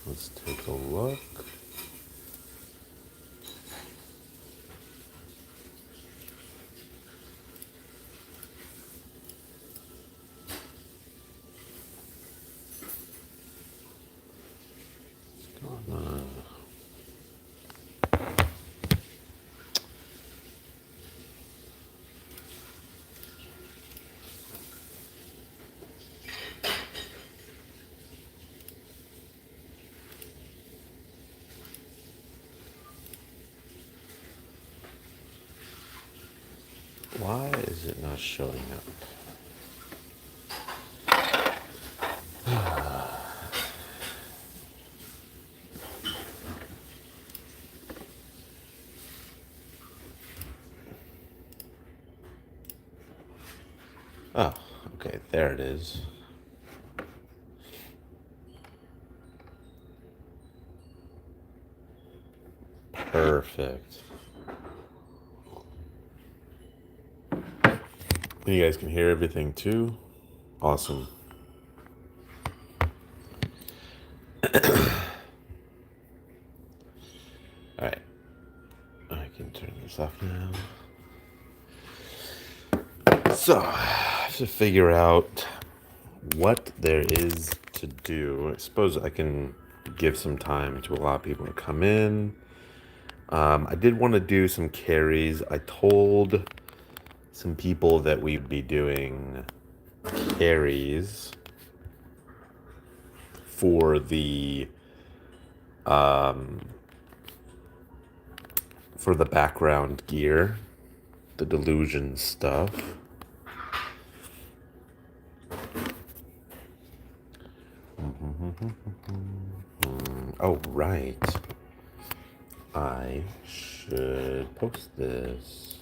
Let's take a look. What's going on? Why is it not showing up? Oh, okay, there it is. Perfect. You guys can hear everything too. Awesome. All right, I can turn this off now. So, I have to figure out what there is to do. I suppose I can give some time to allow people to come in. I did want to do some carries. I told some people that we'd be doing carries um, for the background gear, the delusion stuff. Oh, right. I should post this.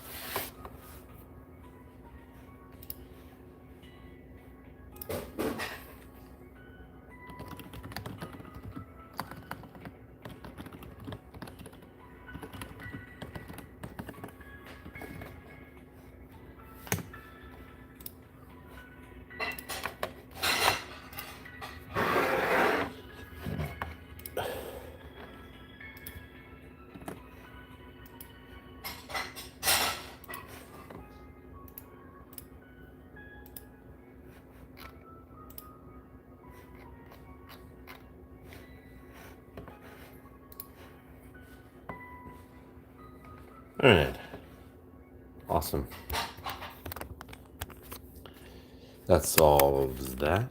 All right. Awesome. That solves that.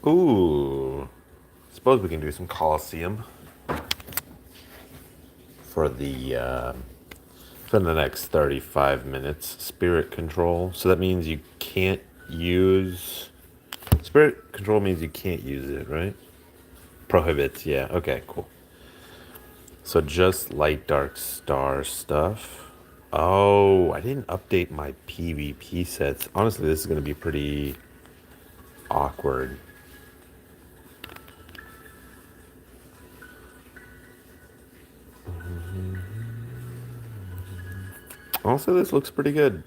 Ooh. Suppose we can do some Colosseum for the next 35 minutes. Spirit control. So that means you can't use spirit control means you can't use it, right? Prohibits, yeah. Okay, cool. So just light dark star stuff. Oh, I didn't update my PvP sets. Honestly, this is going to be pretty awkward. Also, this looks pretty good.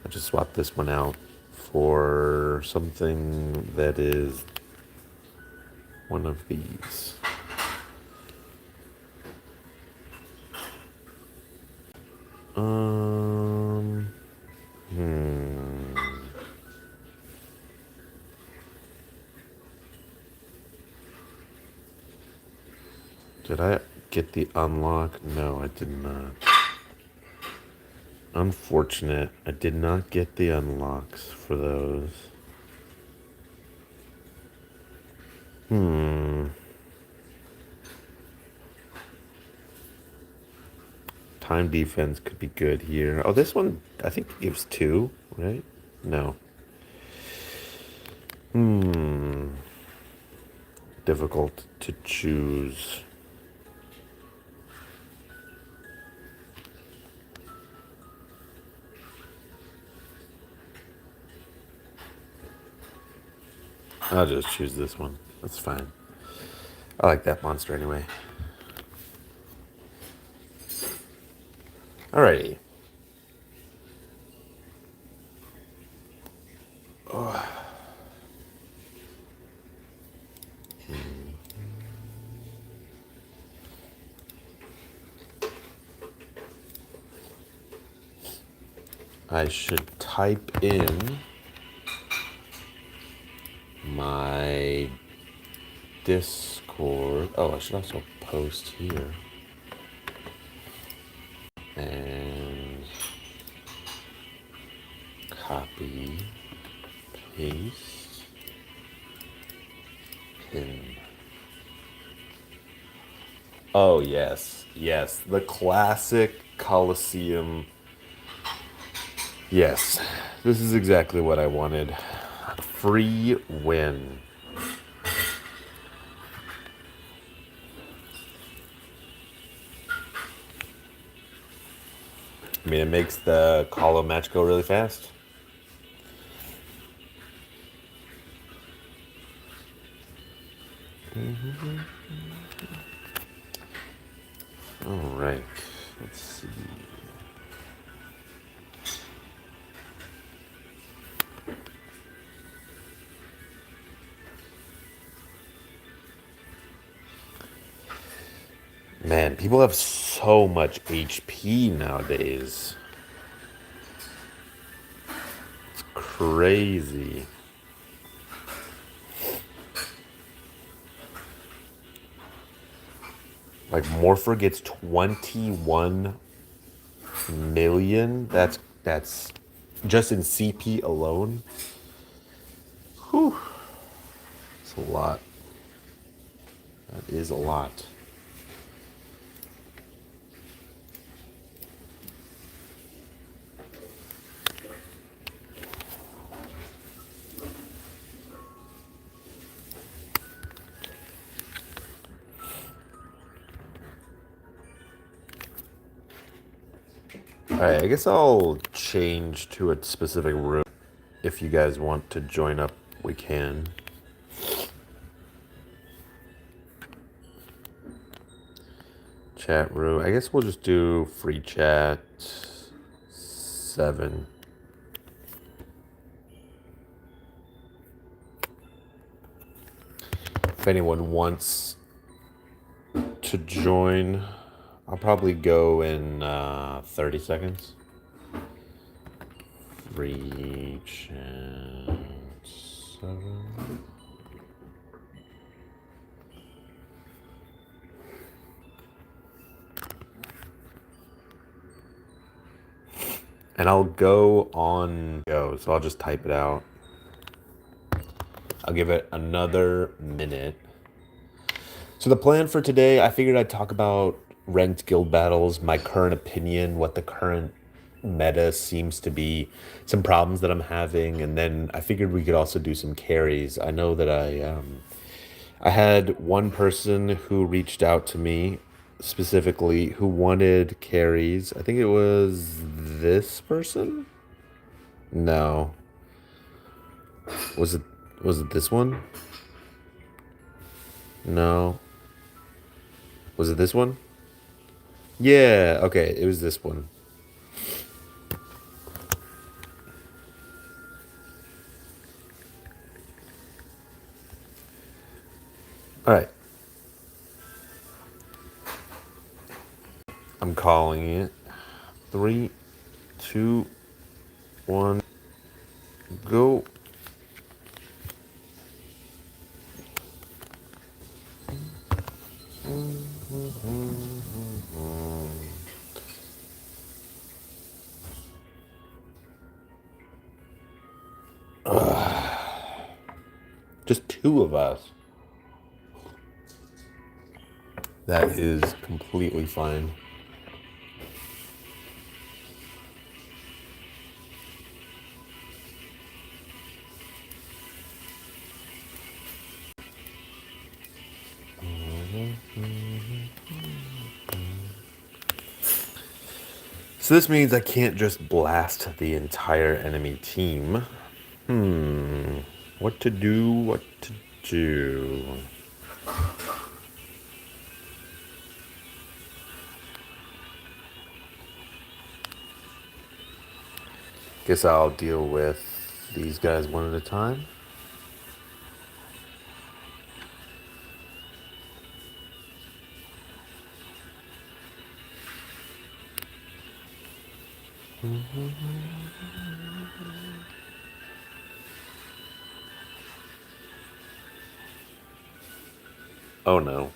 I just swapped this one out for something that is one of these. Um, hmm. Did I get the unlock? No, I did not. Unfortunate. I did not get the unlocks for those. Time defense could be good here. Oh, this one, I think gives 2, right? No. Difficult to choose. I'll just choose this one. That's fine. I like that monster anyway. Alrighty. I should type in my Discord. Oh, I should also post here. And copy, paste, pin. Oh, yes. Yes. The classic Coliseum. Yes. This is exactly what I wanted. Free win. I mean, it makes the Colo match go really fast. All right. Let's see. Man, people have so much HP nowadays. It's crazy. Like Morpher gets 21 million. That's just in CP alone. Whew. It's a lot. That is a lot. Alright, I guess I'll change to a specific room. If you guys want to join up, we can. Chat room. I guess we'll just do free chat 7. If anyone wants to join, I'll probably go in 30 seconds. Free chat 7. And I'll go on go, so I'll just type it out. I'll give it another minute. So the plan for today, I figured I'd talk about ranked guild battles, my current opinion, what the current meta seems to be, some problems that I'm having, and then I figured we could also do some carries. I know that I had one person who reached out to me specifically who wanted carries. I think it was this person? No. Was it this one? No. Was it this one? Yeah, okay, it was this one. All right. I'm calling it. 3, 2, 1, go. Just 2 of us. That is completely fine. So this means I can't just blast the entire enemy team. What to do, what to do. Guess I'll deal with these guys one at a time. Oh no.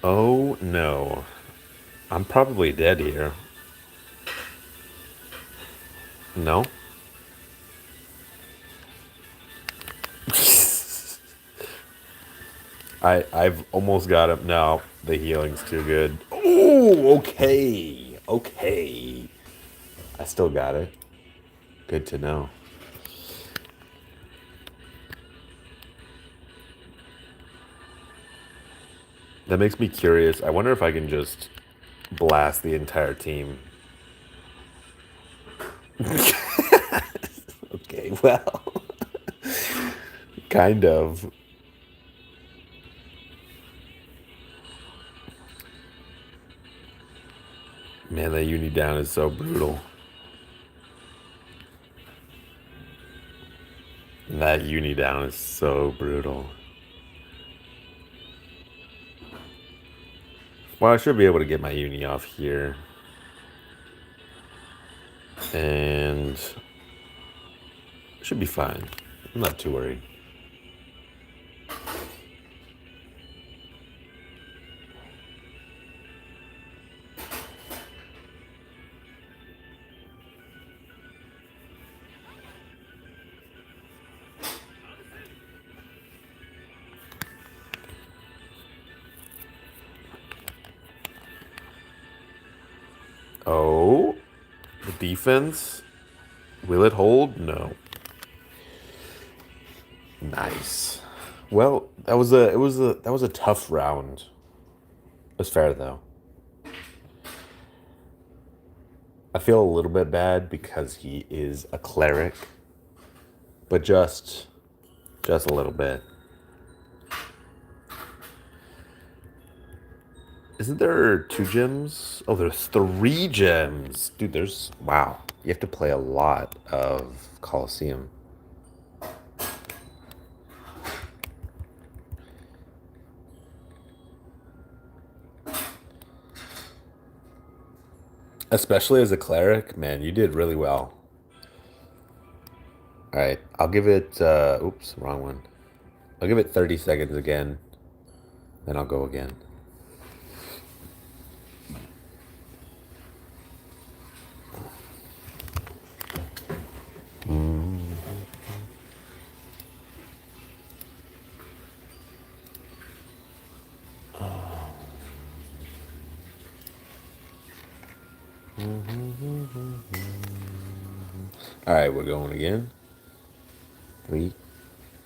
Oh no. I'm probably dead here. No? I've almost got him. No, the healing's too good. Oh, okay. Okay. I still got it. Good to know. That makes me curious. I wonder if I can just blast the entire team. Okay, well, kind of. Man, that uni down is so brutal. That uni down is so brutal. Well, I should be able to get my uni off here. And should be fine. I'm not too worried. Oh, the defense. Will it hold? No. Nice. Well, that was a tough round. It was fair though. I feel a little bit bad because he is a cleric, but just a little bit. Isn't there 2 gems? Oh, there's 3 gems. Dude, there's wow. You have to play a lot of Colosseum. Especially as a cleric, man, you did really well. All right, I'll give it. Oops, wrong one. I'll give it 30 seconds again, then I'll go again. All right, we're going again. 3,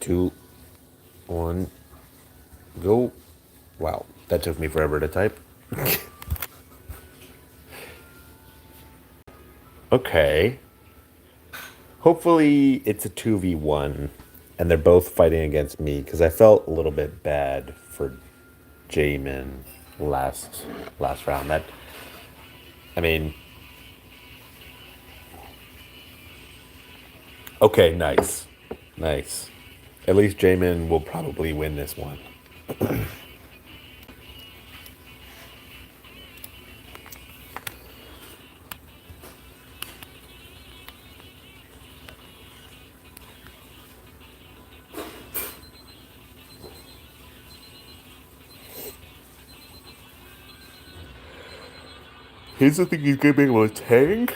2, 1, go. Wow, that took me forever to type. Okay. Hopefully it's a 2v1 and they're both fighting against me because I felt a little bit bad for Jamin last round. That I mean, okay, nice. Nice. At least Jamin will probably win this one. Here's the thing, he's gonna be able to tank.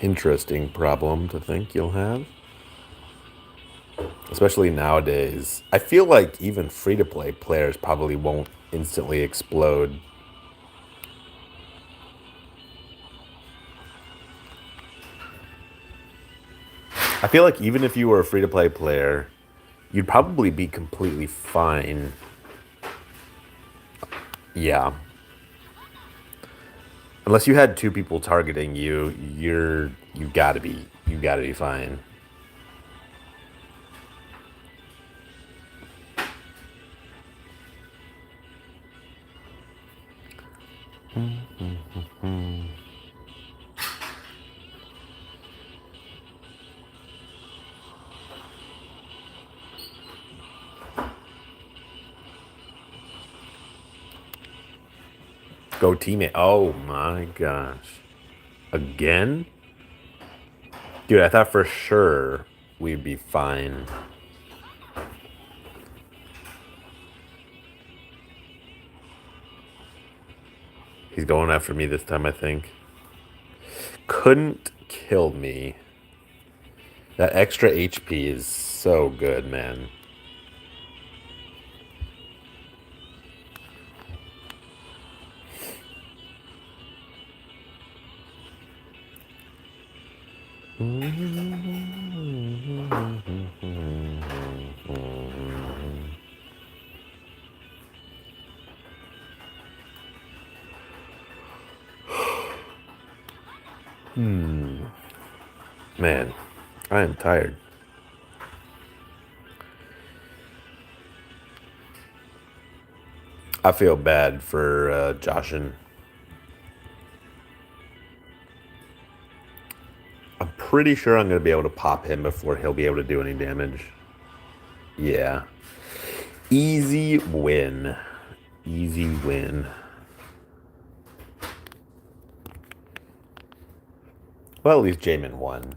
Interesting problem to think you'll have. Especially nowadays. I feel like even free-to-play players probably won't instantly explode. I feel like even if you were a free-to-play player, you'd probably be completely fine. Yeah. Unless you had 2 people targeting you, you gotta be fine. Go teammate. Oh my gosh. Again? Dude, I thought for sure we'd be fine. He's going after me this time, I think. Couldn't kill me. That extra HP is so good, man. Man, I am tired. I feel bad for Joshin. I'm pretty sure I'm going to be able to pop him before he'll be able to do any damage. Yeah. Easy win. Easy win. Well, at least Jamin won.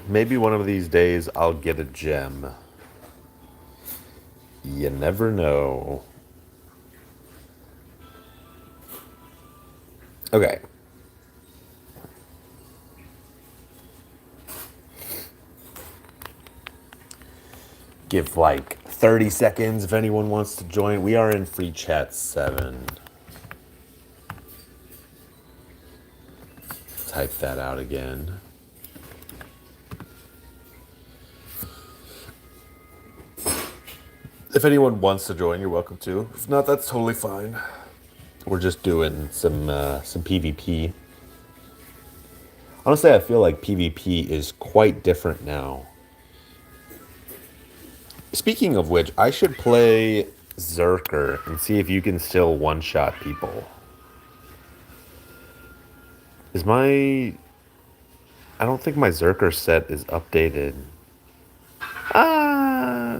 Maybe one of these days I'll get a gem. You never know. Okay. Give like 30 seconds if anyone wants to join. We are in free chat 7. Type that out again. If anyone wants to join, you're welcome to. If not, that's totally fine. We're just doing some PvP. Honestly, I feel like PvP is quite different now. Speaking of which, I should play Zerker and see if you can still one-shot people. I don't think my Zerker set is updated.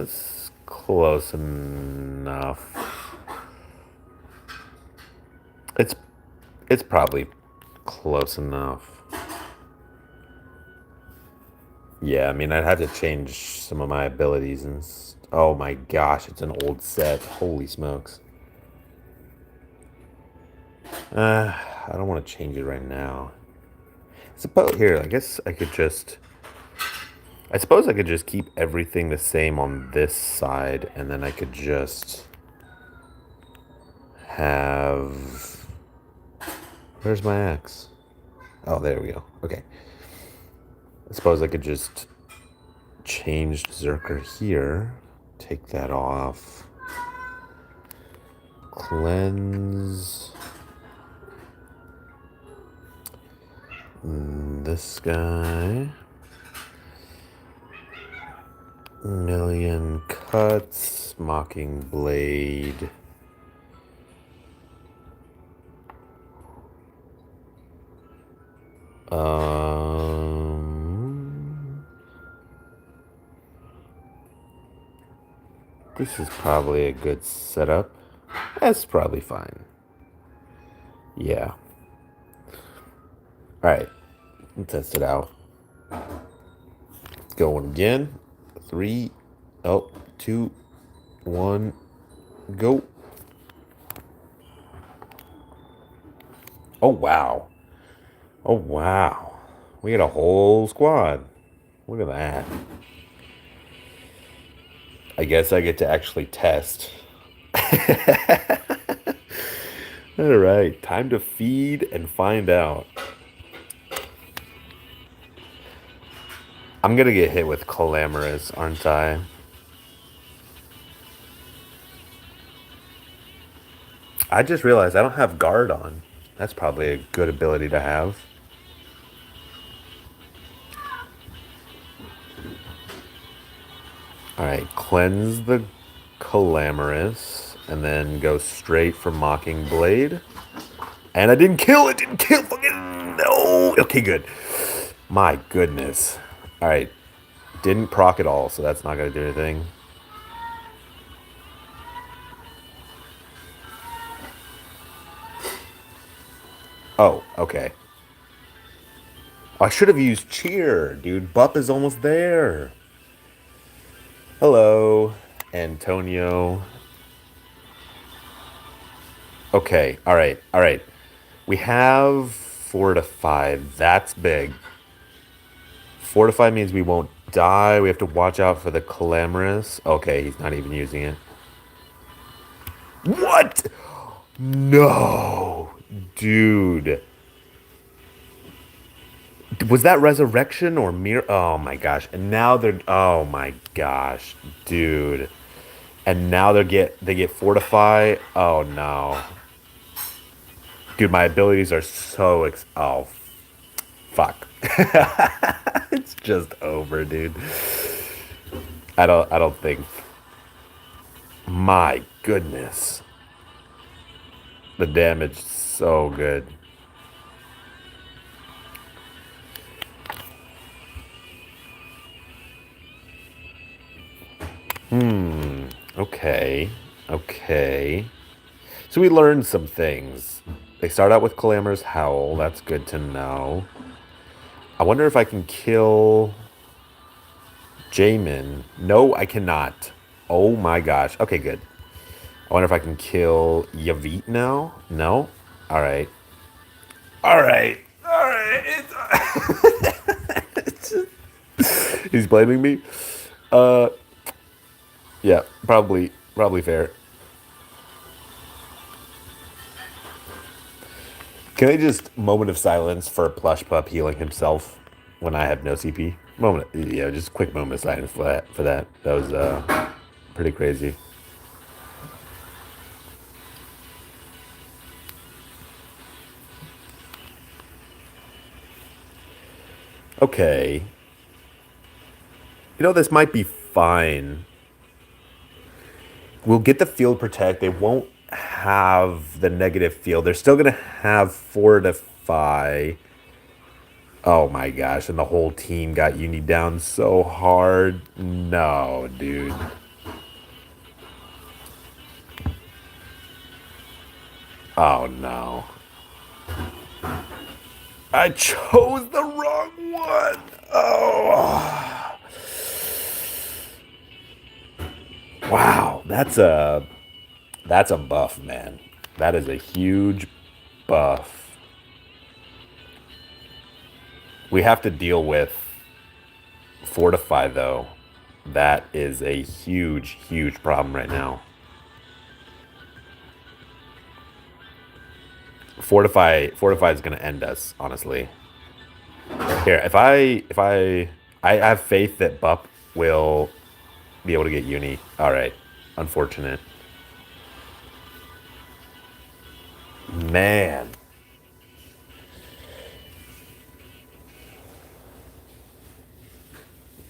It's close enough. It's probably close enough. Yeah, I mean, I'd have to change some of my abilities and... Oh my gosh, it's an old set. Holy smokes. I don't want to change it right now. Here, I guess I could just... I suppose I could just keep everything the same on this side, and then I could just have... Where's my axe? Oh, there we go. Okay. I suppose I could just change Zerker here. Take that off. Cleanse. This guy. Million cuts. Mocking blade. This is probably a good setup. That's probably fine. Yeah. Alright. Let's test it out. Going again. 3, 2, 1, go. Oh, wow. Oh, wow. We got a whole squad. Look at that. I guess I get to actually test. All right, time to feed and find out. I'm gonna get hit with Calamarous, aren't I? I just realized I don't have guard on. That's probably a good ability to have. Alright, cleanse the Calamarous, and then go straight for Mocking Blade. And I didn't kill it! Didn't kill fucking... No. Okay, good. My goodness. All right. Didn't proc at all, so that's not going to do anything. Oh, okay. I should have used cheer, dude. Bup is almost there. Hello, Antonio. Okay, all right, all right. We have fortify. That's big. Fortify means we won't die. We have to watch out for the clamorous. Okay, he's not even using it. What? No, dude. Was that resurrection or mirror? Oh my gosh! And now they're. Oh my gosh, dude. And now they get fortify. Oh no, dude. My abilities are so. Oh fuck. It's just over, dude. I don't think. My goodness. The damage so good. Okay. Okay. So we learned some things. They start out with Clamor's Howl. That's good to know. I wonder if I can kill Jamin. No, I cannot. Oh my gosh. Okay, good. I wonder if I can kill Yavit now. No? Alright. Alright. Alright. He's blaming me. Uh yeah, probably fair. Can I just moment of silence for Plush Pup healing himself when I have no CP? Moment, yeah, just quick moment of silence for that. That was pretty crazy. Okay, you know this might be fine. We'll get the field protect. They won't have the negative field. They're still gonna have fortify. Oh my gosh, and the whole team got uni down so hard. No, dude. Oh no. I chose the wrong one. Oh. Wow, that's a buff, man. That is a huge buff. We have to deal with fortify though. That is a huge problem right now. Fortify is going to end us, honestly. Here, if I have faith that Bup will be able to get uni. All right. Unfortunate. Man.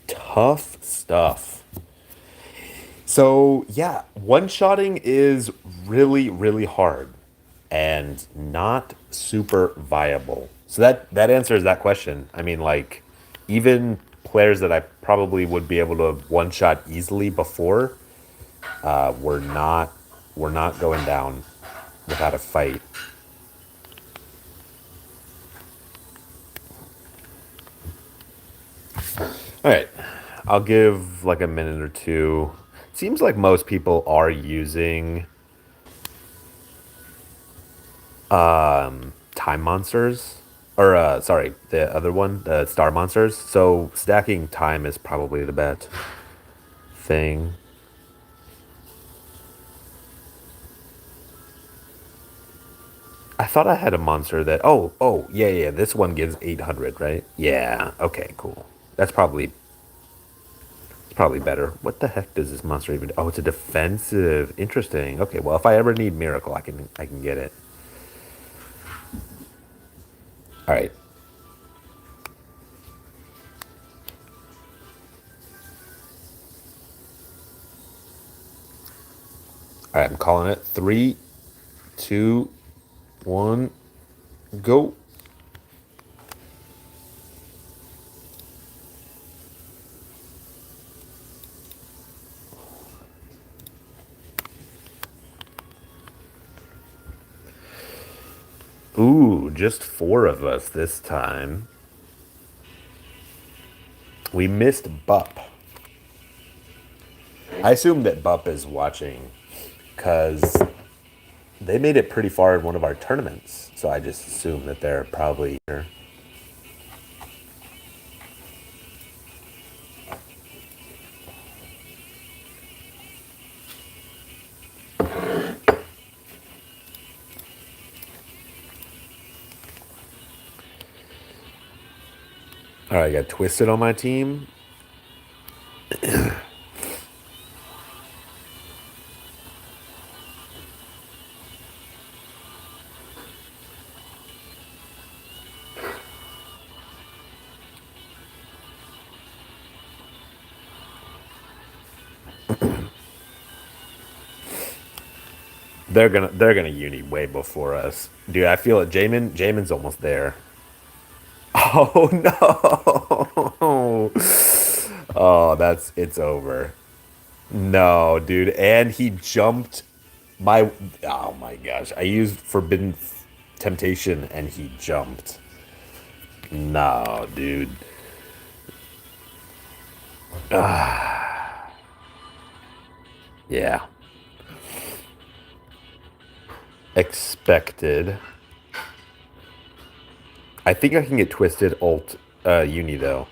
Tough stuff. So, yeah, one-shotting is really hard and not super viable. So that answers that question. I mean, like, even players that I probably would be able to one-shot easily before, were not going down without a fight. All right, I'll give like a minute or two. Seems like most people are using time monsters, or sorry, the other one, the star monsters. So stacking time is probably the best thing. I thought I had a monster that. Oh, yeah. This one gives 800, right? Yeah. Okay, cool. That's probably better. What the heck does this monster even? Oh, it's a defensive. Interesting. Okay, well, if I ever need miracle, I can get it. All right. All right, I'm calling it. Three, two, one, go. just 4 of us this time. We missed Bup. I assume that Bup is watching because they made it pretty far in one of our tournaments. So I just assume that they're probably here. All right, I got Twisted on my team. They're gonna uni way before us, dude. I feel it. Jamin's almost there. Oh no! Oh, it's over. No, dude. And he jumped my. Oh my gosh! I used Forbidden Temptation, and he jumped. No, dude. Yeah. Expected. I think I can get Twisted ult uni though.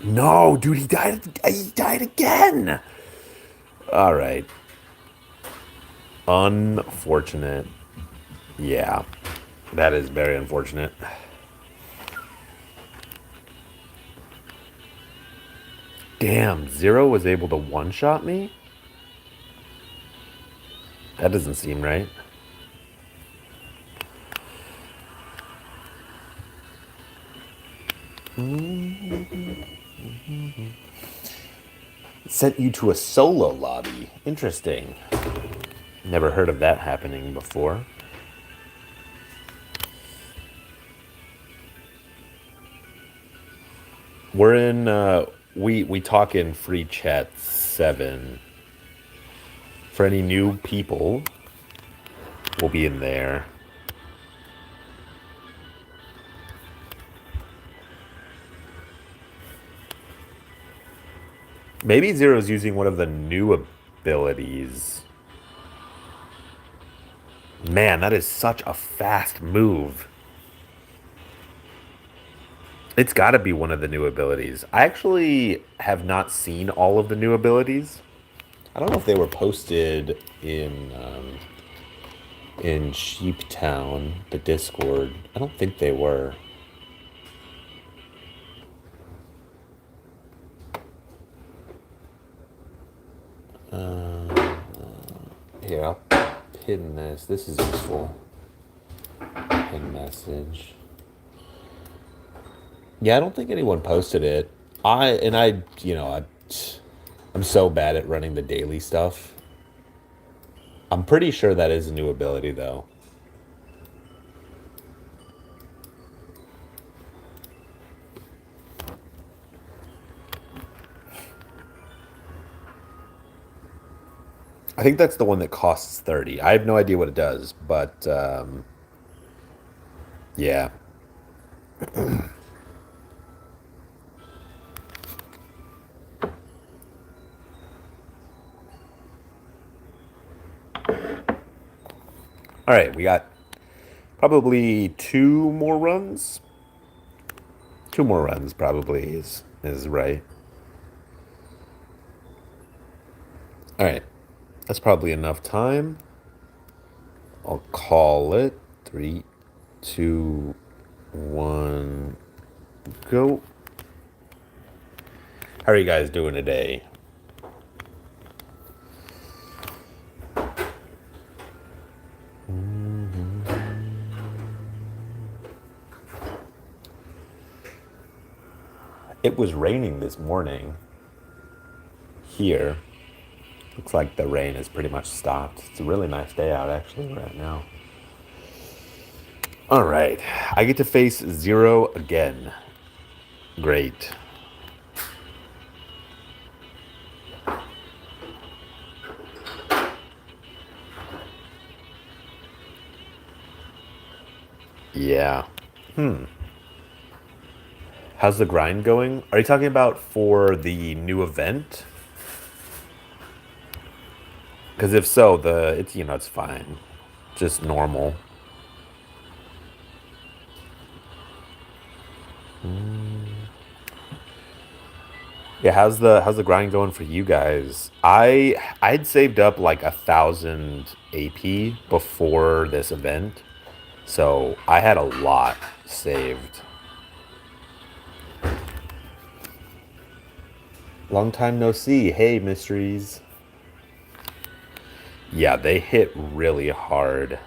No, dude, he died. He died again. All right. Unfortunate. Yeah, that is very unfortunate. Damn, Zero was able to one-shot me? That doesn't seem right. Sent you to a solo lobby. Interesting. Never heard of that happening before. We're in we talk in free chat 7. For any new people, we'll be in there. Maybe Zero's using one of the new abilities. Man, that is such a fast move. It's got to be one of the new abilities. I actually have not seen all of the new abilities. I don't know if they were posted in Sheeptown, the Discord. I don't think they were. Here, I'll pin this. This is useful. Pin message. Yeah, I don't think anyone posted it. I'm so bad at running the daily stuff. I'm pretty sure that is a new ability, though. I think that's the one that costs 30. I have no idea what it does, but yeah. All right, we got probably 2 more runs. 2 more runs probably is right. All right, that's probably enough time. I'll call it 3, 2, 1, go. How are you guys doing today? It was raining this morning here. Looks like the rain has pretty much stopped. It's a really nice day out actually right now. All right, I get to face Zero again. Great. Yeah. How's the grind going? Are you talking about for the new event? Because if so, it's it's fine, just normal. Yeah, how's the grind going for you guys? I'd saved up like 1,000 AP before this event, so I had a lot saved. Long time no see. Hey, mysteries. Yeah, they hit really hard.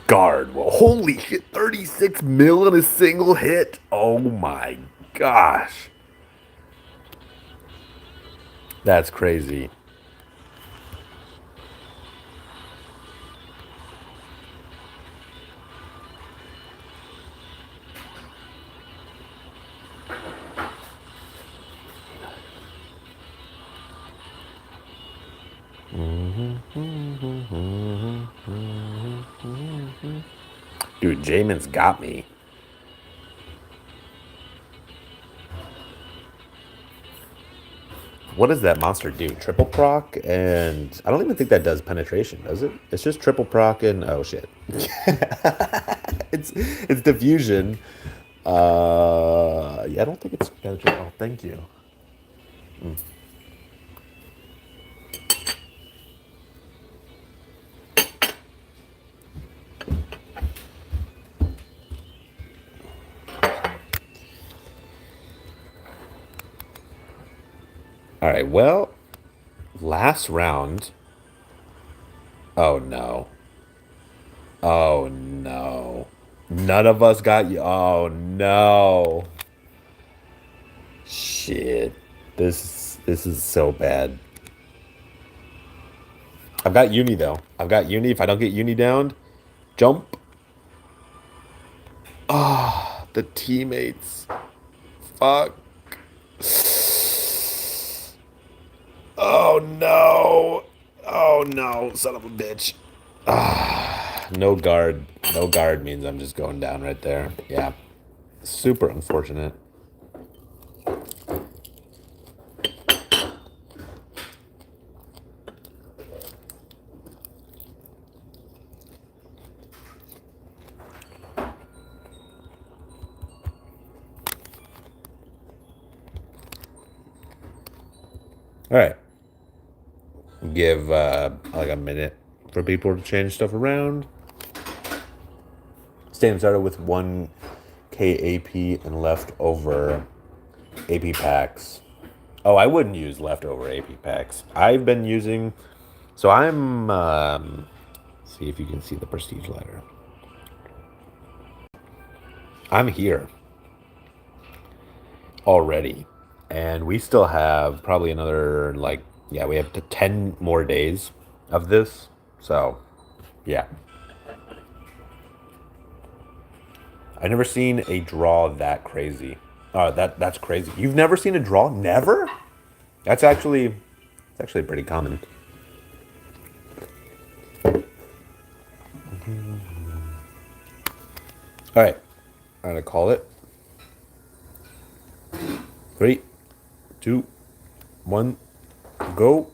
Guard. Well, holy shit, 36 mil in a single hit. Oh my gosh. That's crazy. Dude, Jamin's got me. What does that monster do? Triple proc, and I don't even think that does penetration, does it? It's just triple proc and oh shit. It's diffusion. Yeah, I don't think it's penetration. Oh, thank you. All right, well, last round. Oh no. Oh no. None of us got you. Oh no. Shit. This is so bad. I've got uni though. I've got uni. If I don't get uni down, jump. The teammates. Fuck. Oh no. Oh no, son of a bitch. No guard. No guard means I'm just going down right there. Yeah. Super unfortunate. All right. Give like a minute for people to change stuff around. Stadium started with 1K AP and leftover AP packs. Oh, I wouldn't use leftover AP packs. I've been using. So I'm. See if you can see the prestige ladder. I'm here already, and we still have probably another like yeah, we have 10 more days of this. So yeah, I've never seen a draw that crazy. That's crazy. You've never seen a draw? Never? That's actually pretty common. All right, I'm gonna call it. 3, 2, 1, go.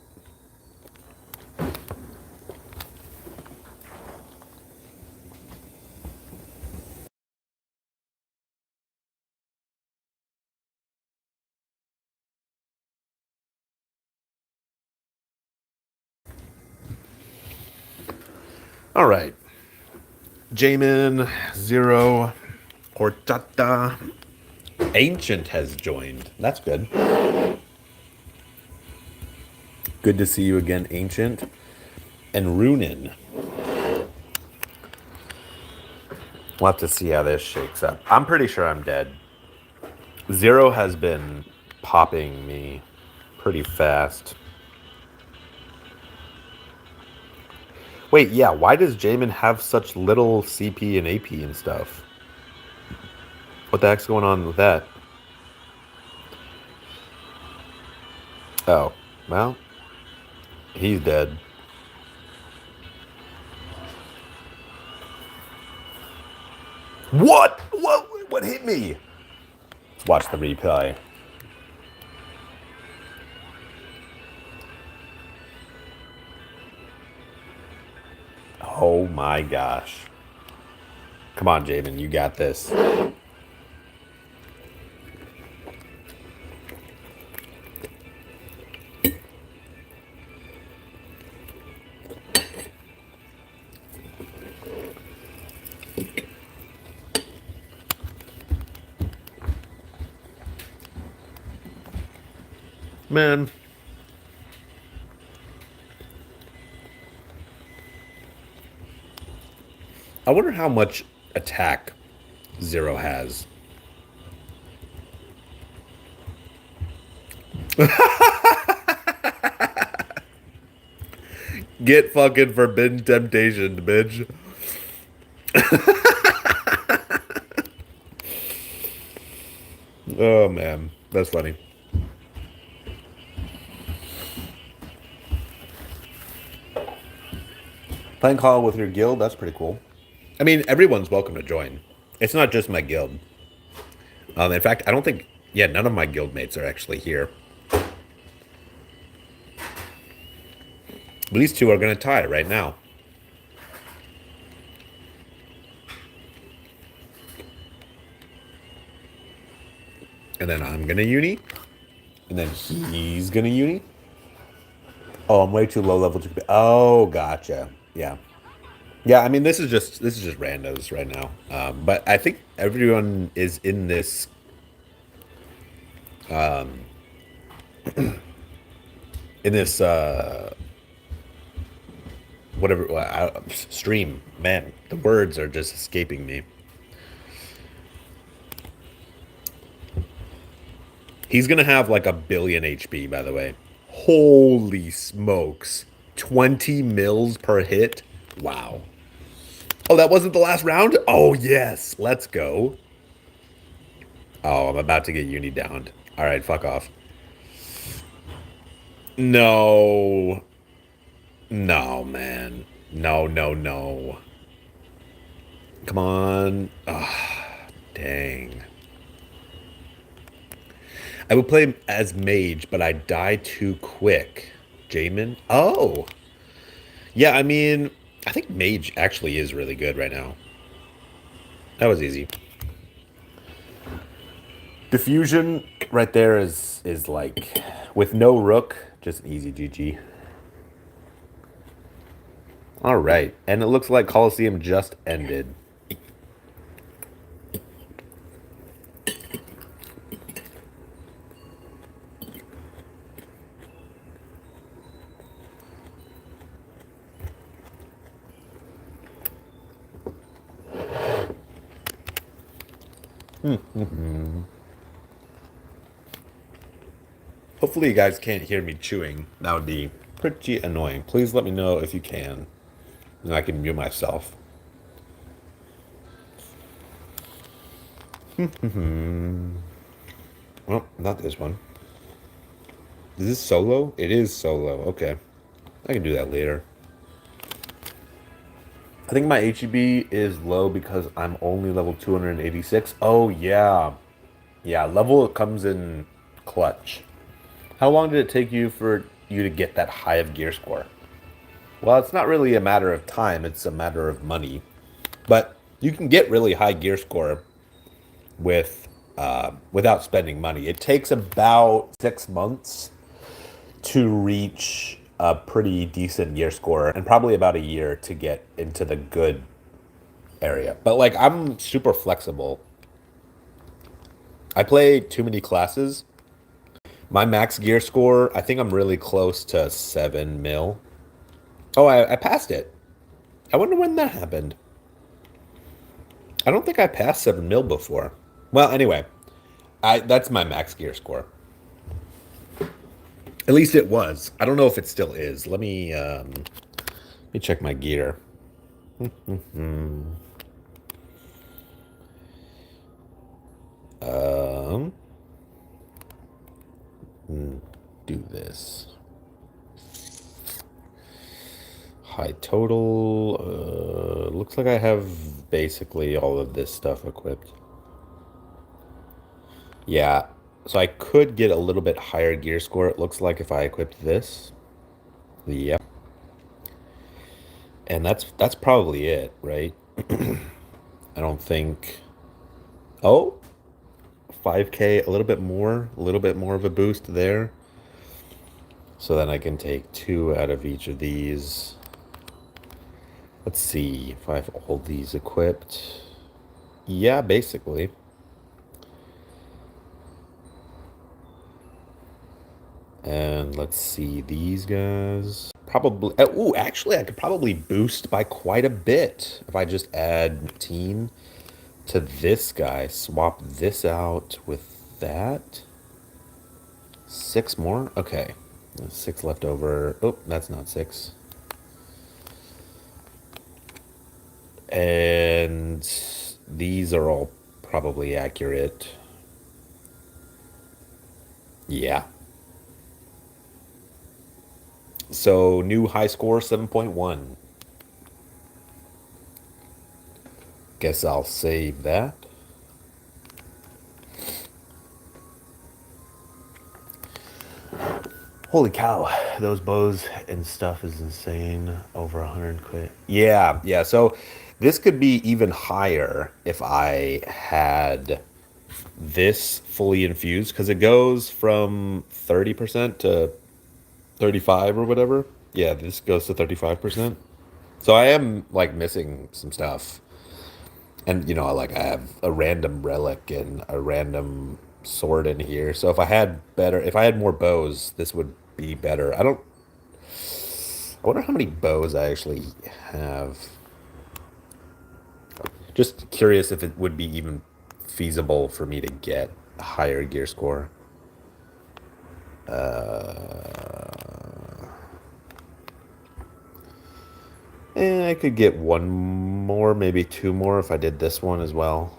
All right, Jamin, Zero, Hortata, Ancient has joined. That's good. Good to see you again, Ancient. And Runin. We'll have to see how this shakes up. I'm pretty sure I'm dead. Zero has been popping me pretty fast. Wait, yeah, why does Jamin have such little CP and AP and stuff? What the heck's going on with that? Oh. Well, he's dead. What? What hit me? Let's watch the replay. Oh my gosh. Come on, Jamin, you got this. Man. I wonder how much attack Zero has. Get fucking forbidden temptation, bitch. Oh man, that's funny. Playing call with your guild, that's pretty cool. I mean, everyone's welcome to join. It's not just my guild. In fact, I don't think, yeah, none of my guild mates are actually here. But these two are going to tie right now. And then I'm going to uni. And then he's going to uni. Oh, I'm way too low level to... Oh, gotcha. Yeah. Yeah, I mean, this is just randos right now. But I think everyone is in this... in this... whatever... stream. Man, the words are just escaping me. He's going to have like 1 billion HP, by the way. Holy smokes. 20 mils per hit? Wow. Oh, that wasn't the last round? Oh, yes. Let's go. Oh, I'm about to get uni downed. All right, fuck off. No. No, man. No, no, no. Come on. Ah, dang. I would play as mage, but I die too quick. Jamin? Oh. Yeah, I mean, I think mage actually is really good right now. That was easy. Diffusion right there is like, with no rook, just an easy GG. All right, and it looks like Coliseum just ended. Hopefully you guys can't hear me chewing. That would be pretty annoying. Please let me know if you can. And I can mute myself. Well, not this one. Is this solo? It is solo. Okay. I can do that later. I think my HEB is low because I'm only level 286. Oh, yeah. Yeah, level comes in clutch. How long did it take you for you to get that high of gear score? Well, it's not really a matter of time, it's a matter of money. But you can get really high gear score with without spending money. It takes about 6 months to reach a pretty decent gear score, and probably about a year to get into the good area. But like, I'm super flexible. I play too many classes. My max gear score, I think I'm really close to 7 mil. Oh, I passed it. I wonder when that happened. I don't think I passed 7 mil before. Well, anyway, that's my max gear score. At least it was. I don't know if it still is. Let me check my gear. Do this. high total. Looks like I have basically all of this stuff equipped. Yeah, so I could get a little bit higher gear score, it looks like, if I equipped this. Yep. And that's probably it, right? I don't think. Oh, 5K, a little bit more of a boost there. So then I can take two out of each of these. Let's see if I have all these equipped. Yeah, basically. And let's see these guys. Probably. Oh, actually, I could probably boost by quite a bit if I just add teen to this guy. Swap this out with that. Six more? Okay. Six left over. Oh, that's not six. And these are all probably accurate. Yeah. So new high score 7.1. Guess I'll save that. Holy cow, those bows and stuff is insane. Over 100 quid. Yeah, yeah. So this could be even higher if I had this fully infused because it goes from 30% to 35 or whatever. Yeah, this goes to 35%. So I am like missing some stuff. And I have a random relic and a random sword in here. So if I had more bows, this would be better. I wonder how many bows I actually have. Just curious if it would be even feasible for me to get a higher gear score. And I could get one more, maybe two more if I did this one as well.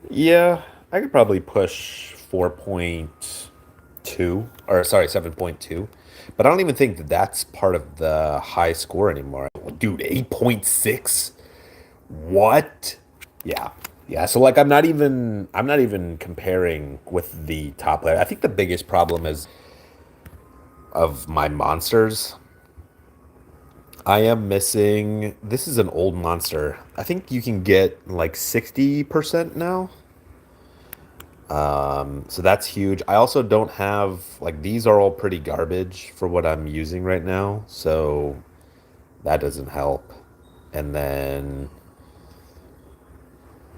Yeah, I could probably push 4.2, or sorry, 7.2. But I don't even think that that's part of the high score anymore. Dude, 8.6? What? Yeah. Yeah, so like I'm not even comparing with the top layer. I think the biggest problem is of my monsters. I am missing, this is an old monster. I think you can get like 60% now. So that's huge. I also don't have, like, these are all pretty garbage for what I'm using right now. So that doesn't help. And then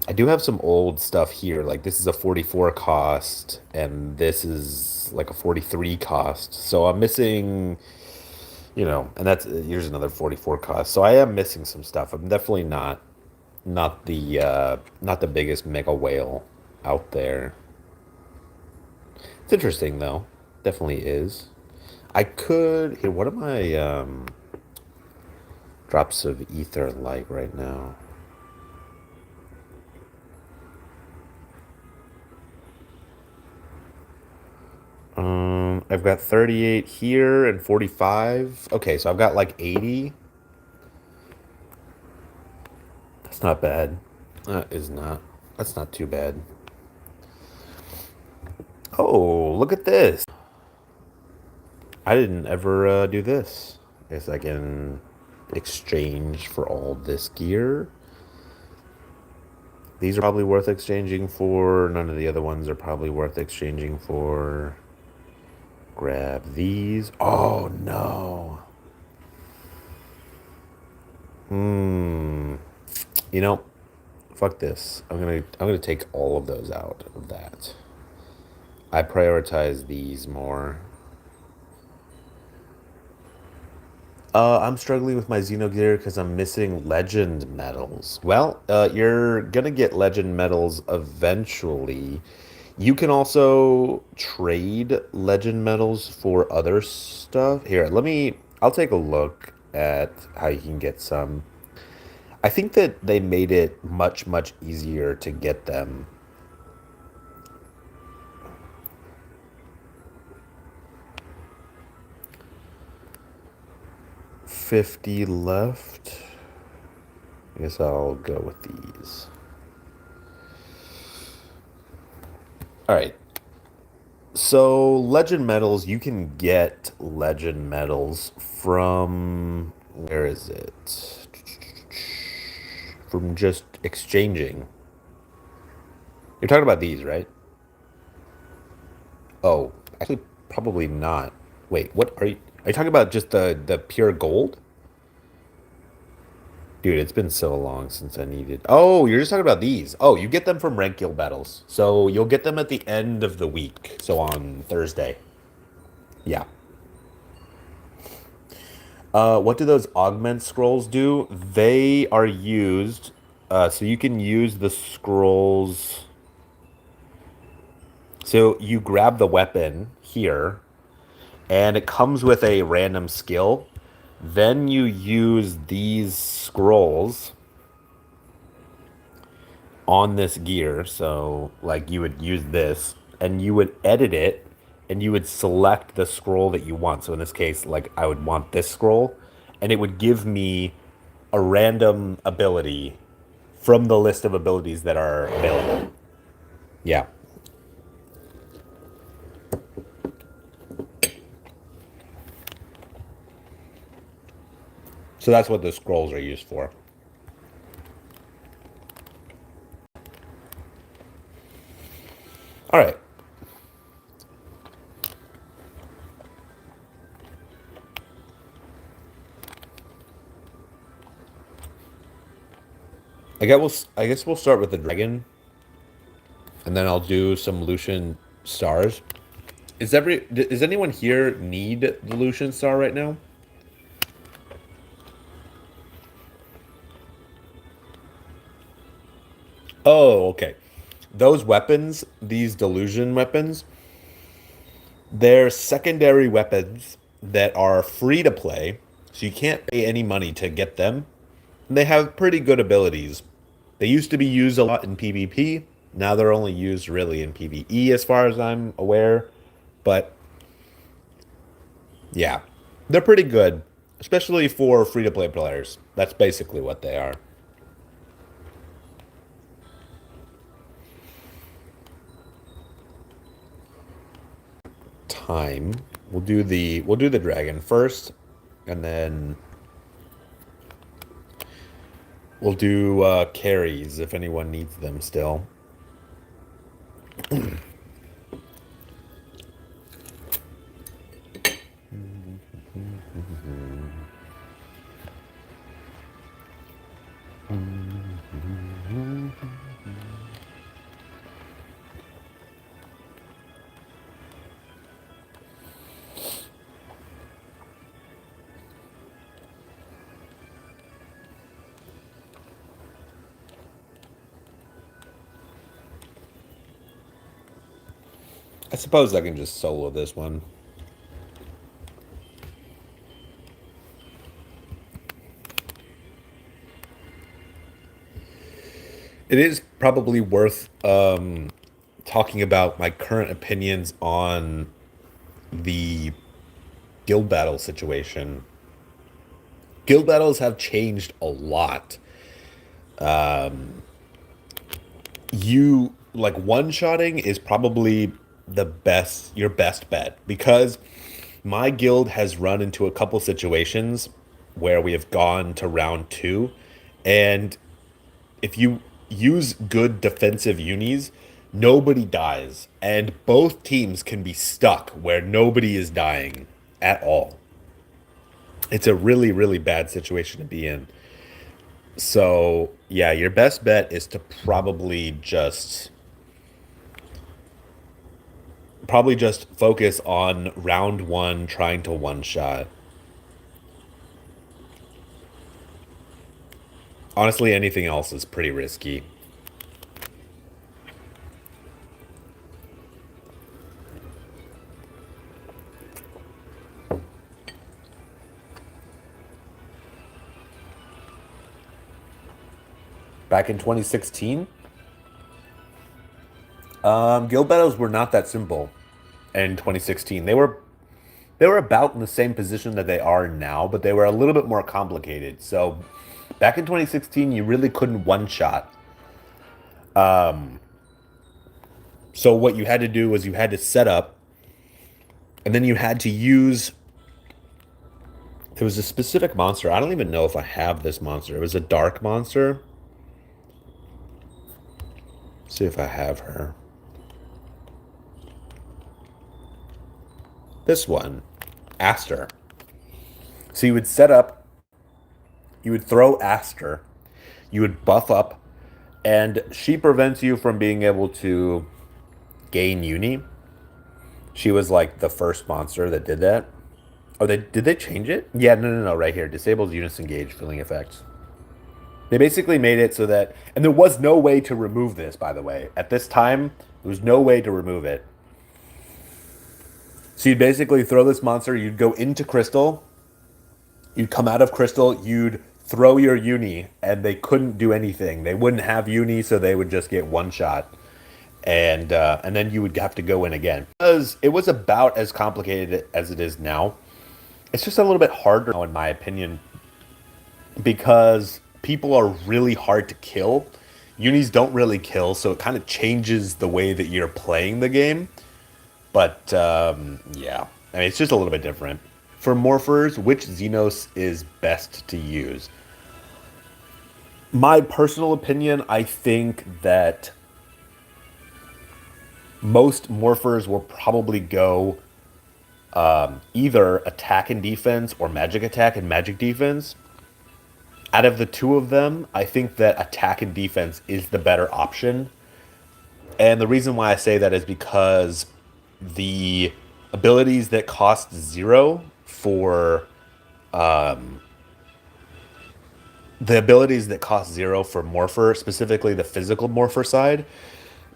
I do have some old stuff here. Like this is a 44 cost and this is like a 43 cost. So I'm missing, and that's here's another 44 cost. So I am missing some stuff. I'm definitely not the biggest mega whale out there. It's interesting though. Definitely is. I could here, what are my drops of ether like right now? I've got 38 here and 45. Okay, so I've got like 80. That's not bad. That is not. That's not too bad. Oh, look at this. I didn't ever do this. I guess I can exchange for all this gear. These are probably worth exchanging for. None of the other ones are probably worth exchanging for. Grab these. Oh no. Hmm. You know, fuck this. I'm gonna take all of those out of that. I prioritize these more. I'm struggling with my Xenogear because I'm missing legend medals. Well, you're gonna get legend medals eventually. You can also trade legend medals for other stuff. Here, I'll take a look at how you can get some. I think that they made it much, much easier to get them. 250 left. I guess I'll go with these. All right. So, legend medals, you can get legend medals from, where is it? From just exchanging. You're talking about these, right? Oh, actually, probably not. Wait, what are you? Are you talking about just the pure gold? Dude, it's been so long since I needed. Oh, you're just talking about these. Oh, you get them from rank guild battles. So you'll get them at the end of the week. So on Thursday. Yeah. What do those augment scrolls do? They are used. So you can use the scrolls. So you grab the weapon here, and it comes with a random skill. Then you use these scrolls on this gear. So, like, you would use this and you would edit it and you would select the scroll that you want. So, in this case, like, I would want this scroll and it would give me a random ability from the list of abilities that are available. Yeah. So, that's what the scrolls are used for. All right. I guess we'll start with the dragon, and then I'll do some Lucian stars. Does anyone here need the Lucian star right now? Oh, okay. Those weapons, these delusion weapons, they're secondary weapons that are free to play, so you can't pay any money to get them. And they have pretty good abilities. They used to be used a lot in PvP. Now they're only used really in PvE as far as I'm aware. But yeah, they're pretty good, especially for free to play players. That's basically what they are. Time. We'll do the dragon first, and then we'll do carries if anyone needs them still. I suppose I can just solo this one. It is probably worth talking about my current opinions on the guild battle situation. Guild battles have changed a lot. You like one-shotting is probably your best bet because my guild has run into a couple situations where we have gone to round two, and if you use good defensive unis, nobody dies, and both teams can be stuck where nobody is dying at all. It's a really, really bad situation to be in. So, yeah, your best bet is to probably just focus on round one trying to one shot. Honestly, anything else is pretty risky. Back in 2016, guild battles were not that simple in 2016. They were They were about in the same position that they are now, but they were a little bit more complicated. So back in 2016, you really couldn't one shot. So what you had to do was you had to set up, and then you had to use. There was a specific monster. I don't even know if I have this monster. It was a dark monster. Let's see if I have her. This one, Aster. So you would set up, you would throw Aster, you would buff up, and she prevents you from being able to gain uni. She was like the first monster that did that. Oh, they did they change it? Yeah, no, right here. Disables units engaged, feeling effects. They basically made it so that, and there was no way to remove this, by the way. At this time, there was no way to remove it. So you'd basically throw this monster, you'd go into Crystal, you'd come out of Crystal, you'd throw your uni, and they couldn't do anything. They wouldn't have uni, so they would just get one shot. And then you would have to go in again. Because it was about as complicated as it is now. It's just a little bit harder now, in my opinion, because people are really hard to kill. Unis don't really kill, so it kind of changes the way that you're playing the game. But yeah, I mean, it's just a little bit different. For Morphers, which Xenos is best to use? My personal opinion, I think that most Morphers will probably go either attack and defense or magic attack and magic defense. Out of the two of them, I think that attack and defense is the better option. And the reason why I say that is because the abilities that cost zero for the abilities that cost zero for Morpher, specifically the physical Morpher side,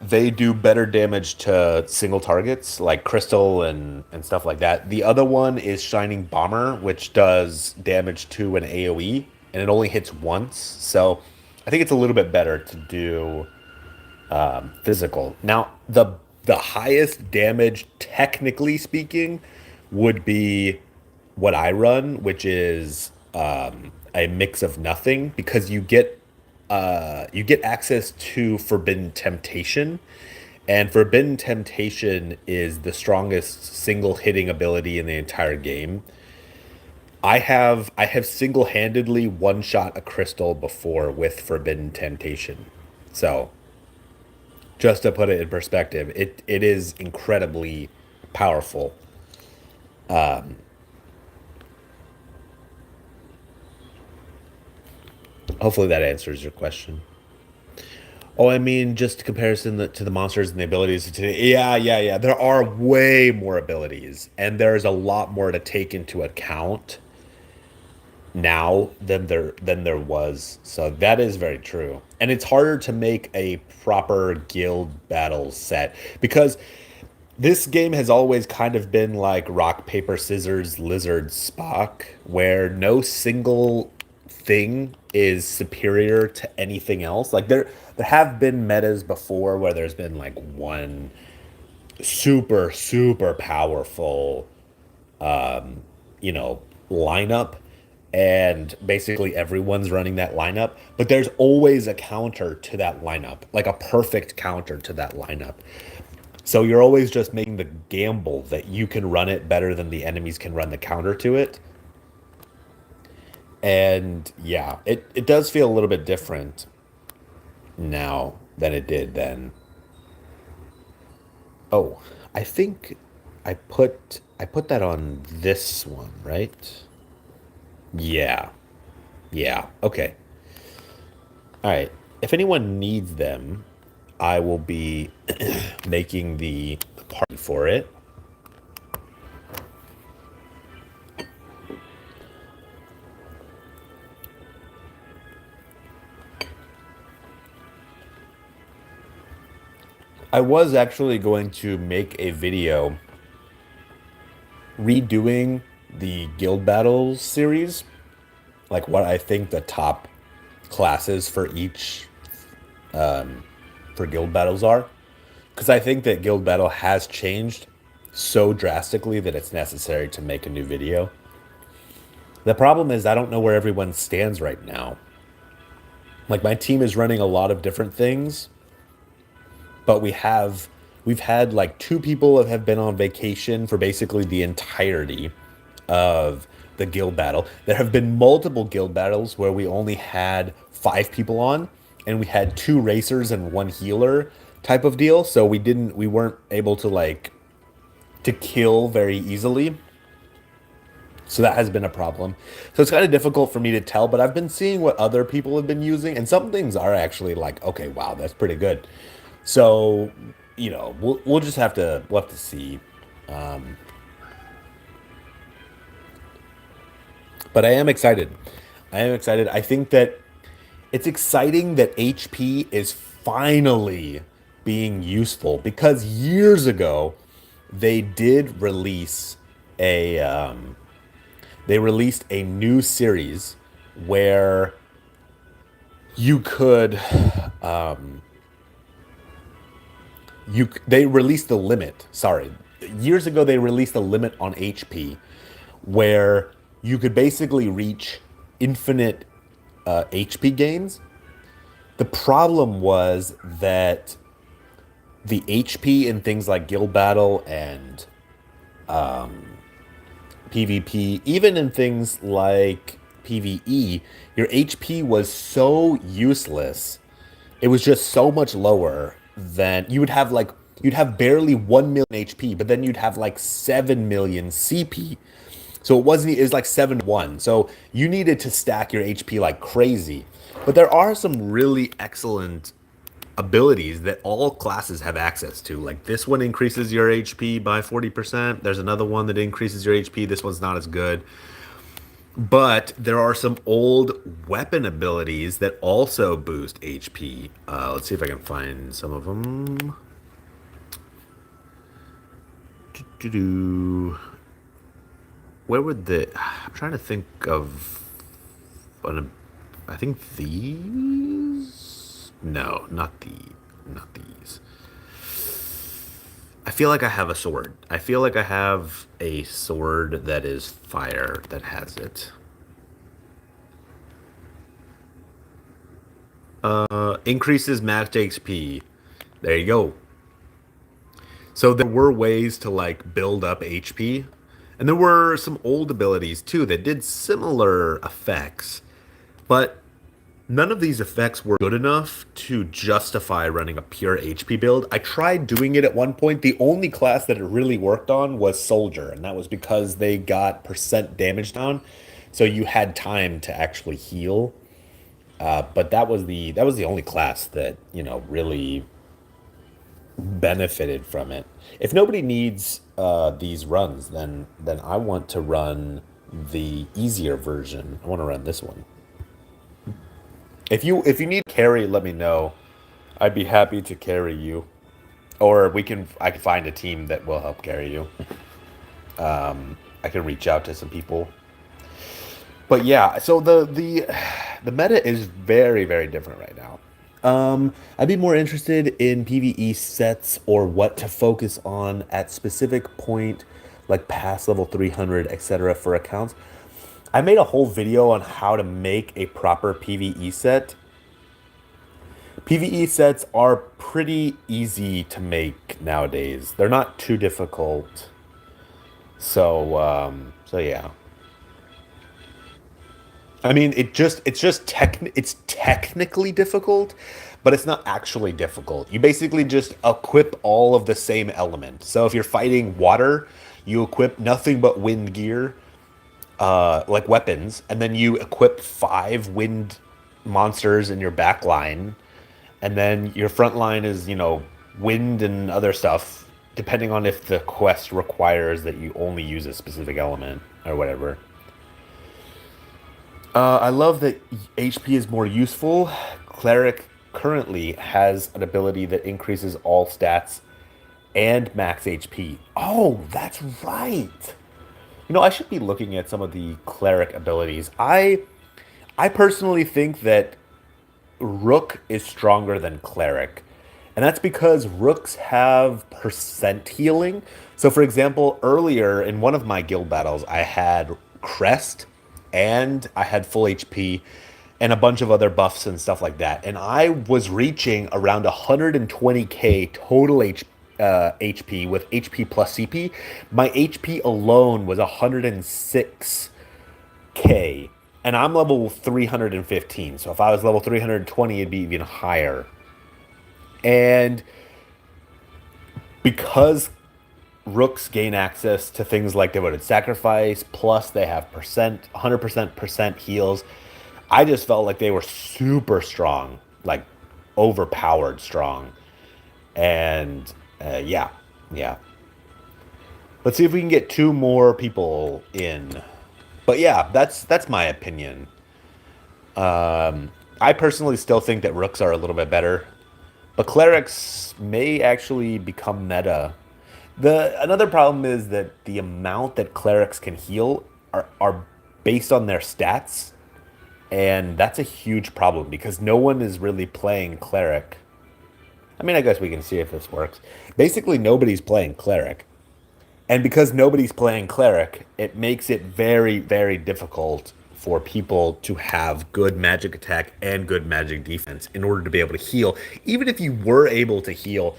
they do better damage to single targets like Crystal and stuff like that. The other one is Shining Bomber, which does damage to an AoE, and it only hits once. So I think it's a little bit better to do physical. Now, the highest damage, technically speaking, would be what I run, which is a mix of nothing, because you get access to Forbidden Temptation, and Forbidden Temptation is the strongest single hitting ability in the entire game. I have single handedly one shot a crystal before with Forbidden Temptation, so just to put it in perspective, it is incredibly powerful. Hopefully that answers your question. Oh, I mean, just comparison to the monsters and the abilities. Yeah. There are way more abilities, and there's a lot more to take into account now than there was. So that is very true. And it's harder to make a proper guild battle set because this game has always kind of been like rock, paper, scissors, lizard, Spock, where no single thing is superior to anything else. Like there have been metas before where there's been like one super powerful lineup, and basically everyone's running that lineup, but there's always a counter to that lineup, like a perfect counter to that lineup. So you're always just making the gamble that you can run it better than the enemies can run the counter to it. And yeah, it does feel a little bit different now than it did then. Oh, I think I put that on this one, right? Yeah. Yeah. Okay. All right. If anyone needs them, I will be making the party for it. I was actually going to make a video redoing the Guild Battles series, like what I think the top classes for each for Guild Battles are, because I think that Guild Battle has changed so drastically that it's necessary to make a new video. The problem is I don't know where everyone stands right now. Like my team is running a lot of different things, but we've had like two people that have been on vacation for basically the entirety of the guild battle. There have been multiple guild battles where we only had 5 people on and we had 2 racers and 1 healer type of deal. So we weren't able to like to kill very easily. So that has been a problem. So it's kind of difficult for me to tell, but I've been seeing what other people have been using, and some things are actually like, okay, wow, that's pretty good. So, we'll just we'll have to see. Um, but I am excited. I am excited. I think that it's exciting that HP is finally being useful because years ago they did release a they released a new series where you could they released the limit. Sorry. Years ago they released a limit on HP where you could basically reach infinite HP gains. The problem was that the HP in things like Guild Battle and PvP, even in things like PvE, your HP was so useless. It was just so much lower than you'd have barely 1 million HP, but then you'd have like 7 million CP. So it was like 7 to 1. So you needed to stack your HP like crazy. But there are some really excellent abilities that all classes have access to. Like this one increases your HP by 40%. There's another one that increases your HP. This one's not as good. But there are some old weapon abilities that also boost HP. Let's see if I can find some of them. Doo-doo-doo. Where would I'm trying to think of I think these. No, not these. I feel like I have a sword. I feel like I have a sword that is fire that has it. Increases max HP. There you go. So there were ways to like build up HP, and there were some old abilities too that did similar effects, but none of these effects were good enough to justify running a pure HP build. I tried doing it at one point. The only class that it really worked on was Soldier, and that was because they got percent damage down, so you had time to actually heal. But that was the only class that really benefited from it. If nobody needs these runs, then I want to run the easier version. I want to run this one. If you need carry, let me know. I'd be happy to carry you, or I can find a team that will help carry you. I can reach out to some people. But yeah, so the meta is very very different right now. I'd be more interested in PvE sets or what to focus on at specific point, like past level 300, etc. for accounts. I made a whole video on how to make a proper PvE set. PvE sets are pretty easy to make nowadays. They're not too difficult. So yeah. I mean, it's technically difficult, but it's not actually difficult. You basically just equip all of the same element. So if you're fighting water, you equip nothing but wind gear, like weapons, and then you equip 5 wind monsters in your back line, and then your front line is, wind and other stuff, depending on if the quest requires that you only use a specific element or whatever. I love that HP is more useful. Cleric currently has an ability that increases all stats and max HP. Oh, that's right. I should be looking at some of the cleric abilities. I personally think that Rook is stronger than Cleric. And that's because Rooks have percent healing. So, for example, earlier in one of my guild battles, I had Crest and I had full HP and a bunch of other buffs and stuff like that. And I was reaching around 120k total HP with HP plus CP. My HP alone was 106k. And I'm level 315. So if I was level 320, it'd be even higher. And because rooks gain access to things like devoted sacrifice, plus they have 100% heals. I just felt like they were super strong, like overpowered strong. And yeah, yeah. Let's see if we can get two more people in. But yeah, that's my opinion. I personally still think that rooks are a little bit better, but clerics may actually become meta. The another problem is that the amount that clerics can heal are based on their stats, and that's a huge problem because no one is really playing cleric. I mean, I guess we can see if this works. Basically, nobody's playing cleric. And because nobody's playing cleric, it makes it very, very difficult for people to have good magic attack and good magic defense in order to be able to heal. Even if you were able to heal,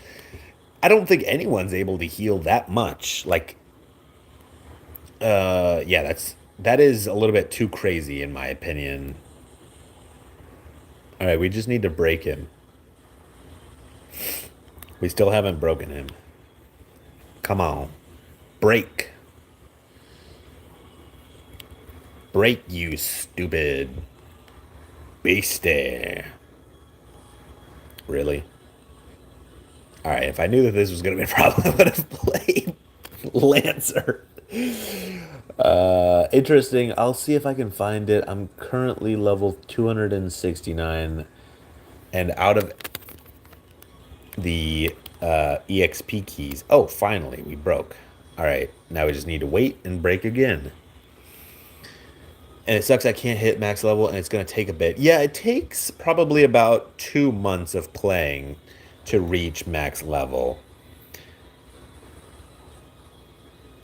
I don't think anyone's able to heal that much. Like, yeah, that is a little bit too crazy in my opinion. All right, we just need to break him. We still haven't broken him. Come on. Break. Break, you stupid beastie. Really? Alright, if I knew that this was going to be a problem, I would have played Lancer. Interesting. I'll see if I can find it. I'm currently level 269. And out of the EXP keys. Oh, finally, we broke. Alright, now we just need to wait and break again. And it sucks I can't hit max level and it's going to take a bit. Yeah, it takes probably about 2 months of playing to reach max level.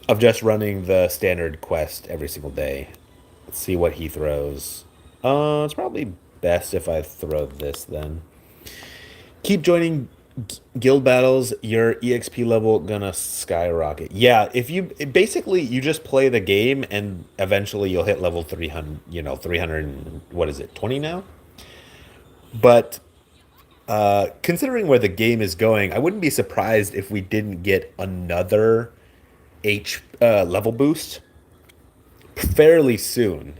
Of just running the standard quest every single day. Let's see what he throws. It's probably best if I throw this then. Keep joining guild battles, your exp level gonna skyrocket. Yeah, if you basically you just play the game and eventually you'll hit level 300, 300, what is it, 20 now? But considering where the game is going, I wouldn't be surprised if we didn't get another level boost fairly soon.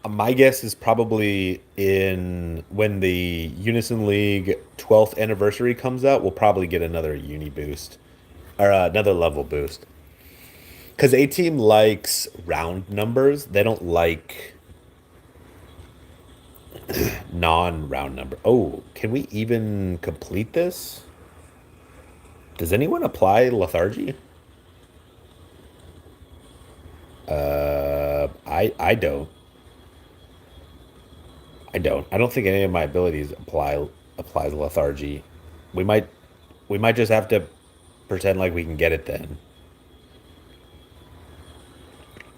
My guess is probably in when the Unison League 12th anniversary comes out, we'll probably get another uni boost or another level boost. Because A Team likes round numbers, they don't like non-round number. Oh, can we even complete this? Does anyone apply lethargy? I don't. I don't think any of my abilities applies lethargy. We might we might just have to pretend like we can get it then.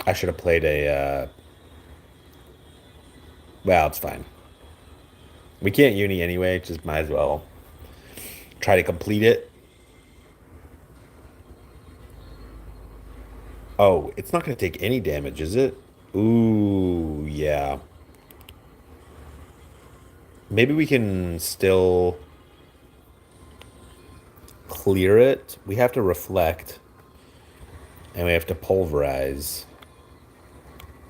I should have played a well, it's fine. We can't uni anyway, just might as well try to complete it. Oh, it's not going to take any damage, is it? Ooh, yeah. Maybe we can still clear it. We have to reflect. And we have to pulverize.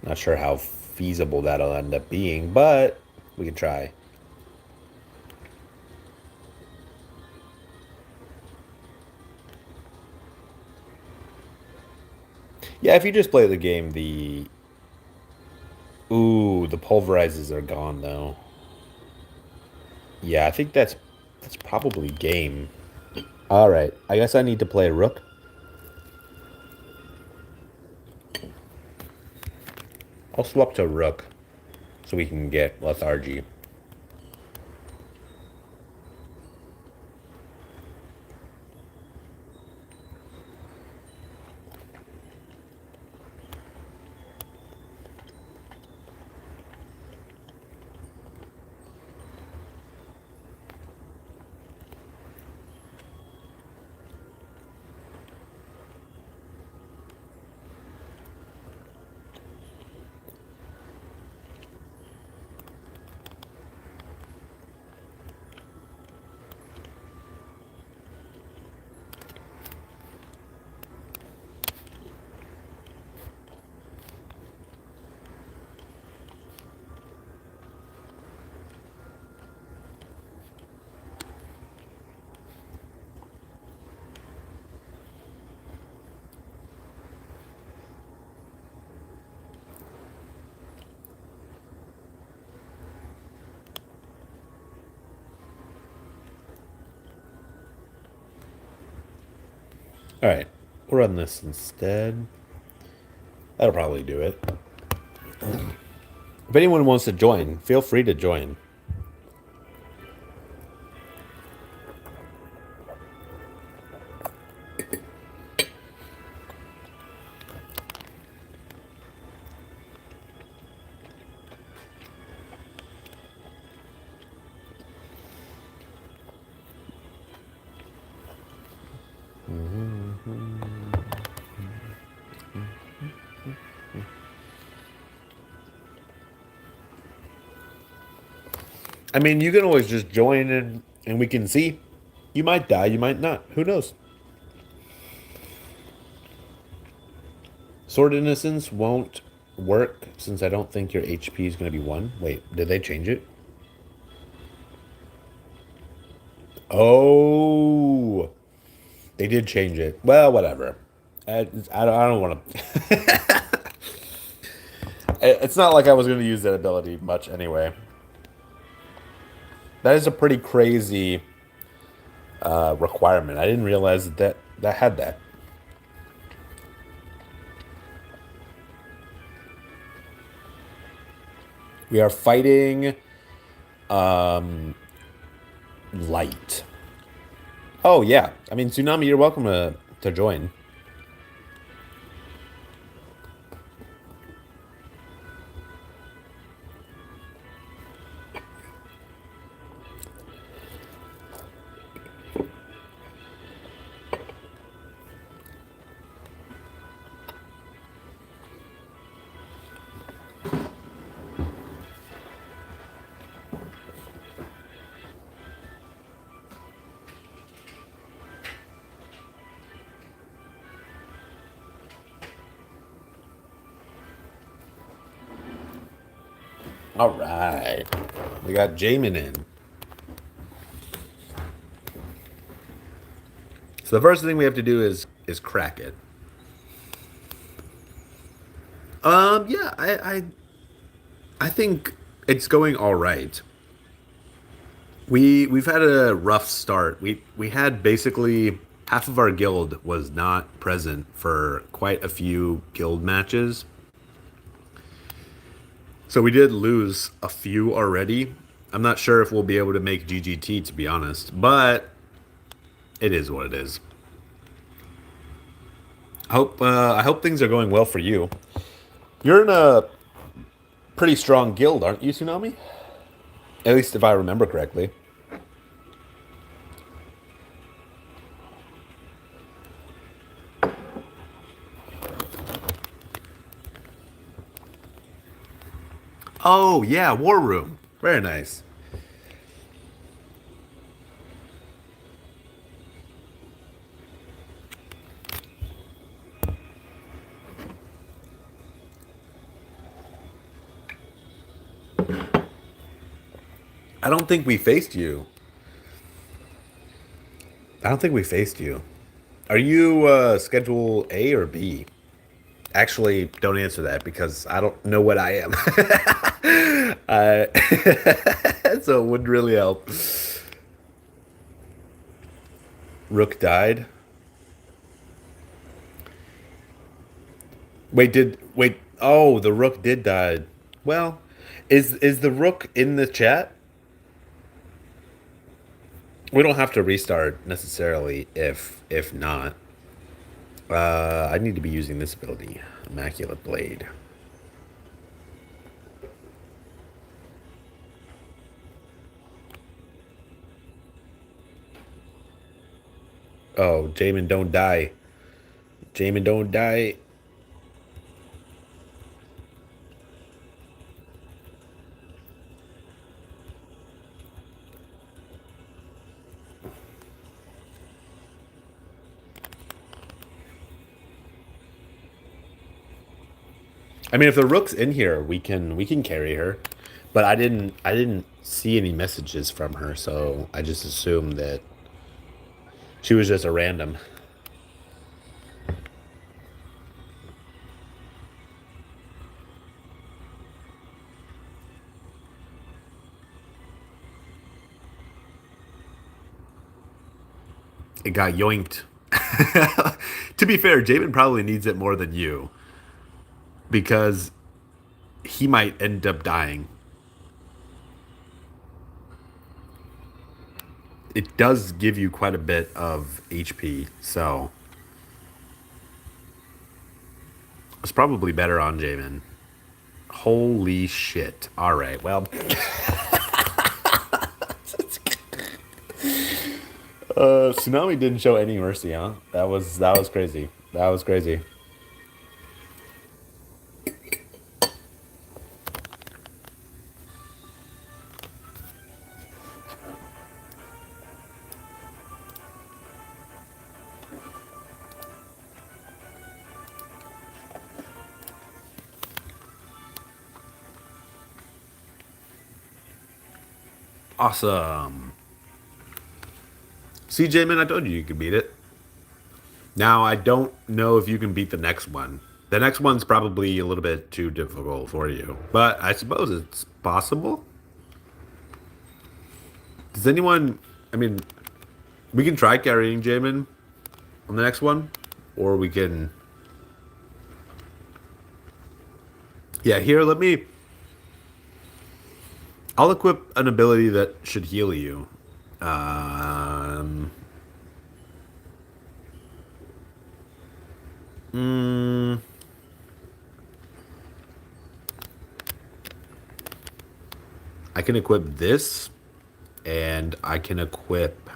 Not sure how feasible that'll end up being, but we can try. Yeah, if you just play the game, the... Ooh, the pulverizers are gone, though. Yeah, I think that's probably game. Alright, I guess I need to play Rook. I'll swap to Rook so we can get lethargy. All right, we'll run this instead. That'll probably do it. If anyone wants to join, feel free to join. I mean, you can always just join and we can see. You might die, you might not. Who knows? Sword Innocence won't work since I don't think your HP is going to be 1. Wait, did they change it? Oh, they did change it. Well, whatever. I don't want to. It's not like I was going to use that ability much anyway. That is a pretty crazy requirement. I didn't realize that had that. We are fighting light. Oh yeah. I mean, Tsunami, you're welcome to join. All right. We got Jamin in. So the first thing we have to do is crack it. Yeah, I think it's going all right. We've had a rough start. We had basically half of our guild was not present for quite a few guild matches. So we did lose a few already. I'm not sure if we'll be able to make GGT to be honest, but it is what it is. I hope things are going well for you. You're in a pretty strong guild, aren't you, Tsunami? At least if I remember correctly. Oh yeah, War Room. Very nice. I don't think we faced you. I don't think we faced you. Are you schedule A or B? Actually, don't answer that because I don't know what I am. So it wouldn't really help. Rook died. Wait? Oh, the rook did die. Well, is the rook in the chat? We don't have to restart necessarily if not. I need to be using this ability, Immaculate Blade. Oh, Jamin, don't die. Jamin, don't die. I mean, if the rook's in here, we can carry her. But I didn't see any messages from her, so I just assumed that she was just a random. It got yoinked. To be fair, Jamin probably needs it more than you because he might end up dying. It does give you quite a bit of HP, so it's probably better on Jamin. Holy shit. All right, well. Tsunami didn't show any mercy, huh? That was crazy. That was crazy. Awesome. See, Jamin, I told you you could beat it. Now, I don't know if you can beat the next one. The next one's probably a little bit too difficult for you, but I suppose it's possible. Does anyone? I mean, we can try carrying Jamin on the next one, or we can. Yeah, here, let me. I'll equip an ability that should heal you. Um. mm, I can equip this, and I can equip.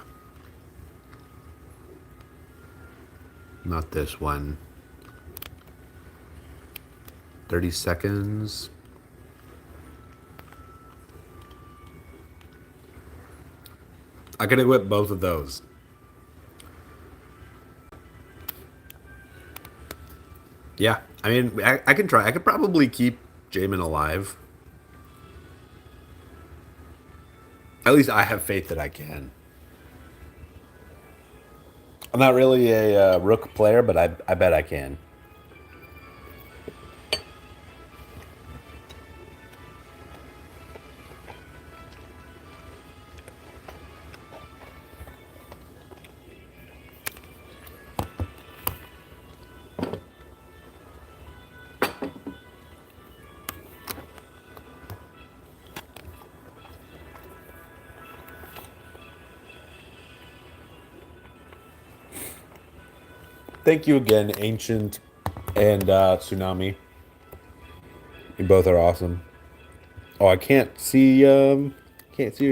Not this one. 30 seconds. I can equip both of those. Yeah, I mean, I can try. I could probably keep Jamin alive. At least I have faith that I can. I'm not really a rook player, but I bet I can. Thank you again, Ancient and Tsunami. You both are awesome. Oh, I can't see your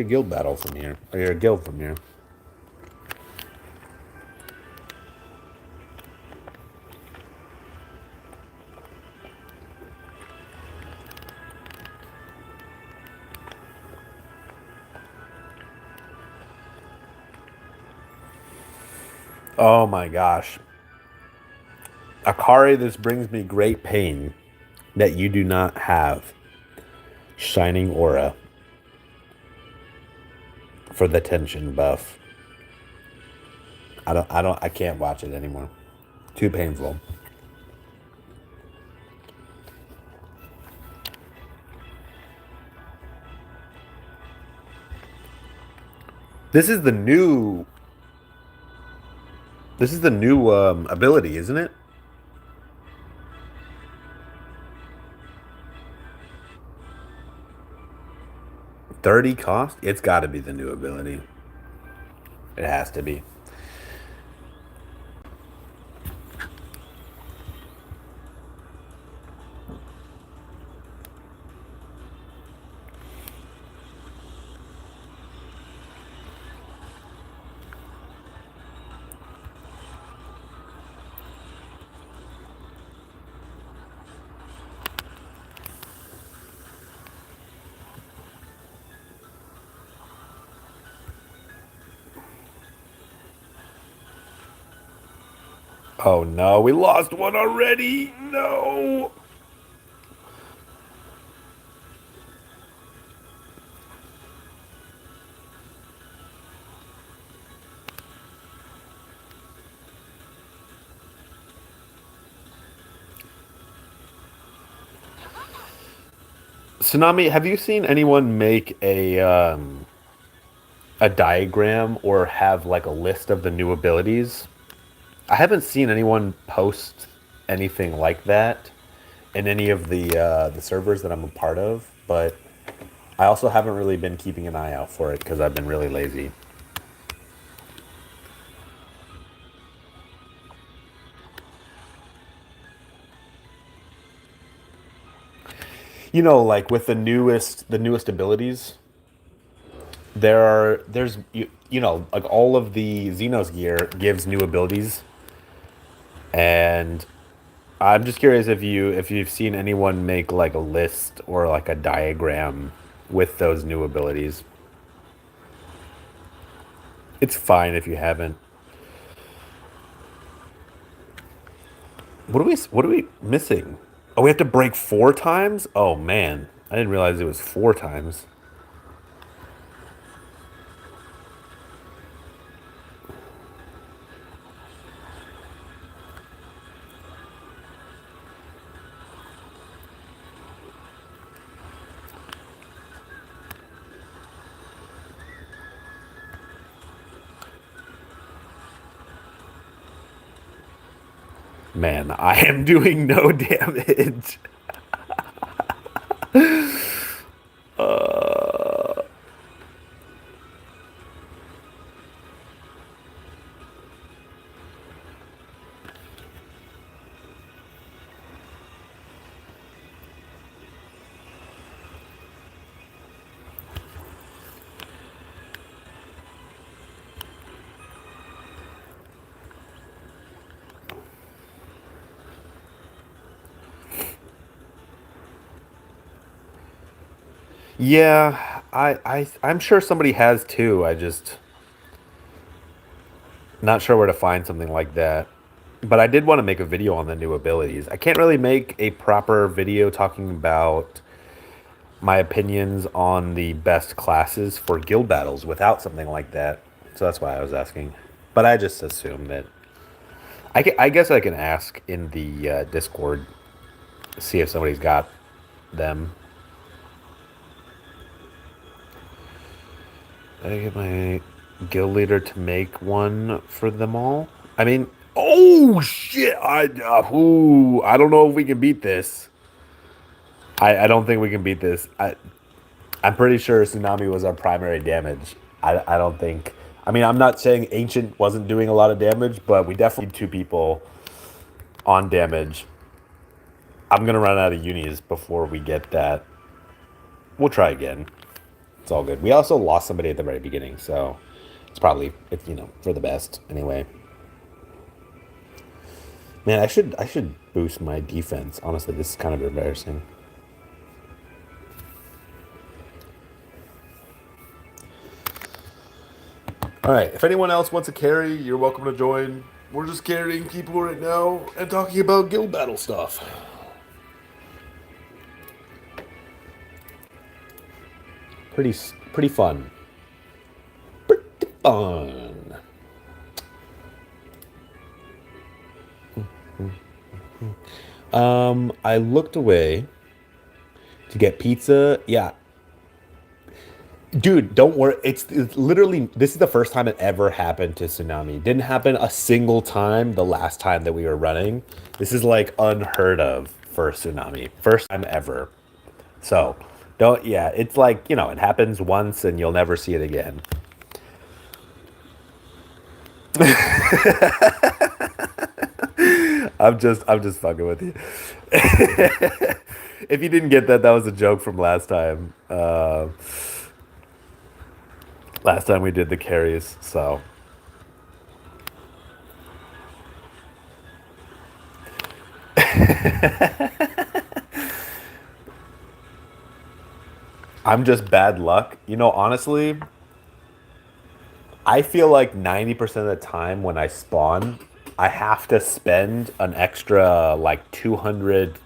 guild battle from here, or your guild from here. Oh my gosh. Akari, this brings me great pain that you do not have Shining Aura for the tension buff. I can't watch it anymore. Too painful. This is the new. This is the new ability, isn't it? 30 cost? It's got to be the new ability. It has to be. Oh no, we lost one already. No. Tsunami, have you seen anyone make a diagram or have like a list of the new abilities? I haven't seen anyone post anything like that in any of the servers that I'm a part of, but I also haven't really been keeping an eye out for it because I've been really lazy. You know, like with the newest abilities, there's you know, like all of the Xenos gear gives new abilities, and I'm just curious if you've seen anyone make like a list or like a diagram with those new abilities. It's fine if you haven't. What are we missing? Oh, we have to break 4 times? Oh man. I didn't realize it was 4 times. Man, I am doing no damage. Yeah, I'm sure somebody has too. I just not sure where to find something like that. But I did want to make a video on the new abilities. I can't really make a proper video talking about my opinions on the best classes for guild battles without something like that. So that's why I was asking. But I just assume that I guess I can ask in the Discord, see if somebody's got them. Did I get my guild leader to make one for them all? I mean, oh shit! I don't know if we can beat this. I don't think we can beat this. I'm pretty sure Tsunami was our primary damage. I don't think. I mean, I'm not saying Ancient wasn't doing a lot of damage, but we definitely need 2 people on damage. I'm gonna run out of unis before we get that. We'll try again. It's all good. We also lost somebody at the very beginning, so it's for the best anyway. Man, I should boost my defense. Honestly, this is kind of embarrassing. All right, if anyone else wants a carry, you're welcome to join. We're just carrying people right now and talking about guild battle stuff. Pretty fun. Pretty fun. I looked away to get pizza. Yeah, dude, don't worry. It's literally this is the first time it ever happened to Tsunami. It didn't happen a single time the last time that we were running. This is like unheard of for Tsunami. First time ever. So, don't yeah, it's like, it happens once and you'll never see it again. I'm just fucking with you. If you didn't get that, that was a joke from last time. Last time we did the carries, so I'm just bad luck. Honestly, I feel like 90% of the time when I spawn, I have to spend an extra like 200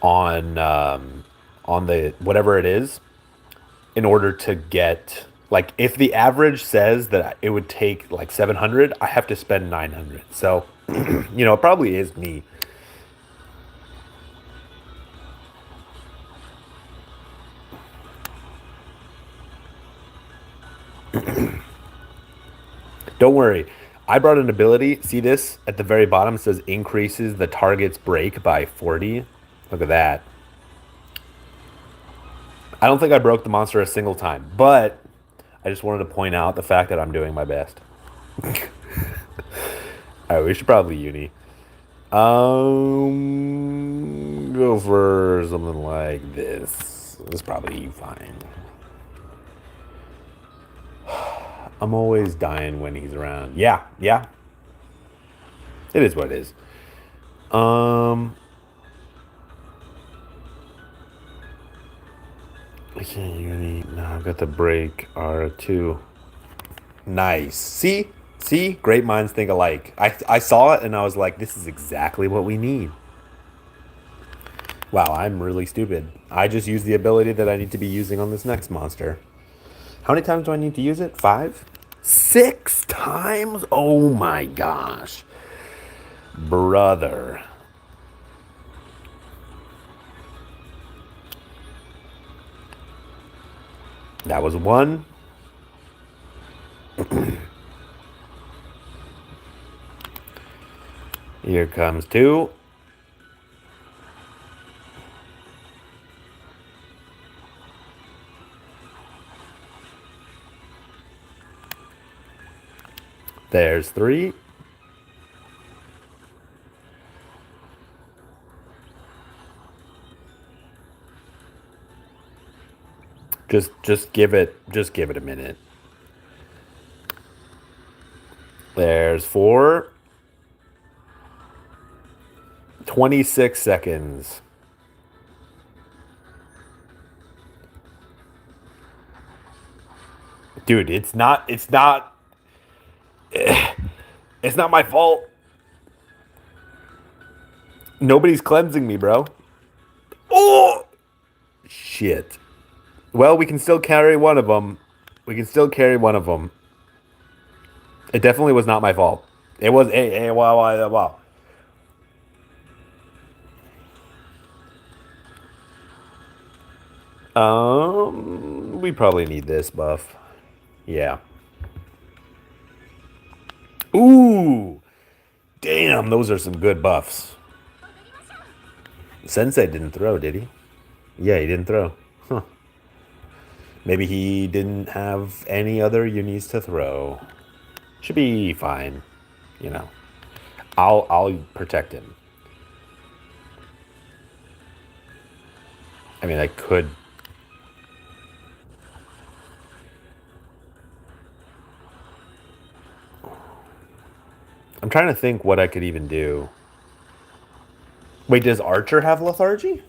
on the whatever it is in order to get, like, if the average says that it would take like 700, I have to spend 900. So, it probably is me. Don't worry. I brought an ability. See this? At the very bottom it says increases the target's break by 40. Look at that. I don't think I broke the monster a single time, but I just wanted to point out the fact that I'm doing my best. Alright, we should probably uni. Go for something like this. This is probably fine. I'm always dying when he's around. Yeah, yeah. It is what it is. I can't uni. No, I've got the break R2. Nice. See? See? Great minds think alike. I saw it and I was like, this is exactly what we need. Wow, I'm really stupid. I just used the ability that I need to be using on this next monster. How many times do I need to use it? 5? 6 times? Oh my gosh. Brother. That was 1. Here comes 2. There's 3. Just give it a minute. There's 4. 26 seconds. Dude, it's not my fault. Nobody's cleansing me, bro. Oh! Shit. Well, we can still carry one of them. We can still carry one of them. It definitely was not my fault. It was wow. We probably need this buff. Yeah. Ooh. Damn, those are some good buffs. Sensei didn't throw, did he? Yeah, he didn't throw. Huh. Maybe he didn't have any other unis to throw. Should be fine. You know. I'll protect him. I mean, I could. I'm trying to think what I could even do. Wait, does Archer have lethargy?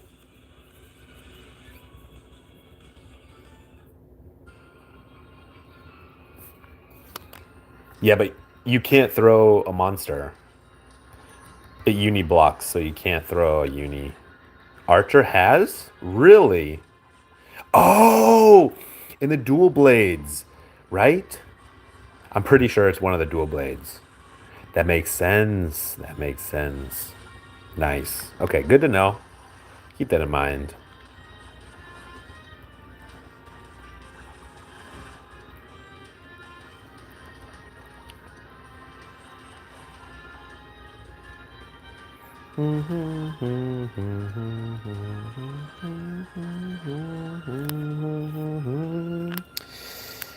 Yeah, but you can't throw a monster. It uni blocks, so you can't throw a uni. Archer has? Really? Oh! In the dual blades, right? I'm pretty sure it's one of the dual blades. That makes sense. That makes sense. Nice. Okay, good to know. Keep that in mind.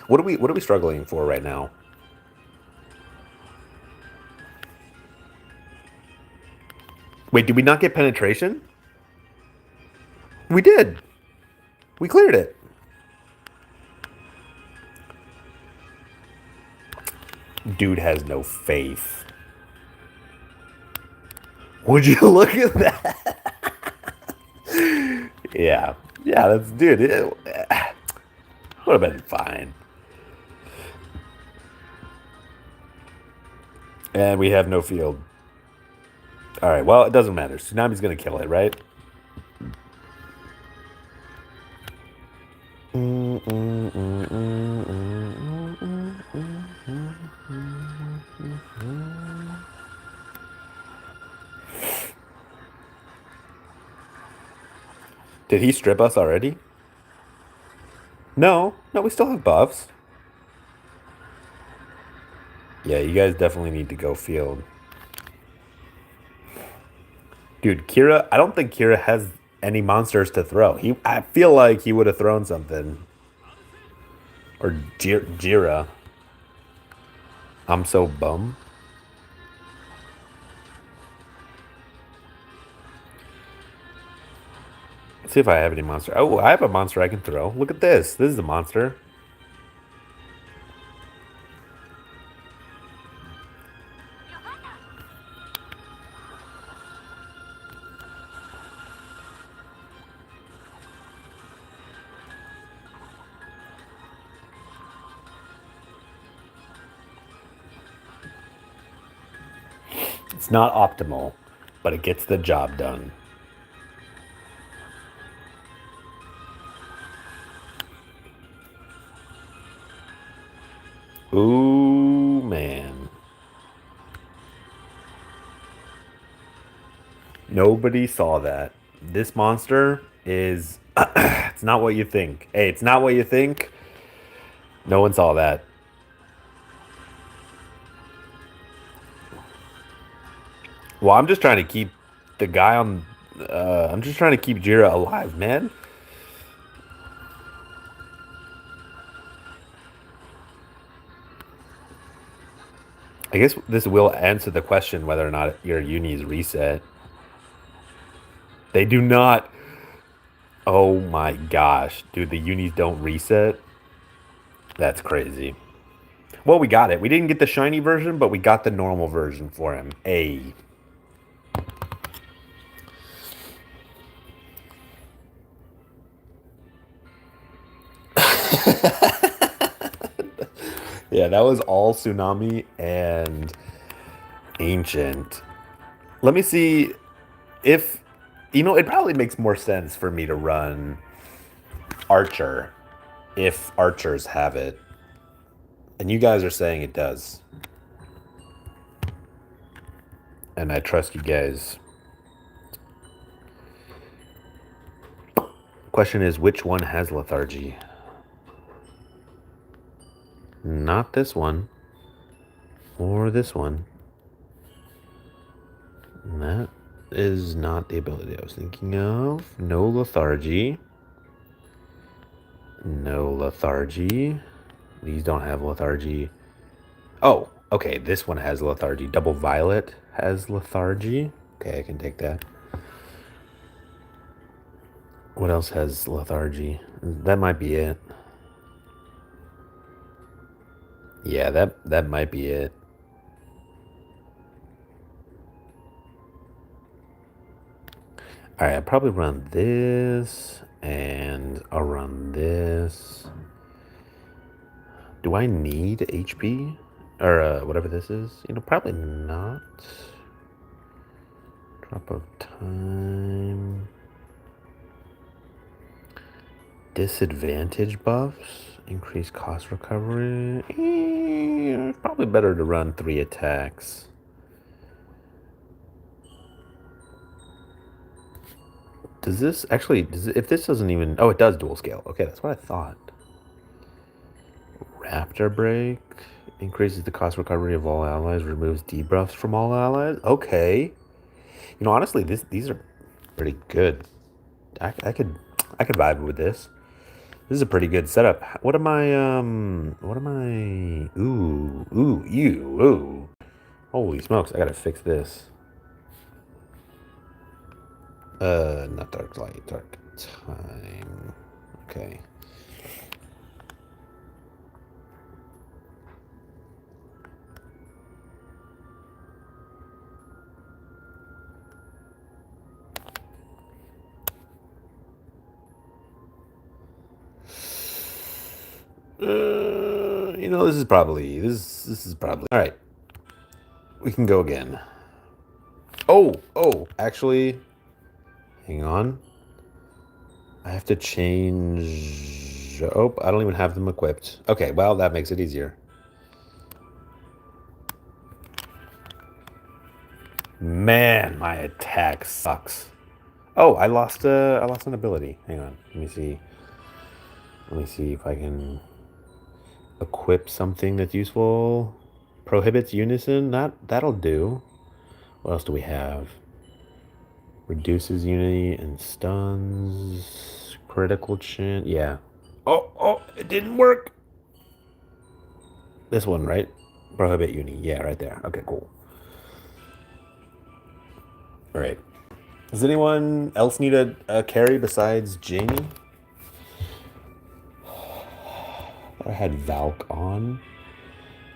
What are we struggling for right now? Wait, did we not get penetration? We did. We cleared it. Dude has no faith. Would you look at that? Yeah. Yeah, that's dude. It would have been fine. And we have no field. Alright, well, it doesn't matter. Tsunami's gonna kill it, right? Did he strip us already? No. No, we still have buffs. Yeah, you guys definitely need to go field. Dude, Kira, I don't think Kira has any monsters to throw. I feel like he would have thrown something. Or Jira. I'm so bum. Let's see if I have any monster. Oh, I have a monster I can throw. Look at this. This is a monster. It's not optimal, but it gets the job done. Ooh, man. Nobody saw that. This monster is. It's not what you think. Hey, it's not what you think. No one saw that. Well, I'm just trying to keep the guy on. I'm just trying to keep Jira alive, man. I guess this will answer the question whether or not your unis reset. They do not. Oh my gosh, dude, the unis don't reset. That's crazy. Well, we got it. We didn't get the shiny version, but we got the normal version for him. A. Yeah, that was all Tsunami and Ancient. Let me see if it probably makes more sense for me to run Archer if Archers have it. And you guys are saying it does. And I trust you guys. Question is, which one has lethargy? Not this one. Or this one. And that is not the ability I was thinking of. No lethargy. No lethargy. These don't have lethargy. Oh, okay. This one has lethargy. Double Violet has lethargy. Okay, I can take that. What else has lethargy? That might be it. Yeah, that might be it. All right, I'll probably run this, and I'll run this. Do I need HP? Or whatever this is? Probably not. Drop of time. Disadvantage buffs. Increase cost recovery. It's probably better to run 3 attacks. Does this actually, if this doesn't even, oh, it does dual scale. Okay, that's what I thought. Raptor Break increases the cost recovery of all allies, removes debuffs from all allies. Okay. Honestly, these are pretty good. I could vibe with this. This is a pretty good setup. What am I, ooh. Holy smokes, I gotta fix this. Not dark light, dark time. Okay. This is probably all right. We can go again. Oh, actually, hang on. I have to change. Oh, I don't even have them equipped. Okay, well, that makes it easier. Man, my attack sucks. Oh, I lost an ability. Hang on. Let me see. Let me see if I can equip something that's useful. Prohibits unison. That'll do. What else do we have? Reduces unity and stuns. Critical chance. Yeah. Oh, it didn't work. This one, right? Prohibit unity. Yeah, right there. Okay, cool. All right. Does anyone else need a carry besides Jamie? I had Valk on.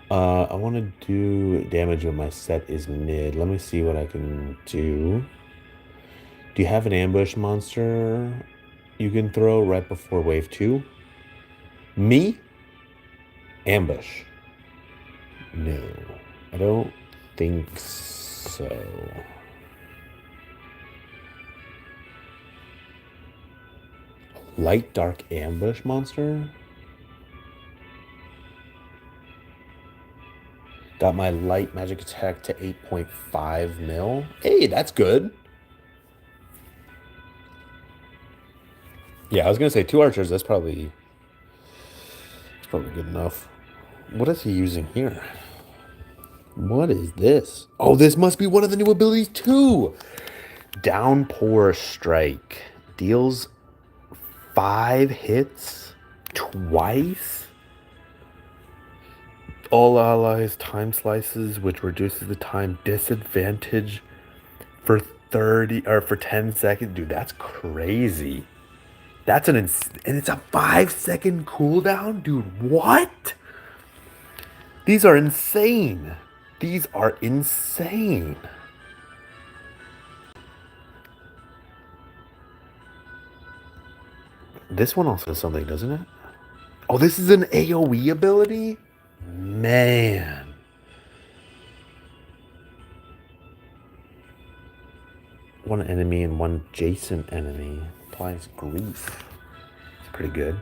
I want to do damage when my set is mid. Let me see what I can do. Do you have an ambush monster you can throw right before wave 2? Me? Ambush. No, I don't think so. Light dark ambush monster? Got my light magic attack to 8.5 mil. Hey, that's good. Yeah, I was gonna say 2 archers. That's probably good enough. What is he using here? What is this? Oh, this must be one of the new abilities too. Downpour Strike deals 5 hits twice. All allies time slices, which reduces the time disadvantage for 30 or for 10 seconds. Dude, that's crazy. That's and it's a 5-second cooldown, dude. What? These are insane. These are insane. This one also does something, doesn't it? Oh, this is an AoE ability? Man. One enemy and one adjacent enemy applies grief. It's pretty good.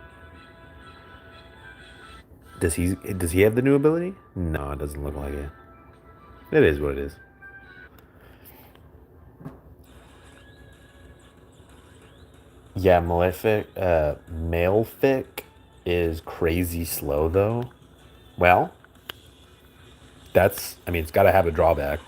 Does he have the new ability? No, it doesn't look like it. It is what it is. Yeah, Malefic is crazy slow though. Well, I mean, it's got to have a drawback.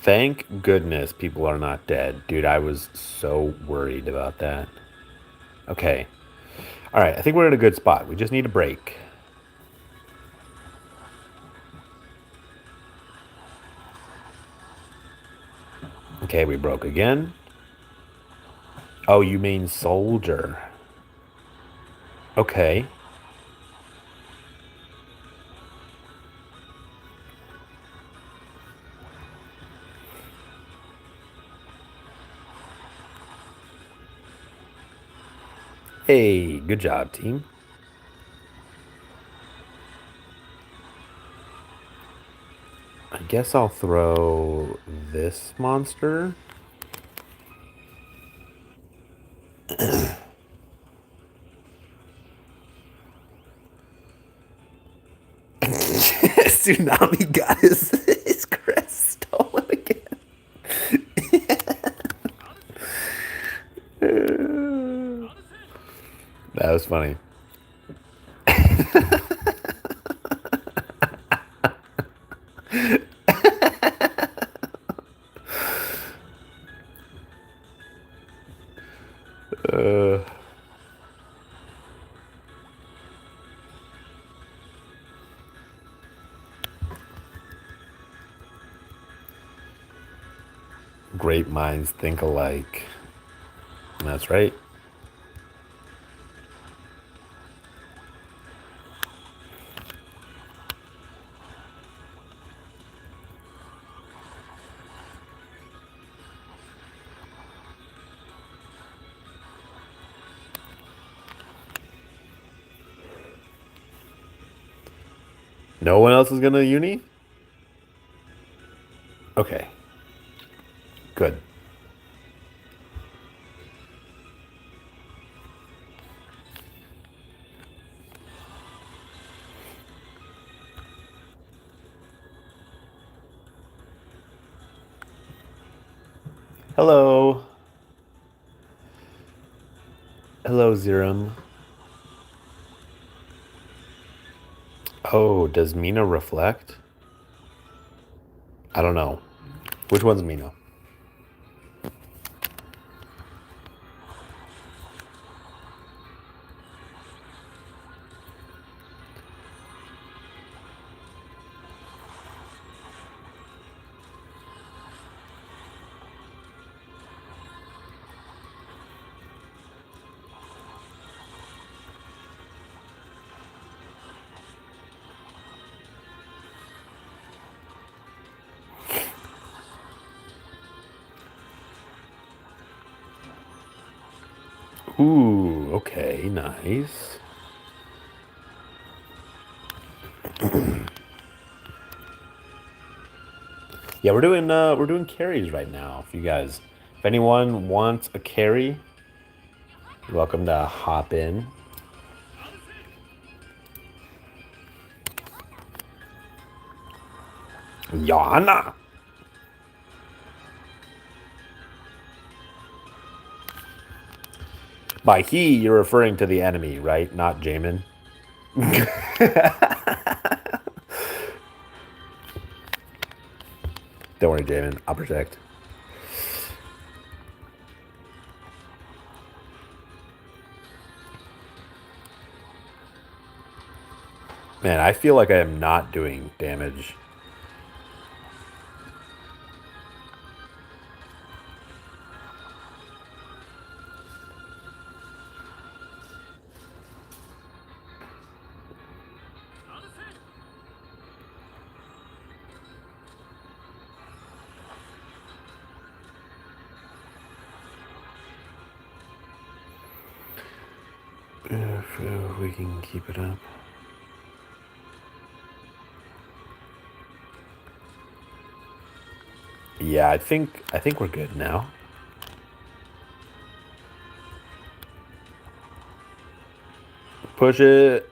Thank goodness people are not dead. Dude, I was so worried about that. Okay. All right, I think we're in a good spot. We just need a break. Okay, we broke again. Oh, you mean soldier. Okay. Hey, good job, team. I guess I'll throw this monster. Tsunami got his crest stolen again. That was funny. Great minds think alike. That's right. No one else is gonna uni? Okay. Good. Hello. Hello, Zerum. Oh, does Mina reflect? I don't know. Which one's Mina? Ooh, okay, nice. Yeah, we're doing carries right now. If anyone wants a carry, you're welcome to hop in. Yana. By he, you're referring to the enemy, right? Not Jamin. Don't worry, Jamin. I'll protect. Man, I feel like I am not doing damage. If we can keep it up. Yeah, I think we're good now. Push it.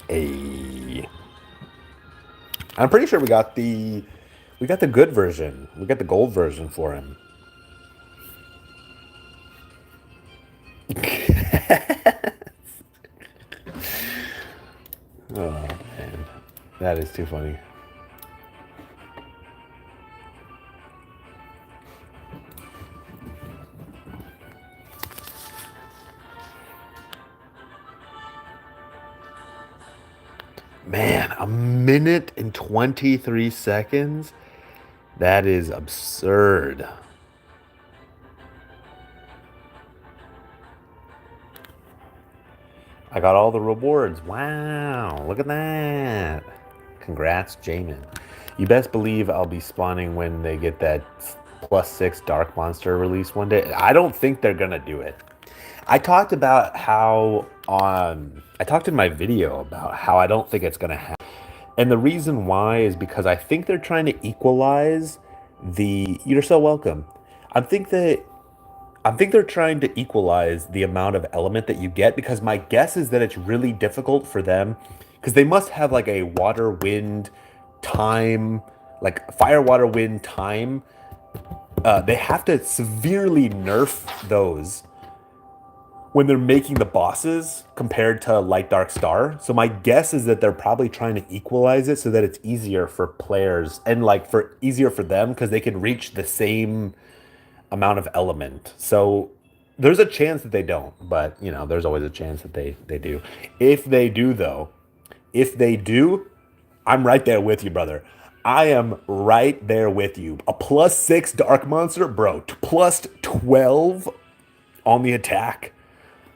Hey. I'm pretty sure we got the good version. We got the gold version for him. Oh man. That is too funny. Man, a minute and 23 seconds? That is absurd. I got all the rewards. Wow, look at that. Congrats, Jamin. You best believe I'll be spawning when they get that +6 Dark Monster release one day. I don't think they're gonna do it. I talked about how I talked in my video about how I don't think it's gonna happen. And the reason why is because I think they're trying to equalize the you're so welcome. I think that I think they're trying to equalize the amount of element that you get because my guess is that it's really difficult for them because they must have like a water wind time, like fire water wind time. They have to severely nerf those when they're making the bosses compared to light dark star. So my guess is that they're probably trying to equalize it so that it's easier for players and like for easier for them because they can reach the same amount of element. So there's a chance that they don't, but you know, there's always a chance that they do. If they do though, if they do, I'm right there with you, brother. I am right there with you. A +6 dark monster, bro. +12 on the attack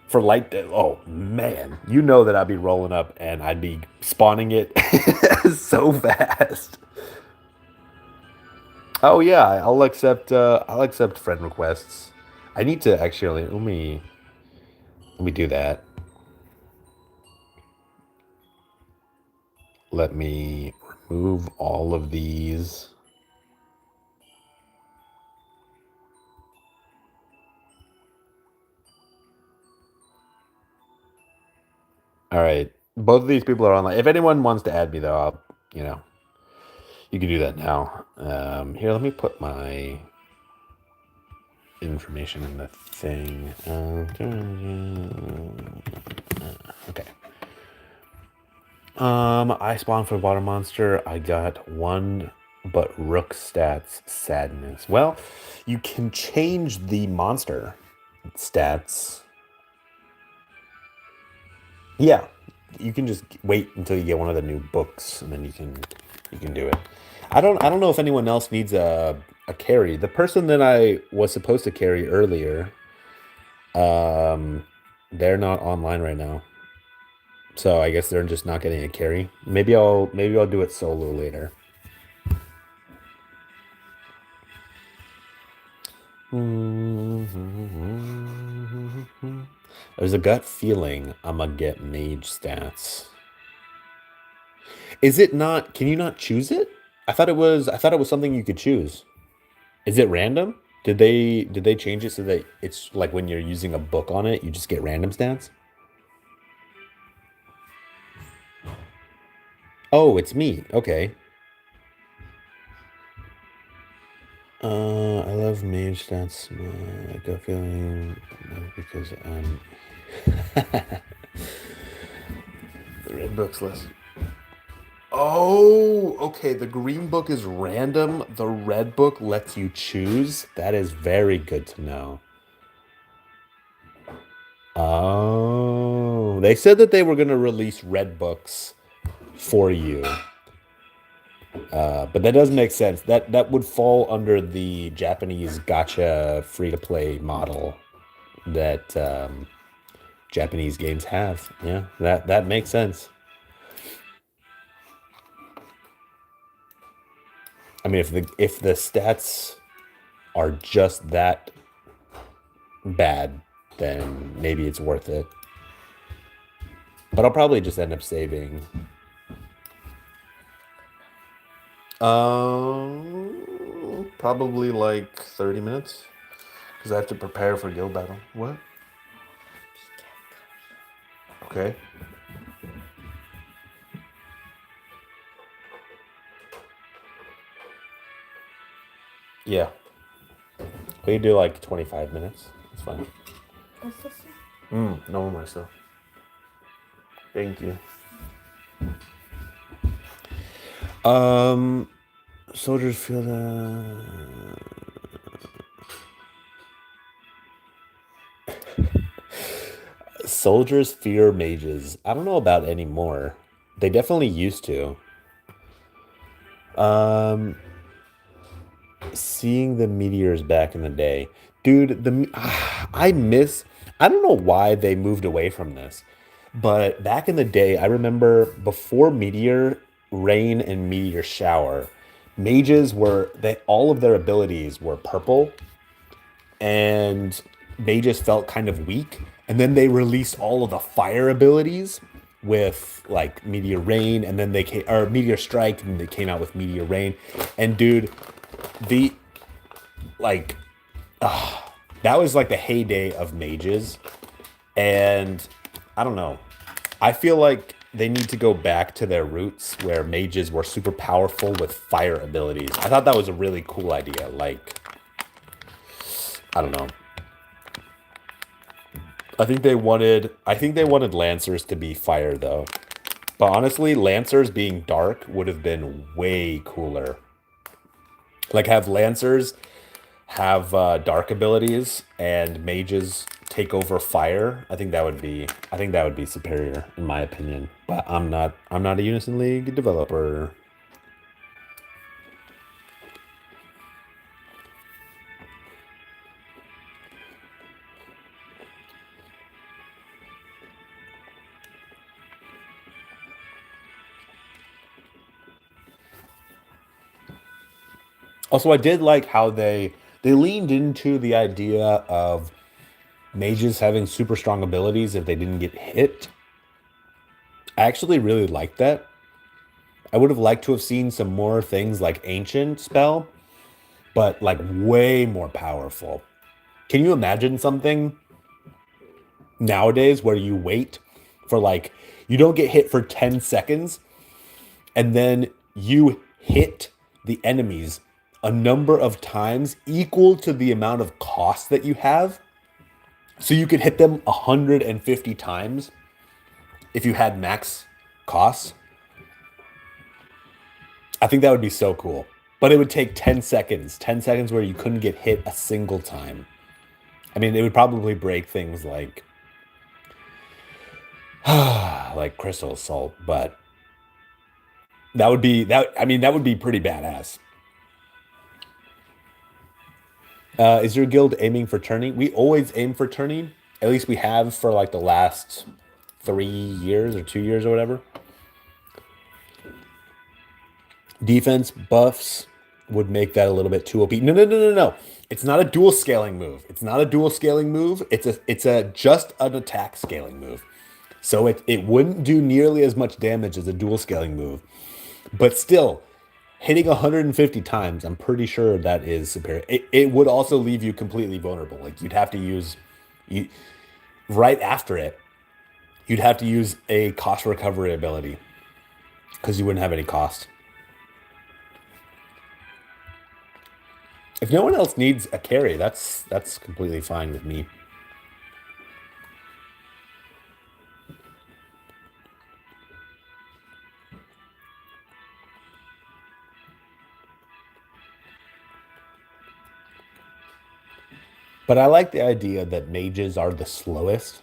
for light. Oh man, you know that I'd be rolling up and I'd be spawning it so fast. Oh yeah, I'll accept friend requests. I need to actually let me do that. Let me remove all of these. All right. Both of these people are online. If anyone wants to add me though, you know, you can do that now. Here, let me put my information in the thing. Okay. I spawned for water monster. I got one, but rook stats sadness. Well, you can change the monster stats. Yeah, you can just wait until you get one of the new books, and then you can do it. I don't know if anyone else needs a carry. The person that I was supposed to carry earlier, um, they're not online right now. So I guess they're just not getting a carry. Maybe I'll do it solo later. There's a gut feeling I'm gonna get mage stats. Is it not? Can you not choose it? I thought it was something you could choose. Is it random? Did they change it so that it's like when you're using a book on it, you just get random stats? Oh, it's me. Okay. I love mage stats. I got feeling because I'm the red book's less. Oh, okay. The green book is random. The red book lets you choose. That is very good to know. Oh, they said that they were going to release red books for you. But that does make sense. That would fall under the Japanese gacha free to play model that Japanese games have. Yeah, that makes sense. I mean, if the stats are just that bad, then maybe it's worth it. But I'll probably just end up saving. Probably like 30 minutes because I have to prepare for guild battle. What? Okay. Yeah. We can do like 25 minutes. It's fine. No more stuff. Thank you. Soldiers feel the soldiers fear mages. I don't know about anymore. They definitely used to. Um, Seeing the meteors back in the day, dude. I miss. I don't know why they moved away from this, but back in the day, I remember before meteor rain and meteor shower, mages were they all of their abilities were purple, and they just felt kind of weak. And then they released all of the fire abilities with like meteor rain, and then they came or meteor strike, and they came out with meteor rain. And dude, the like that was like the heyday of mages. And I don't know. I feel like they need to go back to their roots where mages were super powerful with fire abilities. I thought that was a really cool idea. Like, I don't know. I think they wanted Lancers to be fire though. But honestly, Lancers being dark would have been way cooler. Like have Lancers have dark abilities and mages take over fire. I think that would be superior in my opinion. But I'm not a Unison League developer. Also, I did like how they leaned into the idea of mages having super strong abilities if they didn't get hit. I actually really liked that. I would have liked to have seen some more things like ancient spell, but like way more powerful. Can you imagine something nowadays where you wait for like you don't get hit for 10 seconds and then you hit the enemies a number of times equal to the amount of cost that you have. So you could hit them 150 times if you had max costs. I think that would be so cool. But it would take 10 seconds, 10 seconds where you couldn't get hit a single time. I mean, it would probably break things like crystal salt, but that would be that. I mean, that would be pretty badass. Is your guild aiming for turning? We always aim for turning. At least we have for like the last 3 years or 2 years or whatever. Defense buffs would make that a little bit too OP. No, no, no, no, no. It's not a dual scaling move. It's not a dual scaling move. It's a just an attack scaling move. So it wouldn't do nearly as much damage as a dual scaling move. But still, hitting 150 times, I'm pretty sure that is superior. It would also leave you completely vulnerable. Like you'd have to use you right after it, you'd have to use a cost recovery ability because you wouldn't have any cost. If no one else needs a carry, that's completely fine with me. But I like the idea that mages are the slowest.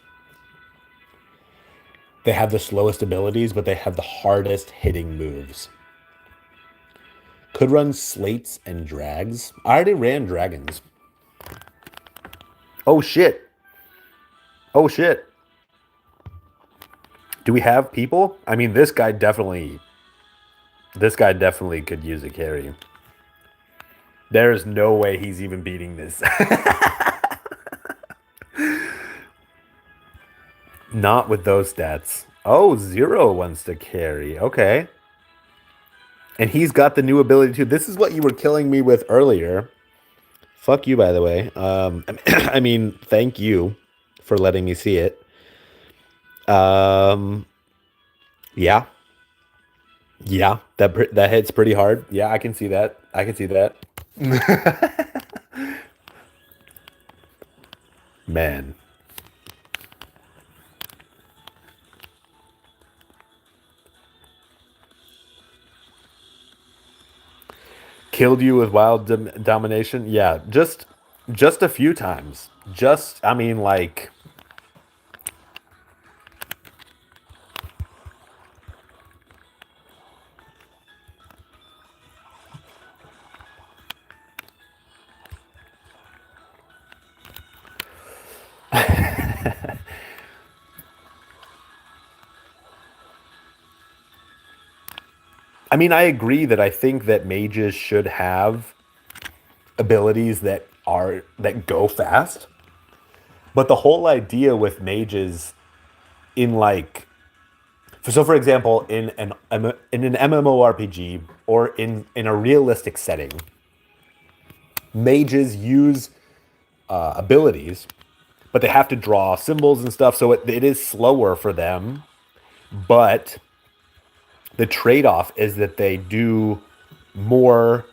They have the slowest abilities, but they have the hardest hitting moves. Could run slates and drags. I already ran dragons. Oh shit. Oh shit. Do we have people? I mean, this guy definitely could use a carry. There's no way he's even beating this. Not with those stats. Oh, Zero wants to carry. Okay. And he's got the new ability too. This is what you were killing me with earlier. Fuck you, by the way. I mean, thank you for letting me see it. Um, yeah, yeah, that hits pretty hard. Yeah, I can see that. I can see that. Man, killed you with wild domination. Yeah, just a few times. Just, I mean, like, I mean, I agree that I think that mages should have abilities that go fast. But the whole idea with mages in like so for example in an MMORPG or in a realistic setting, mages use abilities, but they have to draw symbols and stuff, so it is slower for them. But the trade-off is that they do more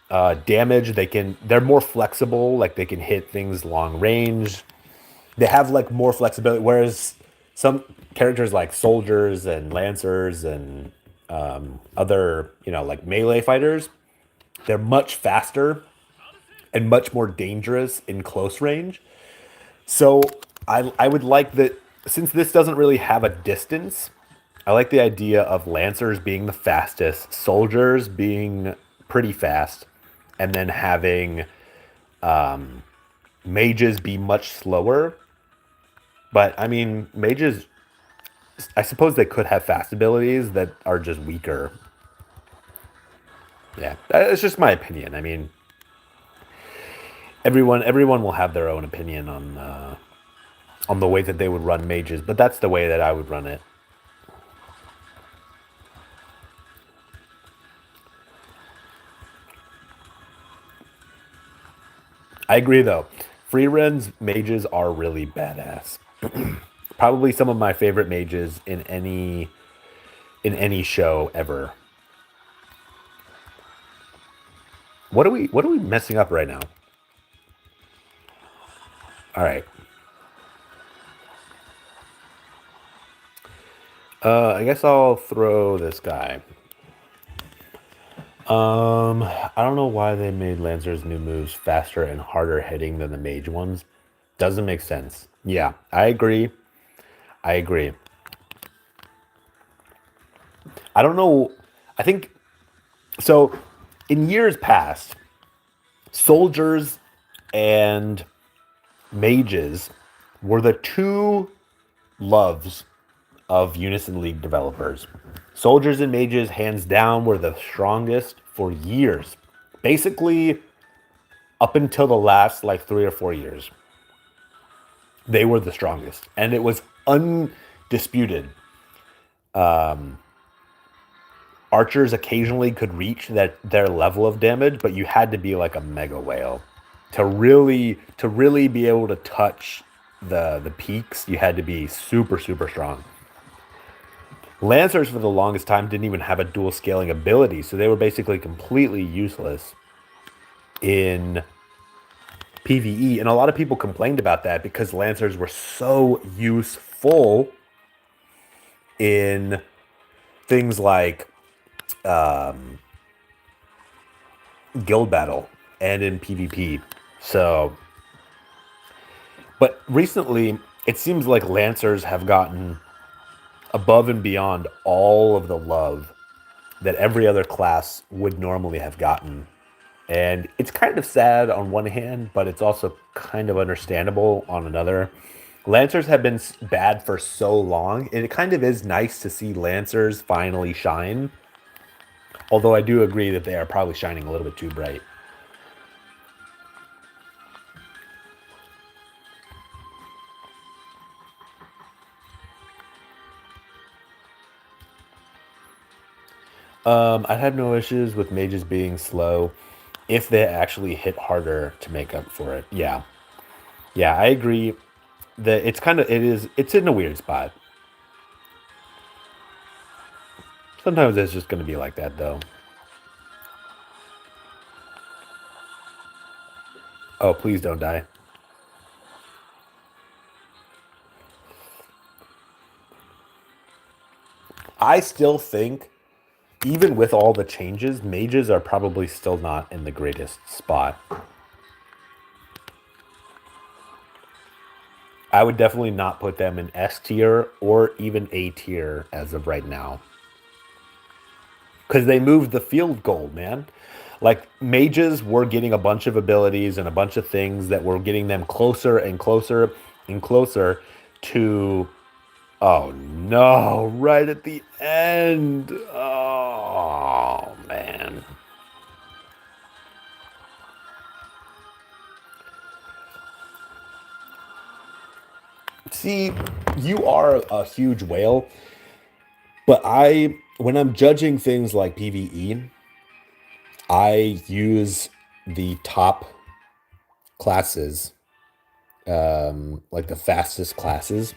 damage. They're more flexible, like they can hit things long range. They have like more flexibility, whereas some characters like soldiers and lancers and other, like melee fighters, they're much faster and much more dangerous in close range. So I would like that, since this doesn't really have a distance. I like the idea of lancers being the fastest, soldiers being pretty fast, and then having mages be much slower. But I mean, mages, I suppose they could have fast abilities that are just weaker. Yeah, it's just my opinion. I mean, everyone will have their own opinion on the way that they would run mages, but that's the way that I would run it. I agree though. Free runs mages are really badass. Probably some of my favorite mages in any show ever. What are we messing up right now? All right. I guess I'll throw this guy. I don't know why they made Lancer's new moves faster and harder hitting than the mage ones. Doesn't make sense. Yeah, I agree. I agree. I don't know. I think so. In years past, soldiers and mages were the two loves of Unison League developers. Soldiers and mages, hands down, were the strongest for years. Basically, up until the last like 3 or 4 years, they were the strongest. And it was undisputed. Archers occasionally could reach their level of damage, but you had to be like a mega whale. To really be able to touch the peaks, you had to be super, super strong. Lancers for the longest time didn't even have a dual scaling ability, so they were basically completely useless in PvE. And a lot of people complained about that because Lancers were so useful in things like guild battle and in PvP. So, but recently it seems like Lancers have gotten above and beyond all of the love that every other class would normally have gotten. And it's kind of sad on one hand, but it's also kind of understandable on another. Lancers have been bad for so long, and it kind of is nice to see Lancers finally shine. Although I do agree that they are probably shining a little bit too bright. I had no issues with mages being slow if they actually hit harder to make up for it. Yeah. Yeah, I agree that it's in a weird spot. Sometimes it's just going to be like that though. Oh, please don't die. I still think, even with all the changes, mages are probably still not in the greatest spot. I would definitely not put them in S tier or even A tier as of right now. Because they moved the field goal, man. Like, mages were getting a bunch of abilities and a bunch of things that were getting them closer and closer and closer to. Oh no, right at the end. Oh man. See, you are a huge whale, but when I'm judging things like PvE, I use the top classes, like the fastest classes,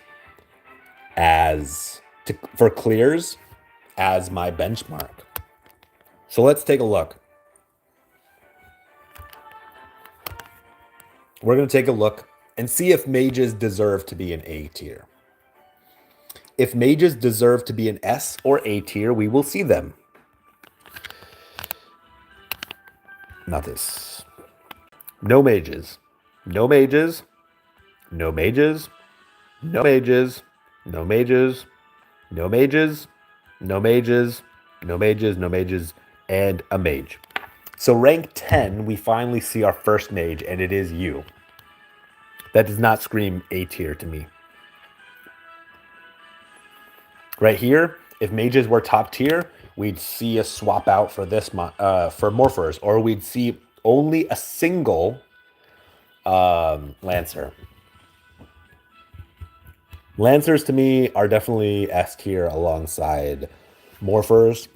for clears as my benchmark. So let's take a look. We're going to take a look and see if mages deserve to be an A tier. If mages deserve to be an S or A tier, we will see them. Not this. No mages. No mages. No mages. No mages. No mages. No mages. No mages. No mages. No mages. And a mage. So rank 10, we finally see our first mage, and it is you. That does not scream A tier to me. Right here, if mages were top tier, we'd see a swap out for this for morphers, or we'd see only a single lancer. Lancers to me are definitely S tier alongside morphers.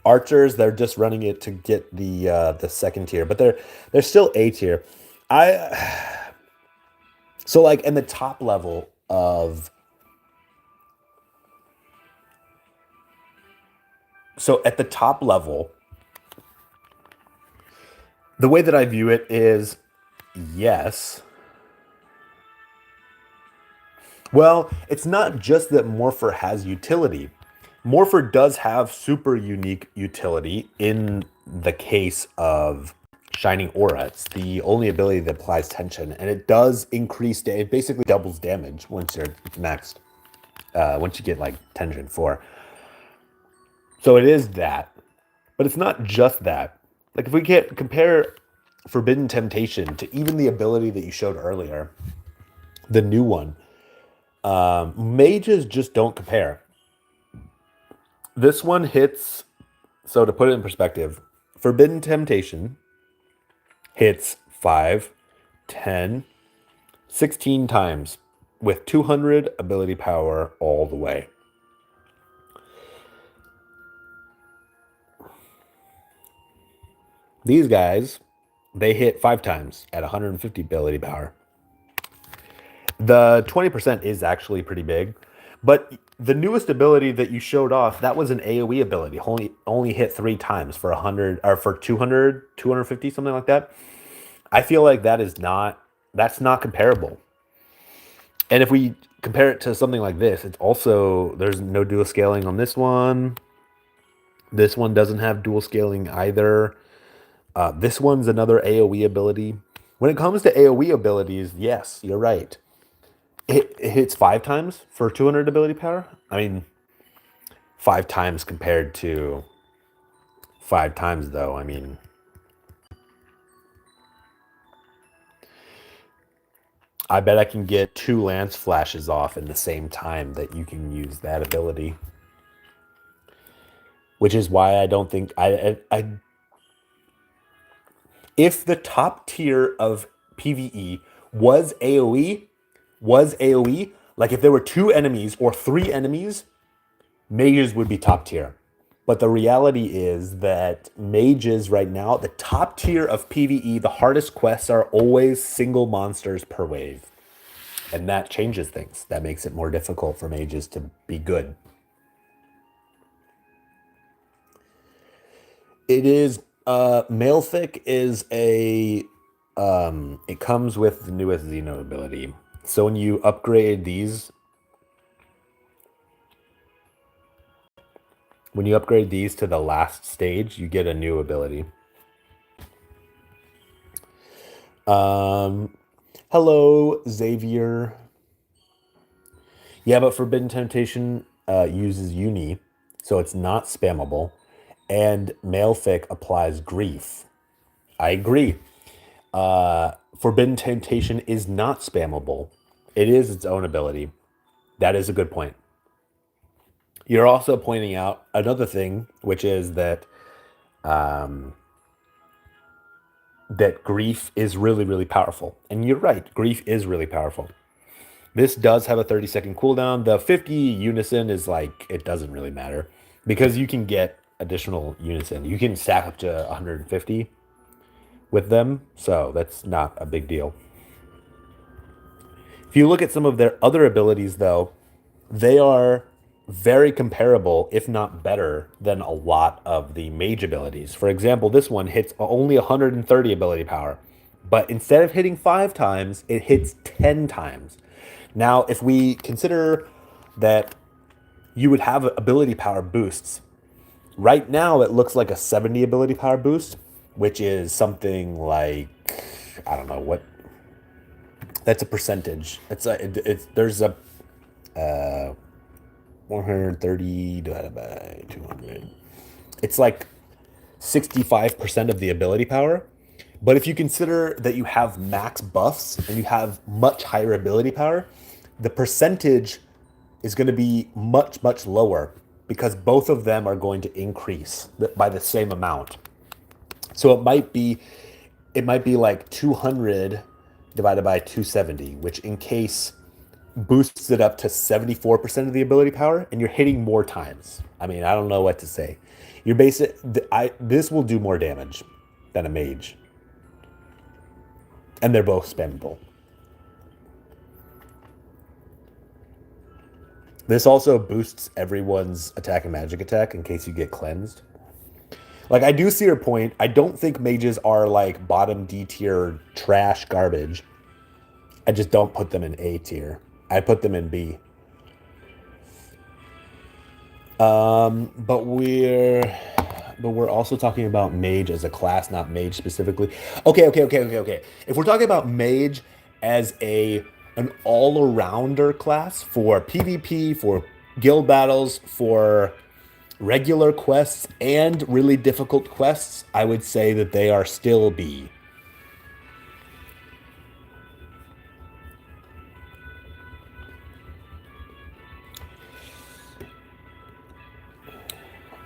Archers, they're just running it to get the second tier, but they're still A tier. So like in the top level of so at the top level The way that I view it is yes. Well, it's not just that Morpher has utility. Morpher does have super unique utility in the case of Shining Aura. It's the only ability that applies tension, and it does increase, it basically doubles damage once you're maxed, once you get like tension 4. So it is that, but it's not just that. Like if we can't compare Forbidden Temptation to even the ability that you showed earlier, the new one, mages just don't compare. This one hits, so to put it in perspective, Forbidden Temptation hits 5, 10, 16 times with 200 ability power all the way. These guys, they hit 5 times at 150 ability power. The 20% is actually pretty big, but the newest ability that you showed off, that was an AoE ability. Only hit 3 times for 100 or for 200, 250, something like that. I feel like that's not comparable. And if we compare it to something like this, it's also, there's no dual scaling on this one. This one doesn't have dual scaling either. This one's another AoE ability. When it comes to AoE abilities, yes, you're right. It hits 5 times for 200 ability power. I mean, 5 times compared to 5 times, though. I mean, I bet I can get 2 lance flashes off in the same time that you can use that ability. Which is why I don't think if the top tier of PvE was AoE, like if there were 2 enemies or 3 enemies, mages would be top tier. But the reality is that mages right now, the top tier of PvE, the hardest quests are always single monsters per wave. And that changes things. That makes it more difficult for mages to be good. It is Malefic is it comes with the newest Xeno ability. So when you upgrade these to the last stage, you get a new ability. Hello, Xavier. Yeah, but Forbidden Temptation uses Uni, so it's not spammable. And Malefic applies Grief. I agree. Forbidden Temptation is not spammable. It is its own ability. That is a good point. You're also pointing out another thing, which is that that Grief is really, really powerful. And you're right, Grief is really powerful. This does have a 30-second cooldown. The 50 unison is like, it doesn't really matter because you can get additional unison. You can stack up to 150 with them, so that's not a big deal. If you look at some of their other abilities, though, they are very comparable, if not better, than a lot of the mage abilities. For example, this one hits only 130 ability power, but instead of hitting 5 times, it hits 10 times. Now, if we consider that you would have ability power boosts, right now it looks like a 70 ability power boost, which is something like, I don't know what, that's a percentage. There's a 130 divided by 200. It's like 65% of the ability power. But if you consider that you have max buffs and you have much higher ability power, the percentage is going to be much, much lower because both of them are going to increase by the same amount. So it might be like 200 divided by 270, which in case boosts it up to 74% of the ability power, and you're hitting more times. I mean, I don't know what to say. This will do more damage than a mage. And they're both spammable. This also boosts everyone's attack and magic attack in case you get cleansed. Like I do see your point. I don't think mages are like bottom D tier trash garbage. I just don't put them in A tier. I put them in B. But we're also talking about mage as a class, not mage specifically. Okay. If we're talking about mage as an all-arounder class for PvP, for guild battles, for regular quests and really difficult quests, I would say that they are still B.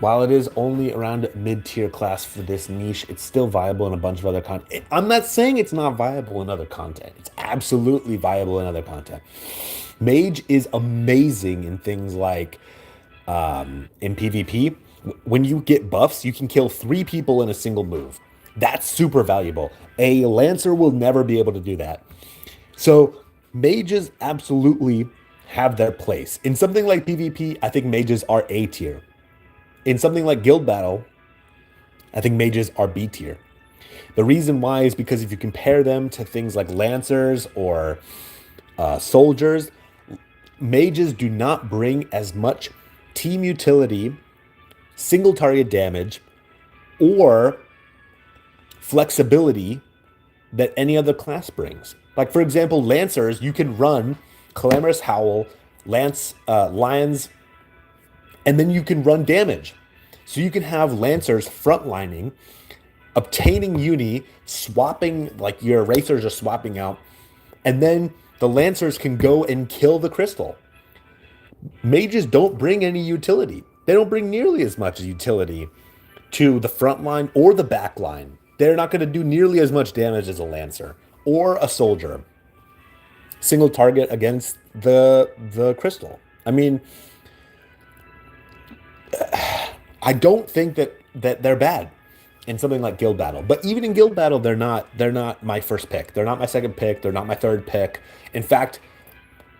While it is only around mid-tier class for this niche, it's still viable in a bunch of other content. I'm not saying it's not viable in other content. It's absolutely viable in other content. Mage is amazing in things like in PvP. When you get buffs, you can kill 3 people in a single move. That's super valuable. A Lancer will never be able to do that. So mages absolutely have their place. In something like PvP, I think mages are A tier. In something like Guild Battle, I think mages are B tier. The reason why is because if you compare them to things like Lancers or soldiers, mages do not bring as much team utility, single target damage, or flexibility that any other class brings. Like for example, Lancers, you can run Clamorous Howl, Lions, and then you can run damage. So you can have Lancers frontlining, obtaining uni, swapping, like your Racers are swapping out, and then the Lancers can go and kill the crystal. Mages don't bring any utility. They don't bring nearly as much utility to the front line or the back line. They're not going to do nearly as much damage as a Lancer or a soldier. Single target against the crystal. I mean, I don't think that they're bad in something like Guild Battle. But even in Guild Battle, they're not my first pick. They're not my second pick. They're not my third pick. In fact,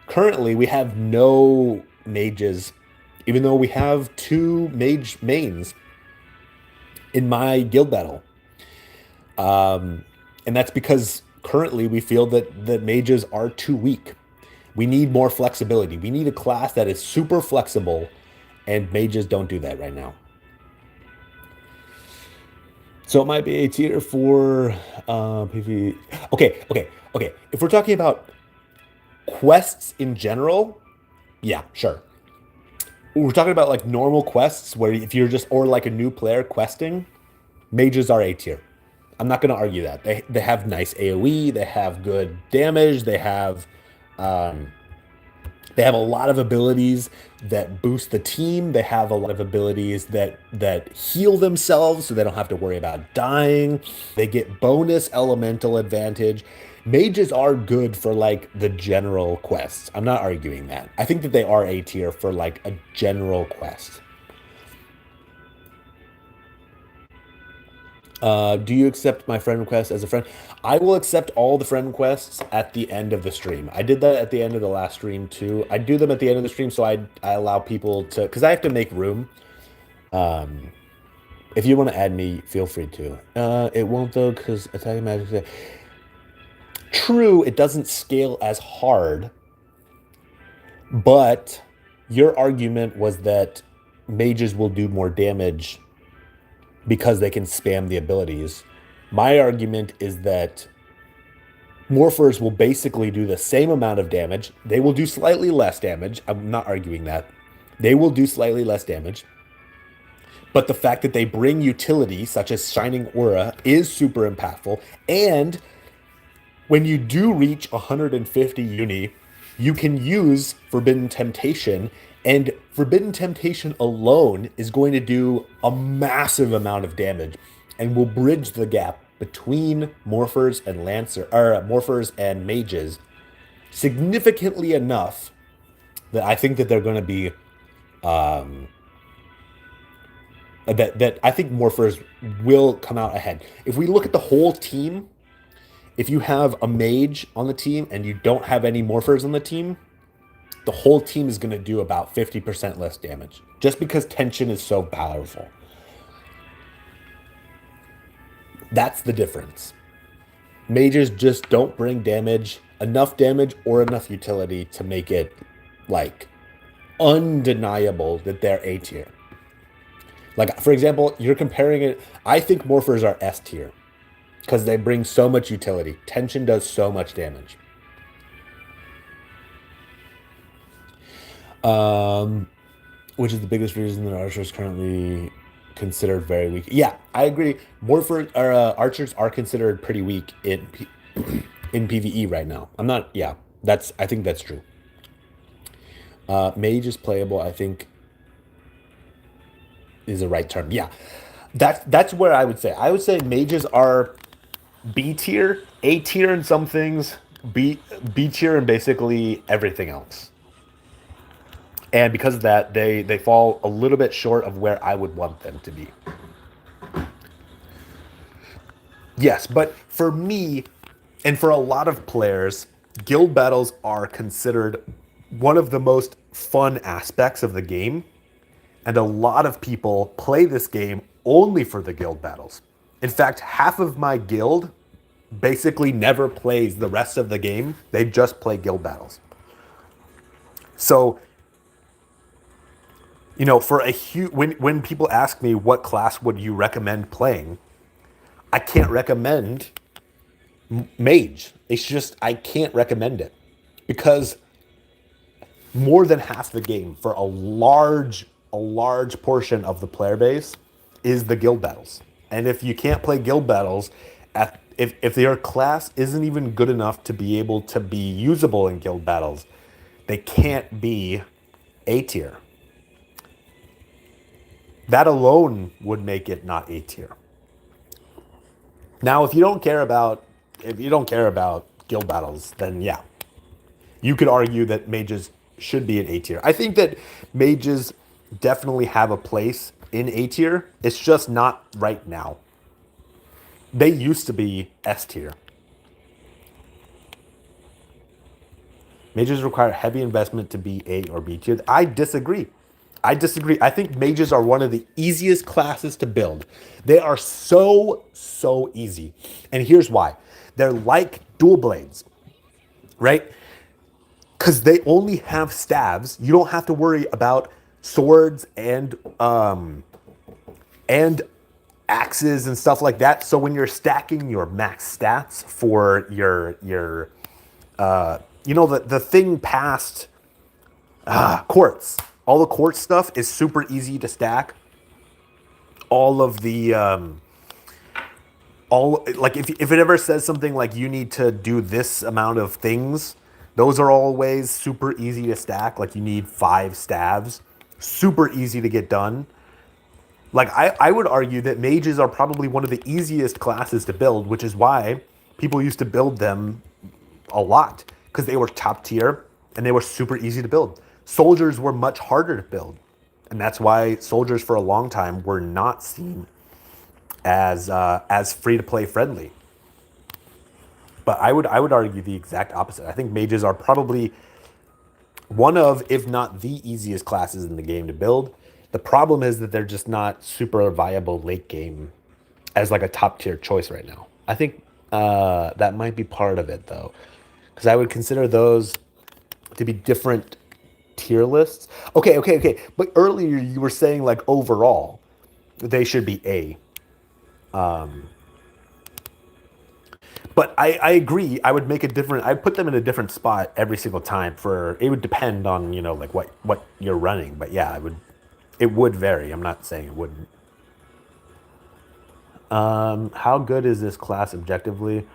currently we have no mages, even though we have 2 mage mains in my Guild Battle. And that's because currently we feel that mages are too weak. We need more flexibility. We need a class that is super flexible, and mages don't do that right now. So it might be a tier for PvP. Okay. If we're talking about quests in general, yeah, sure. We're talking about like normal quests where if you're just, or like a new player questing, mages are A tier. I'm not going to argue that. They have nice AoE, they have good damage, um, they have a lot of abilities that boost the team. They have a lot of abilities that heal themselves so they don't have to worry about dying. They get bonus elemental advantage. Mages are good for like the general quests. I'm not arguing that. I think that they are A tier for like a general quest. Do you accept my friend request as a friend? I will accept all the friend requests at the end of the stream. I did that at the end of the last stream too. I do them at the end of the stream so I allow people to, because I have to make room. Um, if you want to add me, feel free to. It won't though, because attacking magic. True, it doesn't scale as hard, but your argument was that mages will do more damage because they can spam the abilities. My argument is that morphers will basically do the same amount of damage. They will do slightly less damage. I'm not arguing that. They will do slightly less damage. But the fact that they bring utility, such as Shining Aura, is super impactful. And when you do reach 150 uni, you can use Forbidden Temptation, and Forbidden Temptation alone is going to do a massive amount of damage and will bridge the gap between morphers and morphers and mages significantly enough that I think that they're going to be that I think morphers will come out ahead. If we look at the whole team, if you have a mage on the team and you don't have any morphers on the team, the whole team is going to do about 50% less damage just because tension is so powerful. That's the difference. Mages just don't bring enough damage or enough utility to make it like undeniable that they're A tier. Like for example, you're comparing it. I think morphers are S tier because they bring so much utility. Tension does so much damage. Which is the biggest reason that archers currently considered very weak. Yeah, I agree. Morphers or archers are considered pretty weak in PvE right now. I'm not. Yeah, I think that's true. Mage is playable. I think is the right term. Yeah, that's where I would say. I would say mages are B tier, A tier in some things, B tier in basically everything else. And because of that, they fall a little bit short of where I would want them to be. Yes, but for me, and for a lot of players, guild battles are considered one of the most fun aspects of the game. And a lot of people play this game only for the guild battles. In fact, half of my guild basically never plays the rest of the game. They just play guild battles. So, you know, for a huge when people ask me what class would you recommend playing, I can't recommend mage. It's just I can't recommend it because more than half the game for a large portion of the player base is the guild battles. And if you can't play guild battles, if their class isn't even good enough to be able to be usable in guild battles, they can't be A tier. That alone would make it not A tier. Now, if you don't care about guild battles, then yeah, you could argue that mages should be in A tier. I think that mages definitely have a place in A tier. It's just not right now. They used to be S tier. Mages require heavy investment to be A or B tier. I disagree. I think mages are one of the easiest classes to build. They are so easy. And here's why. They're like dual blades, right? Because they only have staves. You don't have to worry about swords and axes and stuff like that. So when you're stacking your max stats for your the thing past quartz, all the quartz stuff is super easy to stack. All of the if it ever says something like you need to do this amount of things, those are always super easy to stack. Like you need 5 staves, super easy to get done. Like I would argue that mages are probably one of the easiest classes to build, which is why people used to build them a lot because they were top tier and they were super easy to build. Soldiers were much harder to build, and that's why soldiers for a long time were not seen as free to play friendly. But I would argue the exact opposite. I think mages are probably one of, if not the easiest classes in the game to build. The problem is that they're just not super viable late game as like a top tier choice right now. I think that might be part of it though, because I would consider those to be different tier lists. Okay. But earlier you were saying like overall they should be A. But I agree. I would make I'd put them in a different spot every single time. It would depend on like what you're running. But yeah, it would vary. I'm not saying it wouldn't. How good is this class objectively?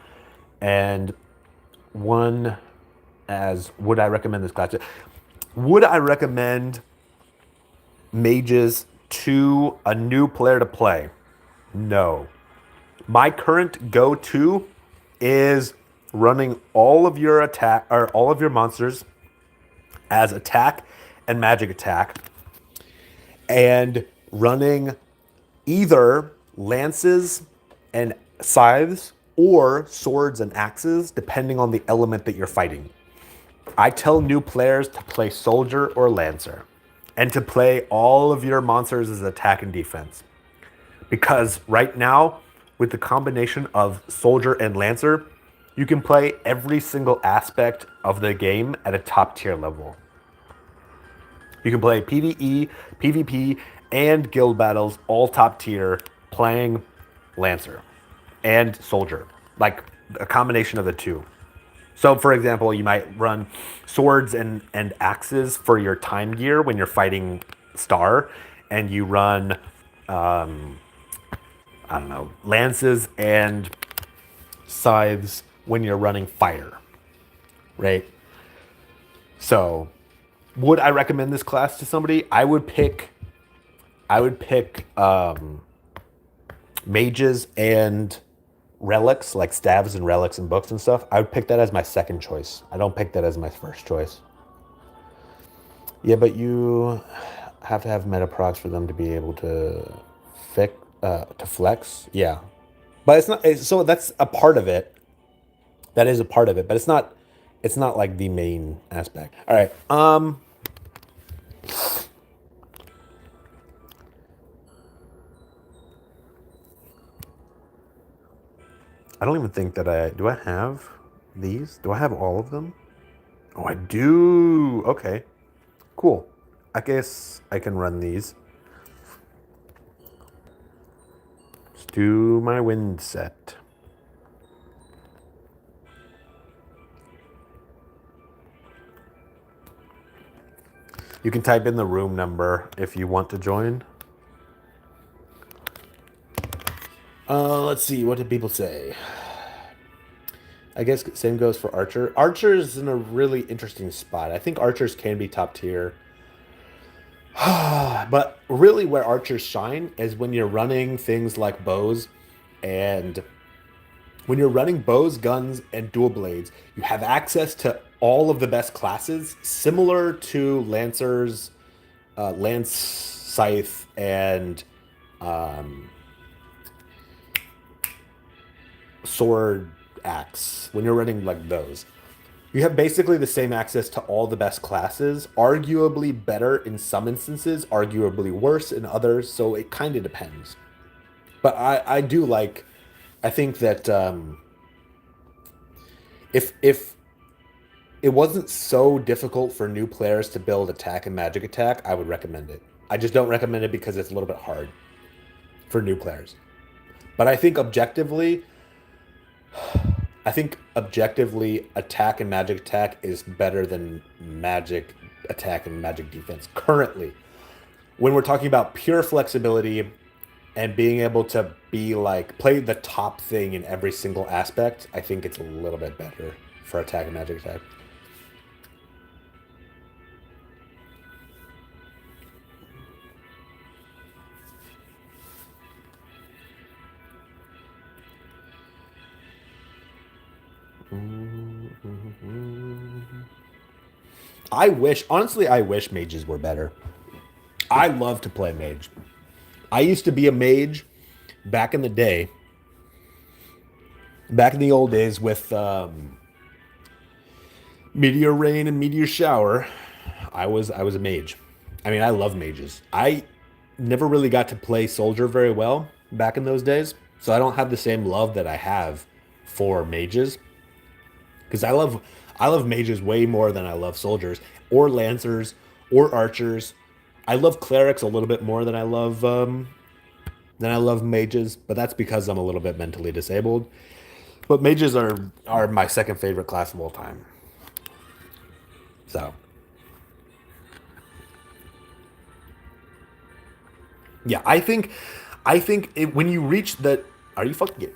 And would I recommend this class? Would I recommend mages to a new player to play? No. My current go-to is running all of your monsters as attack and magic attack, and running either lances and scythes or swords and axes, depending on the element that you're fighting. I tell new players to play soldier or lancer and to play all of your monsters as attack and defense. Because right now, with the combination of Soldier and Lancer, you can play every single aspect of the game at a top tier level. You can play PvE, PvP, and guild battles all top tier playing Lancer and Soldier. Like a combination of the two. So, for example, you might run swords and axes for your time gear when you're fighting Star, and you run, I don't know, lances and scythes when you're running fire, right? So, would I recommend this class to somebody? I would pick mages and relics, like staves and relics and books and stuff. I would pick that as my second choice. I don't pick that as my first choice. Yeah, but you have to have meta procs for them to be able to flex. Yeah, but it's not. So that's a part of it. That is a part of it, but it's not. It's not like the main aspect. All right. I don't even think that do. I have these? Do I have all of them? Oh, I do. Okay. Cool. I guess I can run these. Let's do my wind set. You can type in the room number if you want to join. Let's see. What did people say? I guess same goes for Archer. Archer's in a really interesting spot. I think Archers can be top tier. But really where Archers shine is when you're running things like bows and when you're running bows, guns, and dual blades, you have access to all of the best classes, similar to Lancers, Lance, Scythe, and Sword, Axe. When you're running like those, you have basically the same access to all the best classes, arguably better in some instances, arguably worse in others, so it kind of depends. But I do like, I think that if it wasn't so difficult for new players to build attack and magic attack, I would recommend it. I just don't recommend it because it's a little bit hard for new players. But I think objectively, attack and magic attack is better than magic attack and magic defense currently. When we're talking about pure flexibility and being able to be like play the top thing in every single aspect, I think it's a little bit better for attack and magic attack. I wish mages were better. I love to play mage. I used to be a mage back in the day, back in the old days with Meteor Rain and Meteor Shower. I was a mage. I mean, I love mages. I never really got to play soldier very well back in those days, so I don't have the same love that I have for mages. Because I love mages way more than I love soldiers or lancers or archers. I love clerics a little bit more than I love mages, but that's because I'm a little bit mentally disabled. But mages are my second favorite class of all time. So yeah, I think when you reach the, are you fucking it?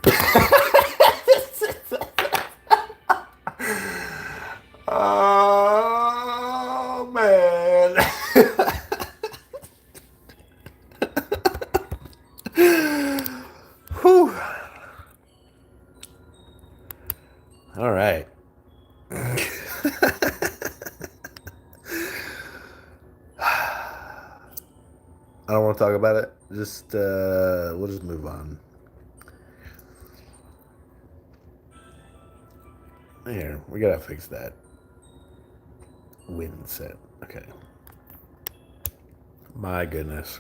Oh man. Whew. All right. I don't want to talk about it. Just we'll just move on. Here, we gotta fix that wind set. Okay. My goodness.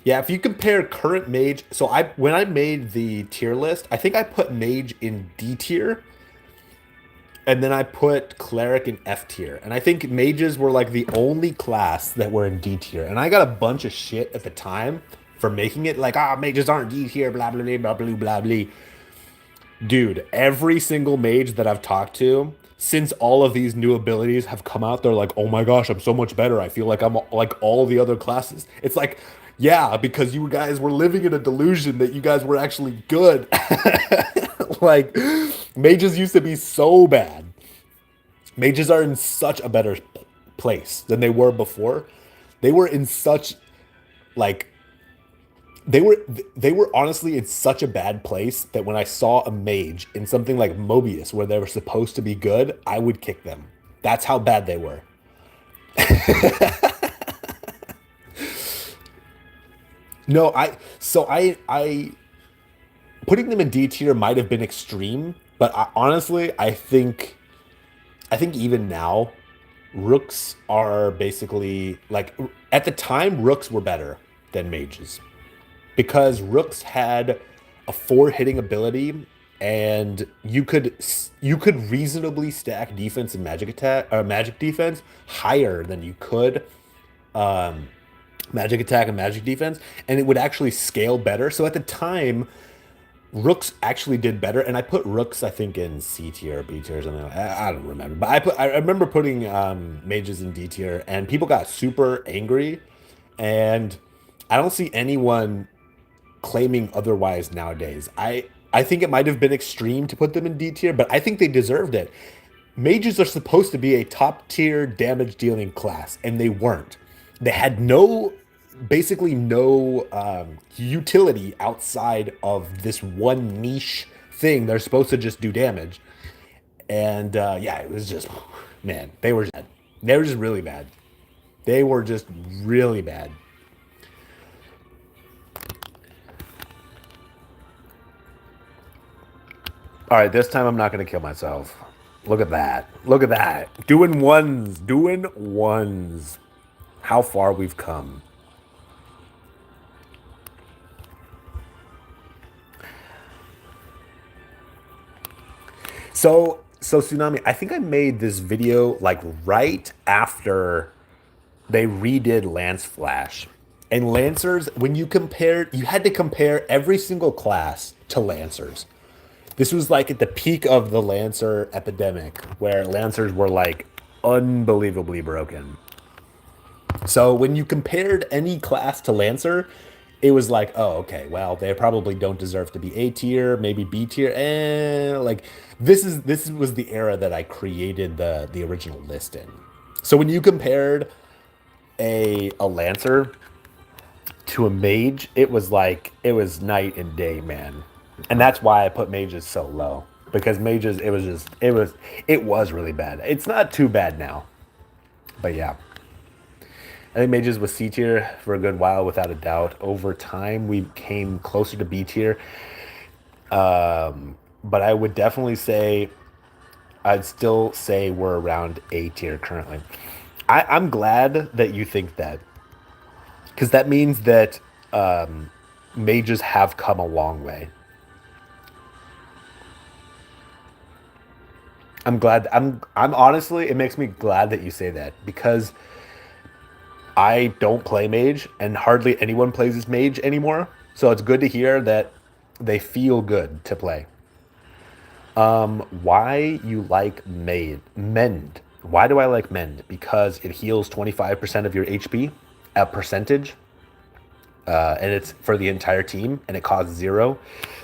Yeah, if you compare current mage, so when I made the tier list, I think I put mage in D tier, and then I put cleric in F tier. And I think mages were like the only class that were in D tier. And I got a bunch of shit at the time for making it like, mages aren't D tier, blah blah blah blah blah blah blah. Dude, every single mage that I've talked to since all of these new abilities have come out, they're like, "Oh my gosh, I'm so much better. I feel like I'm like all the other classes." It's like, yeah, because you guys were living in a delusion that you guys were actually good. Like, mages used to be so bad. Mages are in such a better place than they were before. They were in such like they were honestly in such a bad place that when I saw a mage in something like Mobius where they were supposed to be good, I would kick them. That's how bad they were. No, I putting them in D tier might have been extreme, but honestly, I think even now rooks are basically like at the time rooks were better than mages because rooks had a four hitting ability and you could reasonably stack defense and magic attack or magic defense higher than you could magic attack and magic defense, and it would actually scale better. So at the time rooks actually did better, and I put rooks I think in C tier or B tier or something. I don't remember, but I remember putting mages in D tier, and people got super angry, and I don't see anyone claiming otherwise nowadays. I think it might have been extreme to put them in D tier, but I think they deserved it. Mages are supposed to be a top tier damage dealing class, and they weren't. They had basically no utility outside of this one niche thing. They're supposed to just do damage, and yeah, it was just, man, they were bad. They were just really bad. They were just really bad. All right, this time I'm not going to kill myself. Look at that. Look at that. Doing ones. Doing ones. How far we've come. So Tsunami, I think I made this video like right after they redid Lance Flash. And Lancers, when you had to compare every single class to Lancers. This was like at the peak of the Lancer epidemic, where Lancers were like unbelievably broken. So when you compared any class to Lancer, it was like, oh, okay, well, they probably don't deserve to be A tier, maybe B tier. Like this was the era that I created the original list in. So when you compared a Lancer to a mage, it was night and day, man. And that's why I put mages so low. Because mages, it was really bad. It's not too bad now. But yeah. I think mages was C tier for a good while, without a doubt. Over time, we came closer to B tier. But I would definitely say, I'd still say we're around A tier currently. I'm glad that you think that, because that means that mages have come a long way. I'm glad. I'm honestly, it makes me glad that you say that, because I don't play mage, and hardly anyone plays as mage anymore. So it's good to hear that they feel good to play. Why you like mend? Why do I like mend? Because it heals 25% of your HP, a percentage, and it's for the entire team, and it costs 0,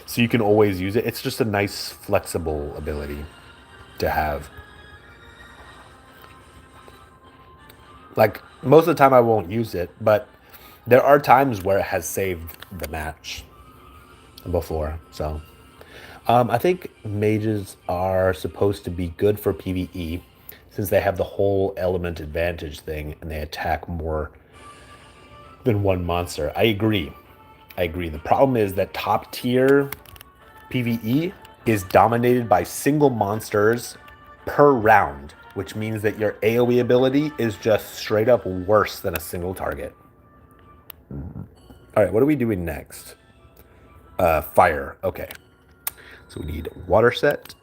so you can always use it. It's just a nice flexible ability to have. Like, most of the time I won't use it, but there are times where it has saved the match before. So I think mages are supposed to be good for PvE, since they have the whole element advantage thing and they attack more than one monster. I agree. The problem is that top tier PvE is dominated by single monsters per round, which means that your AoE ability is just straight up worse than a single target. All right, what are we doing next? Fire. Okay. So we need water set.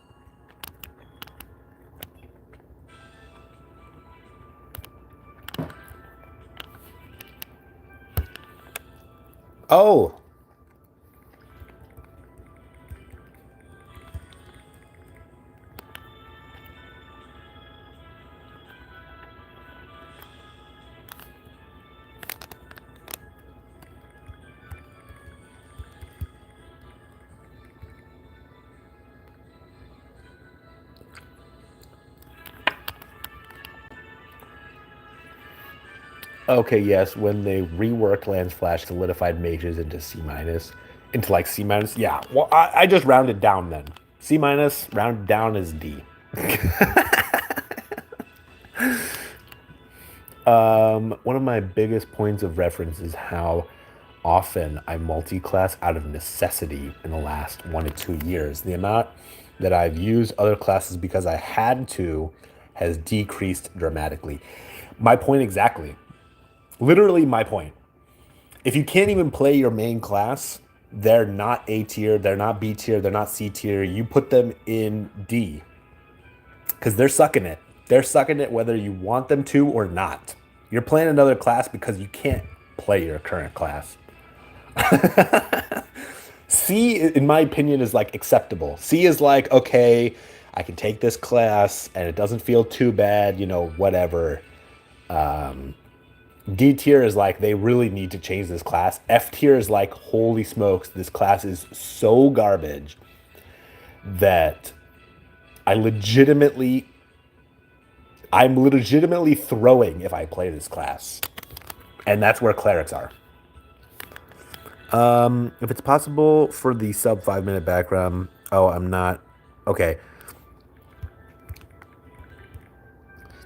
Oh. Okay, yes, when they reworked Lance Flash, solidified mages into C minus, into like C minus. Yeah, well, I just rounded down then. C minus, rounded down is D. One of my biggest points of reference is how often I multi-class out of necessity in the last 1 to 2 years. The amount that I've used other classes because I had to has decreased dramatically. My point exactly. Literally my point. If you can't even play your main class, they're not A tier, they're not B tier, they're not C tier. You put them in D because they're sucking it. They're sucking it whether you want them to or not. You're playing another class because you can't play your current class. C, in my opinion, is like acceptable. C is like, okay, I can take this class and it doesn't feel too bad, you know, whatever. D tier is like, they really need to change this class. F tier is like, holy smokes, this class is so garbage that I'm legitimately throwing if I play this class. And that's where clerics are. If it's possible for the sub 5-minute background. Oh, I'm not. Okay.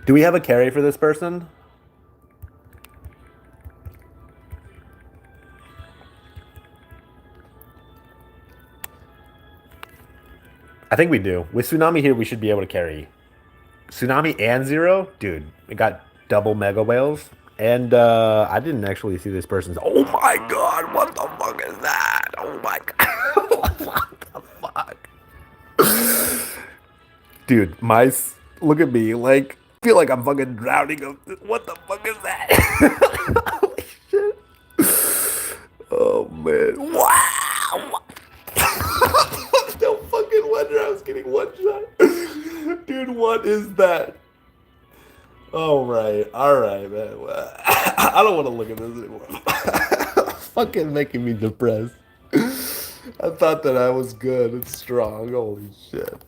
Do we have a carry for this person? I think we do. With Tsunami here, we should be able to carry. Tsunami and Zero? Dude, we got double Mega Whales. And I didn't actually see this person's. Oh my god, what the fuck is that? Oh my god. What the fuck? Dude, look at me. Like, I feel like I'm fucking drowning. What the fuck is that? Holy shit. Oh man. Wow. No fucking wonder I was getting one shot. Dude, what is that? All right, man. I don't want to look at this anymore. Fucking making me depressed. I thought that I was good and strong. Holy shit.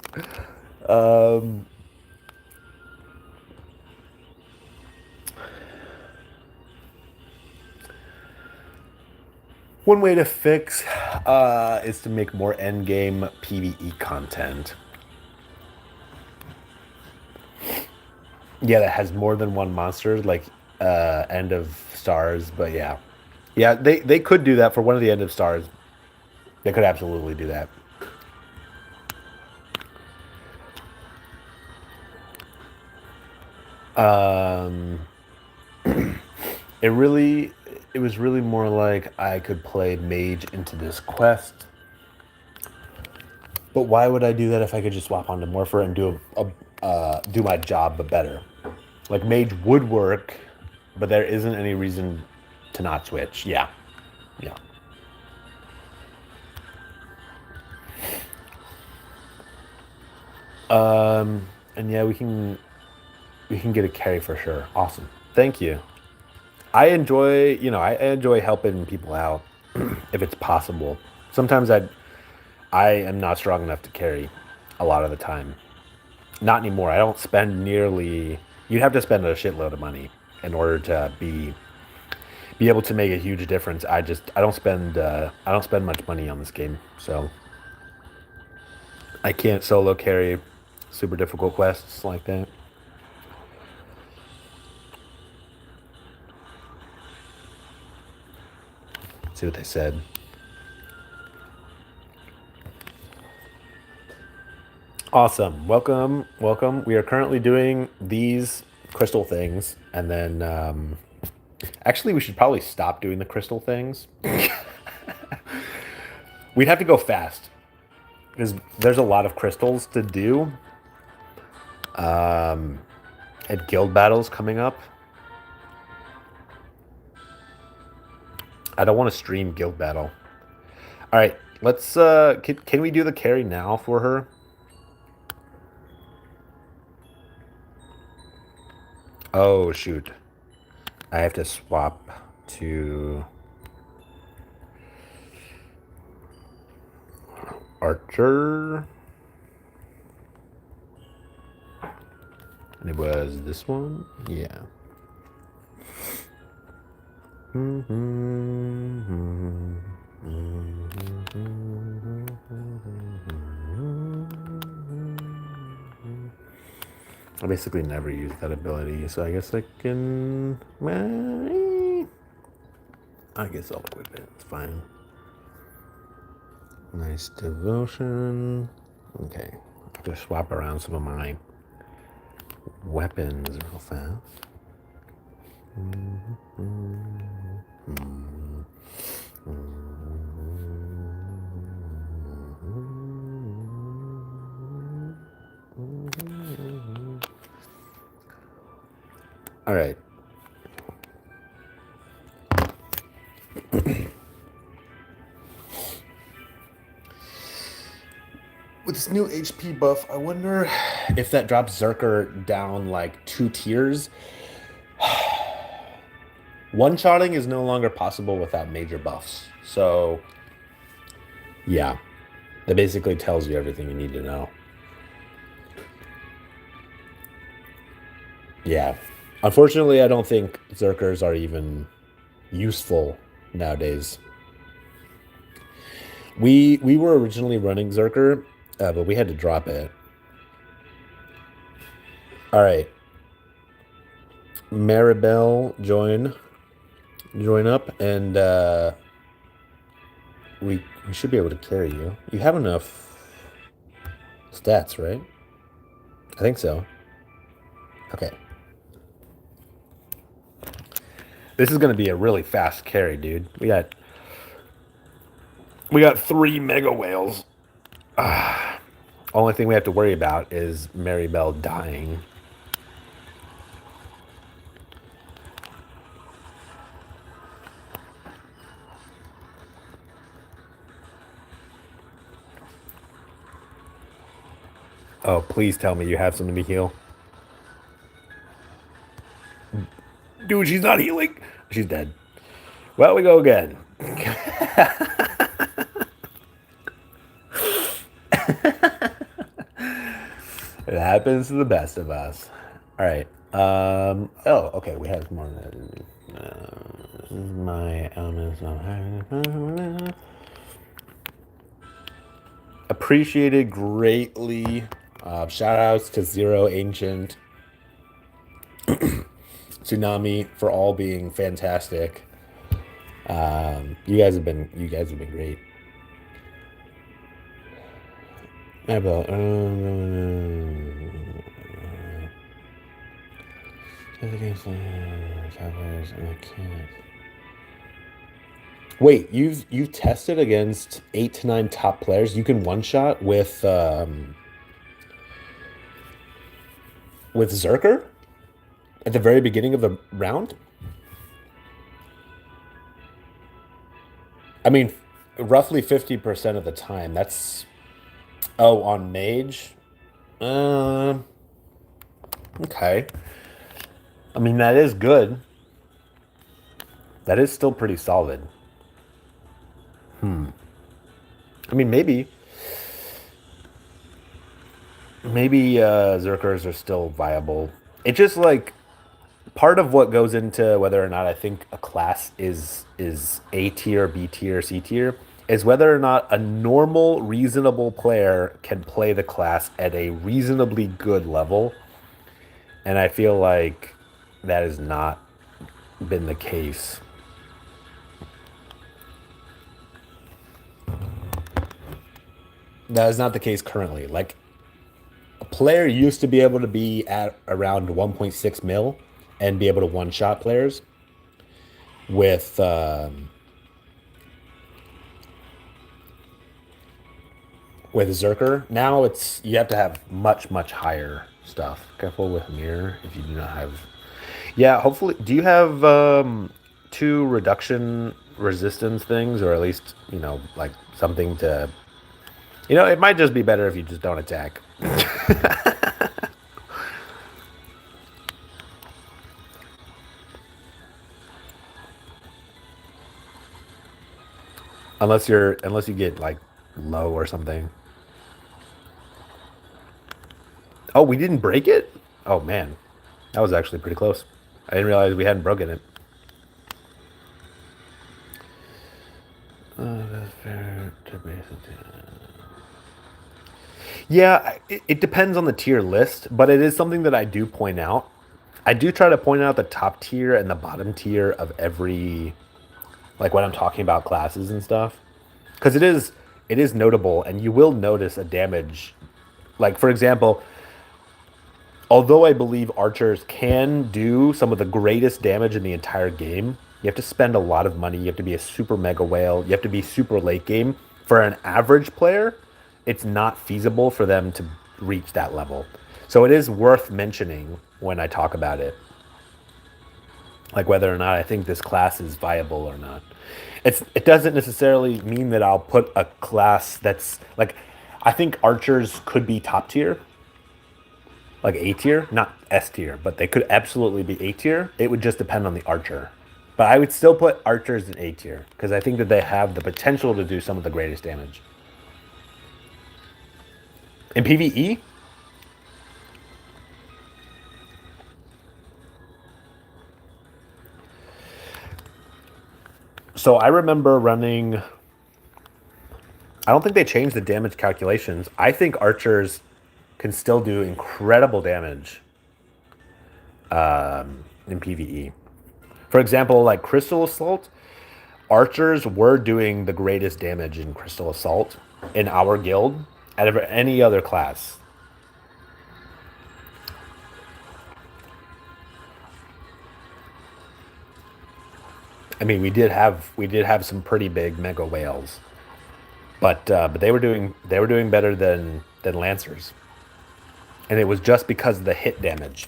One way to fix is to make more endgame PvE content. Yeah, that has more than one monster, like End of Stars, but yeah. Yeah, they could do that for one of the End of Stars. They could absolutely do that. It was really more like I could play mage into this quest. But why would I do that if I could just swap onto Morpher and do do my job but better? Like mage would work, but there isn't any reason to not switch. Yeah. Yeah. And yeah, we can get a carry for sure. Awesome. Thank you. I enjoy helping people out if it's possible. Sometimes I am not strong enough to carry a lot of the time. Not anymore. I don't spend nearly. You'd have to spend a shitload of money in order to be able to make a huge difference. I don't spend much money on this game, so I can't solo carry super difficult quests like that. Let's see what they said. Awesome. Welcome. Welcome. We are currently doing these crystal things. And then, actually, we should probably stop doing the crystal things. We'd have to go fast because there's a lot of crystals to do at guild battles coming up. I don't want to stream guild battle. All right, let's. Can we do the carry now for her? Oh shoot, I have to swap to Archer. And it was this one? Yeah. I basically never use that ability, so I guess I can. I guess I'll equip it. It's fine. Nice devotion. Okay. I have to swap around some of my weapons real fast. All right. With this new HP buff, I wonder if that drops Zerker down like 2 tiers. One-shotting is no longer possible without major buffs. So, yeah. That basically tells you everything you need to know. Yeah. Unfortunately, I don't think Zerkers are even useful nowadays. We were originally running Zerker, but we had to drop it. All right. Maribel, join up, and we should be able to carry you. You have enough stats, right? I think so. Okay. This is going to be a really fast carry, dude. We got 3 mega whales. Only thing we have to worry about is Maribel dying. Oh, please tell me you have something to heal. Dude, she's not healing. She's dead. Well, we go again. It happens to the best of us. All right. Oh, okay. We have more than this is my elements. Appreciated greatly. Shout outs to Zero Ancient, Tsunami for all being fantastic. You guys have been great. Wait, you've tested against 8 to 9 top players. You can one shot with Zerker at the very beginning of the round. I mean, roughly 50% of the time. That's on mage. Okay. I mean, that is good. That is still pretty solid. I mean, maybe Zerkers are still viable. It's just like part of what goes into whether or not I think a class is A tier, B tier, C tier is whether or not a normal, reasonable player can play the class at a reasonably good level. And I feel like that has not been the case. That is not the case currently. Like, player used to be able to be at around 1.6 mil and be able to one-shot players with Zerker. Now it's you have to have much higher stuff. Careful with mirror if you do not have. Yeah, hopefully. Do you have two reduction resistance things, or at least like something to? It might just be better if you just don't attack. Unless you get like low or something. Oh, we didn't break it? Oh man. That was actually pretty close. I didn't realize we hadn't broken it. That's fair to basically. Yeah, it depends on the tier list, but it is something that I do point out. I do try to point out the top tier and the bottom tier of every, like when I'm talking about classes and stuff, because it is notable, and you will notice a damage. Like for example, although I believe archers can do some of the greatest damage in the entire game, you have to spend a lot of money. You have to be a super mega whale. You have to be super late game. For an average player, it's not feasible for them to reach that level. So it is worth mentioning when I talk about it, like whether or not I think this class is viable or not. It doesn't necessarily mean that I'll put a class that's like, I think archers could be top tier, like A tier, not S tier, but they could absolutely be A tier. It would just depend on the archer. But I would still put archers in A tier because I think that they have the potential to do some of the greatest damage. In PvE, so I remember running. I don't think they changed the damage calculations. I think archers can still do incredible damage in PvE. For example, like Crystal Assault, archers were doing the greatest damage in Crystal Assault in our guild out of any other class. I mean, we did have some pretty big mega whales, but they were doing better than lancers, and it was just because of the hit damage,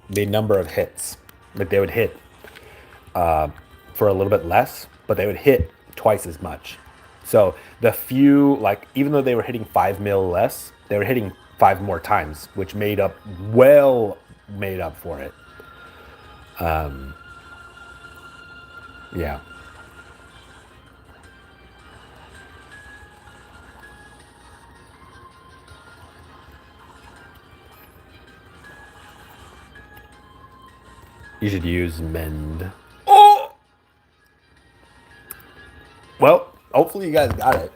the number of hits. Like they would hit for a little bit less, but they would hit twice as much. So the few, like even though they were hitting 5 mil less, they were hitting 5 more times, which made up for it. Yeah. You should use mend. Oh! Well, hopefully you guys got it.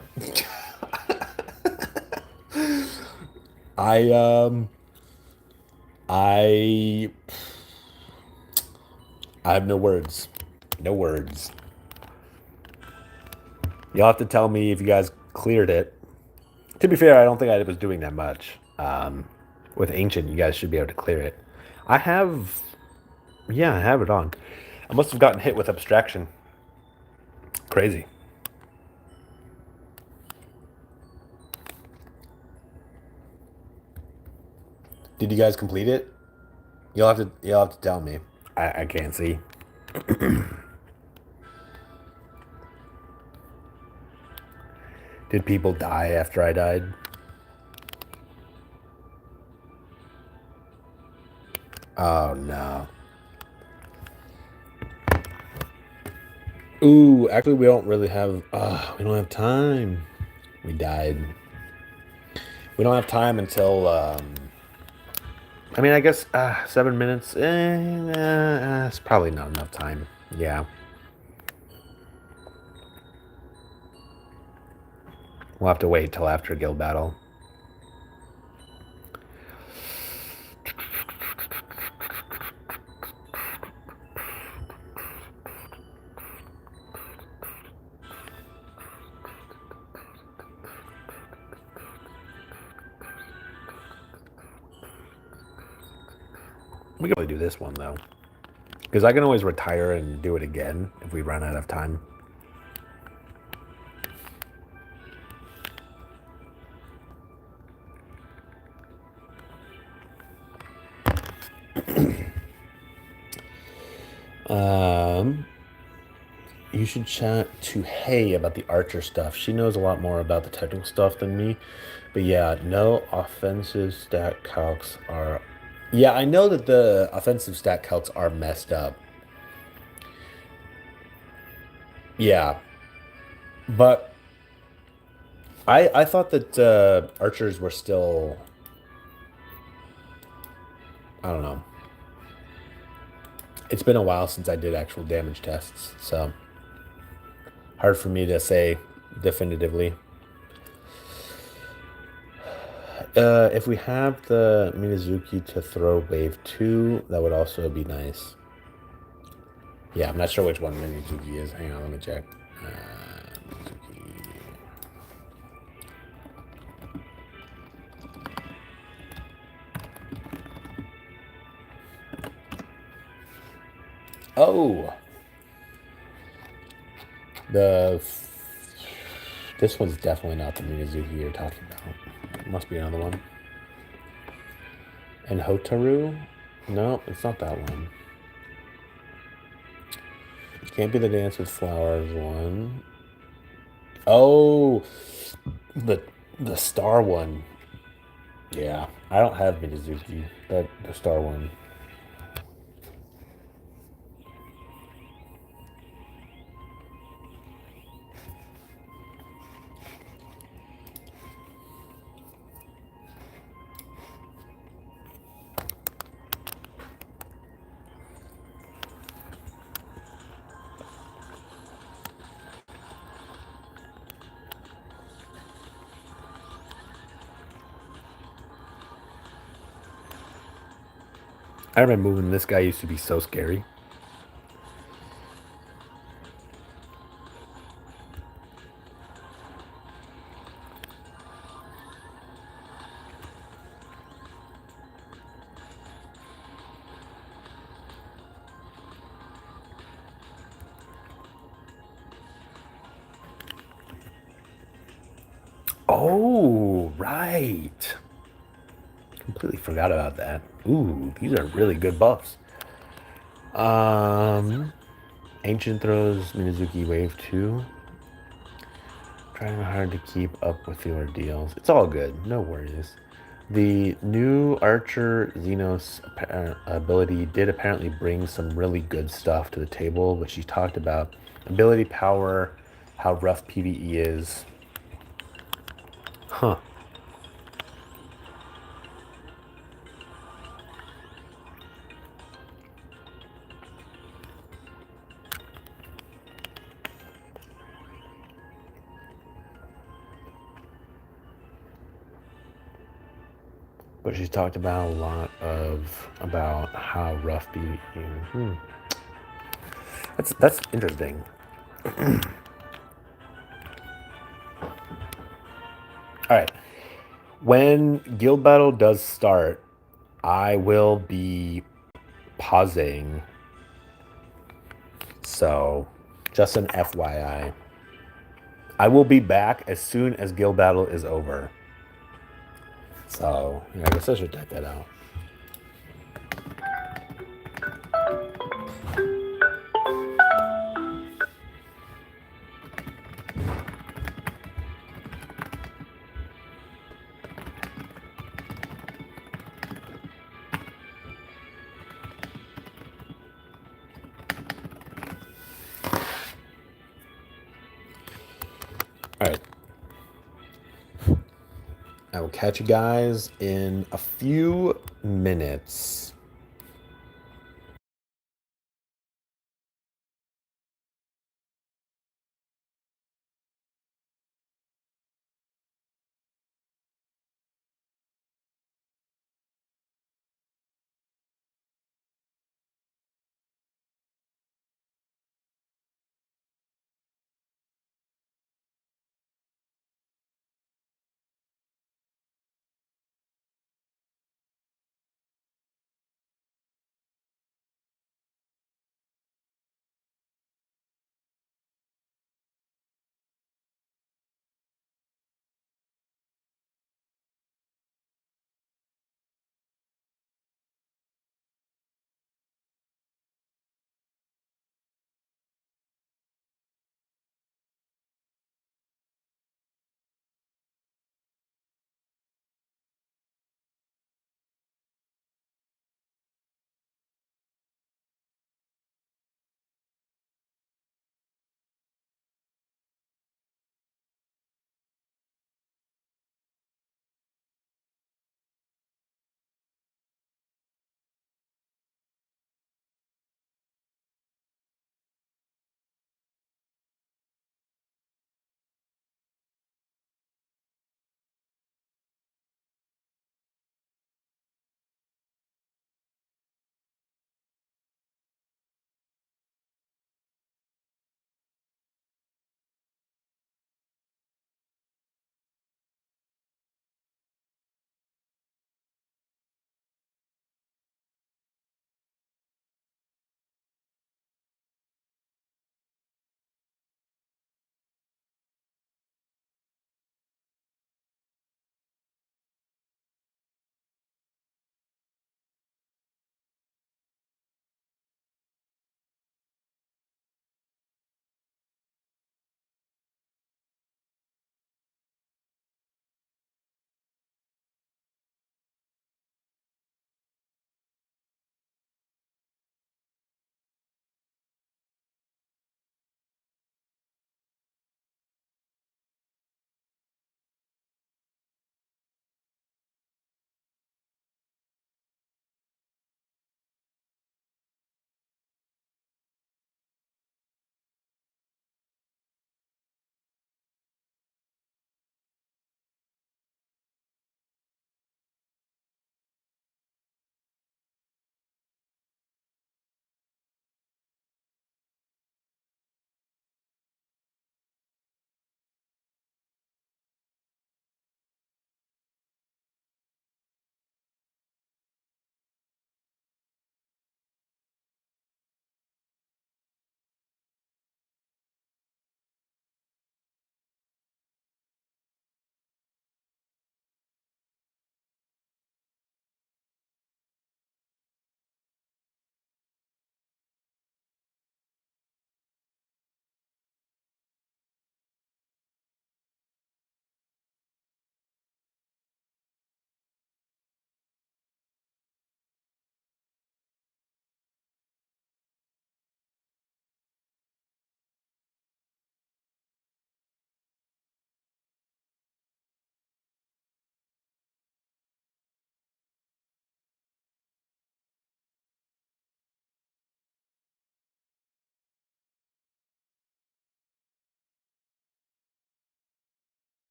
I I I have no words. No words. You'll have to tell me if you guys cleared it. To be fair, I don't think I was doing that much. With Ancient, you guys should be able to clear it. I have, yeah, I have it on. I must have gotten hit with abstraction. Crazy. Did you guys complete it? You'll have to tell me. I can't see. Did people die after I died? Oh no. Ooh, actually we don't really have we don't have time. We died. We don't have time until I mean I guess 7 minutes. It's probably not enough time. Yeah. We'll have to wait till after guild battle. We can probably do this one though, because I can always retire and do it again if we run out of time. You should chat to Hay about the Archer stuff. She knows a lot more about the technical stuff than me. But yeah, no offensive stat calcs are. Yeah, I know that the offensive stat calcs are messed up. Yeah, but I thought that archers were still. I don't know. It's been a while since I did actual damage tests, so hard for me to say definitively. If we have the Minazuki to throw wave 2, that would also be nice. Yeah, I'm not sure which one Minazuki is. Hang on, let me check. Minazuki. Oh, the this one's definitely not the Minazuki you're talking about. It must be another one. And Hotaru? No, it's not that one. Can't be the Dance with Flowers one. Oh, the the star one. Yeah, I don't have Minazuki. The star one. I remember when this guy used to be so scary. Oh, right. Completely forgot about that. Ooh, these are really good buffs. Um, Ancient throws Minazuki wave 2. Trying hard to keep up with the ordeals. It's all good. No worries. The new Archer Xenos ability did apparently bring some really good stuff to the table, which she talked about. Ability power, how rough PvE is. Huh. But she's talked about a lot of about how rough PvE is. That's interesting. All right. When guild battle does start, I will be pausing. So, just an FYI. I will be back as soon as guild battle is over. So, yeah, I guess I should type that out. All right. I will catch you guys in a few minutes.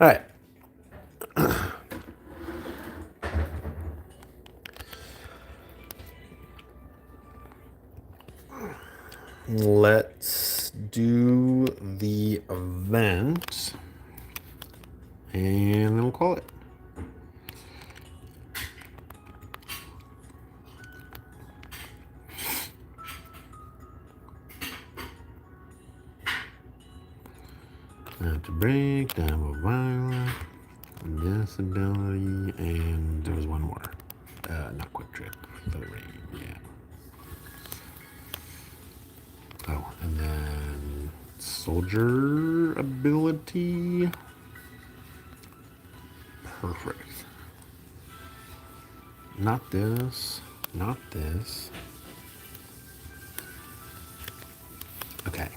All right. Let's do the event, and then we'll call it. To break down a violent disability, and there was one more. Not quick trip. The rain, yeah. Oh, and then soldier ability. Perfect. Not this. Not this. Okay.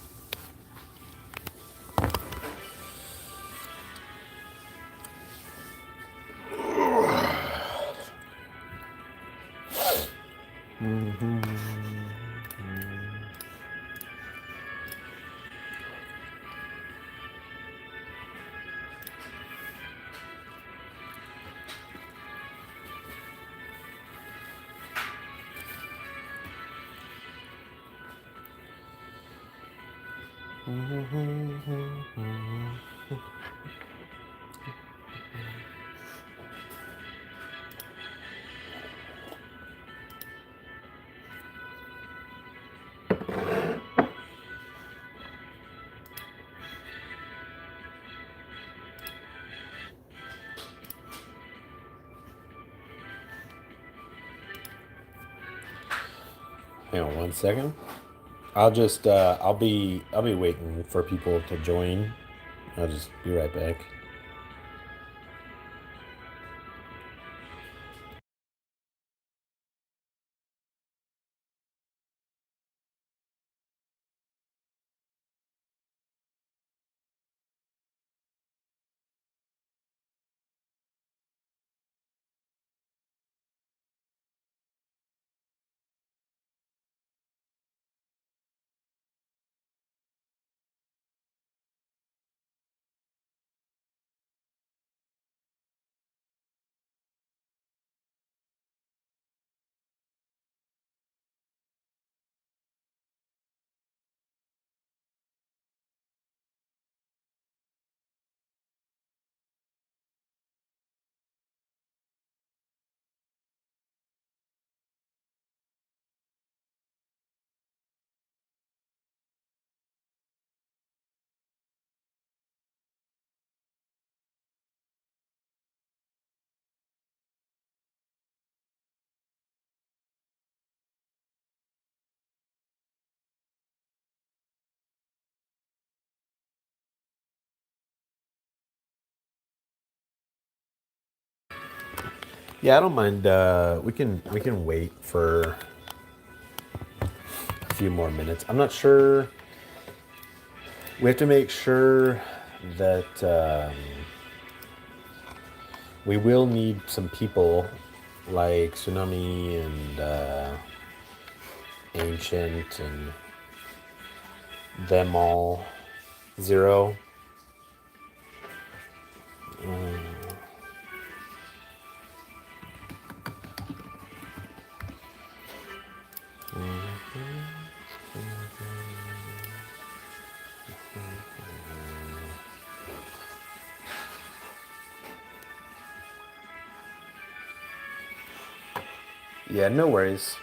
Hang on 1 second. I'll be waiting for people to join. I'll just be right back. Yeah, I don't mind. We can wait for a few more minutes. I'm not sure. We have to make sure that we will need some people like Tsunami and Ancient and them all. Zero. Yeah, no worries.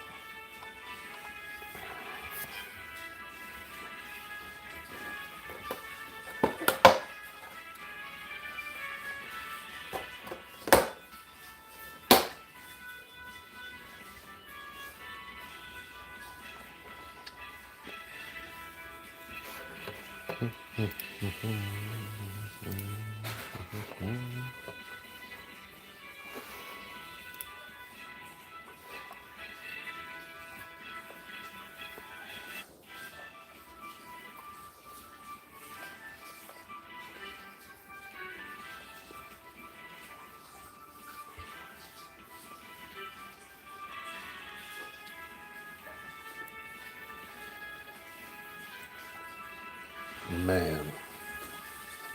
Man,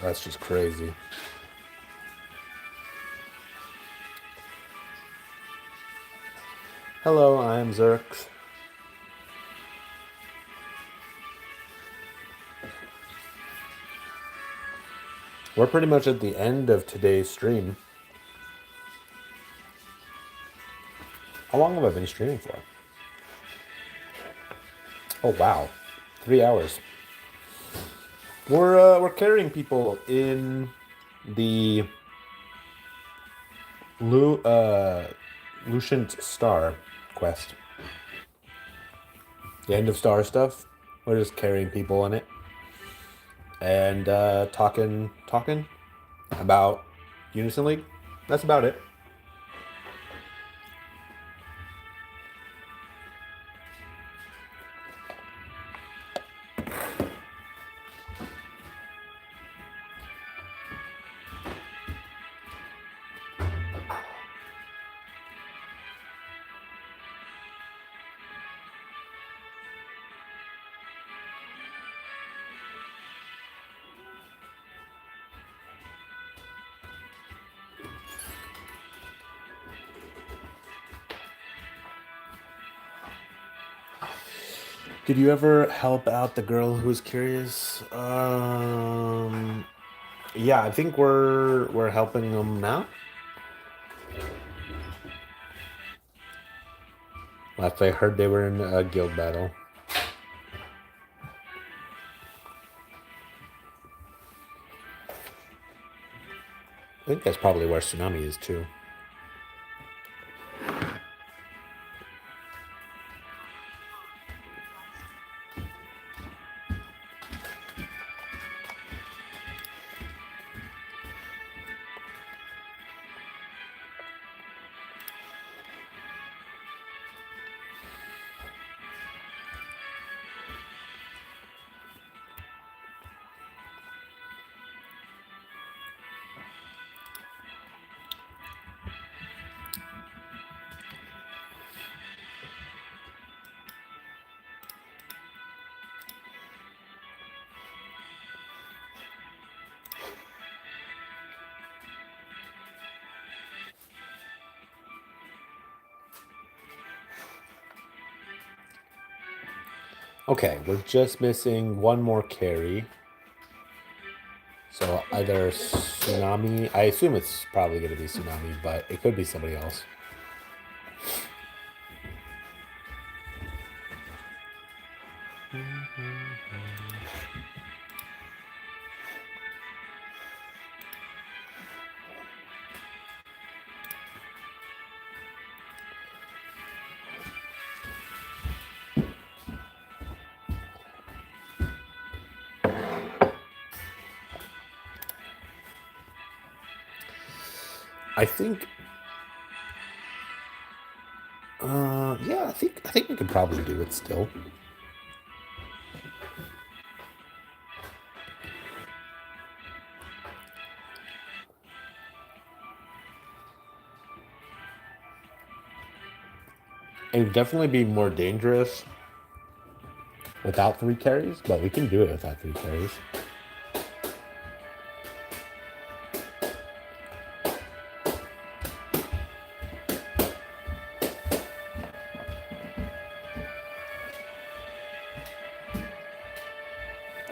that's just crazy. Hello, I am Zerx. We're pretty much at the end of today's stream. How long have I been streaming for? Oh wow, 3 hours. We're carrying people in the Lucent Star quest. The end of Star stuff. We're just carrying people in it and talking about Unison League. That's about it. Did you ever help out the girl who was curious? Yeah, I think we're helping them now. Last I heard, they were in a guild battle. I think that's probably where Tsunami is too. Okay, we're just missing one more carry. So either Tsunami, I assume it's probably going to be Tsunami, but it could be somebody else. I think. Yeah, I think we could probably do it still. It would definitely be more dangerous without 3 carries, but we can do it without 3 carries.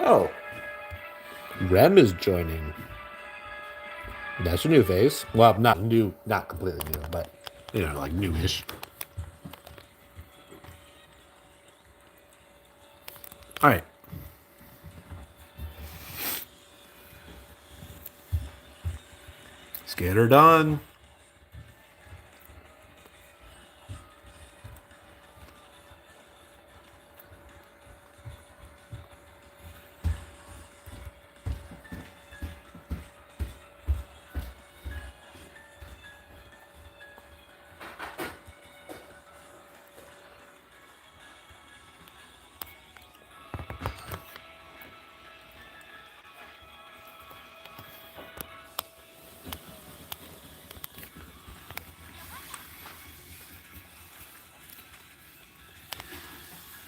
Oh, Rem is joining. That's a new face. Well, not new, not completely new, but like newish. All right. Let's get her done.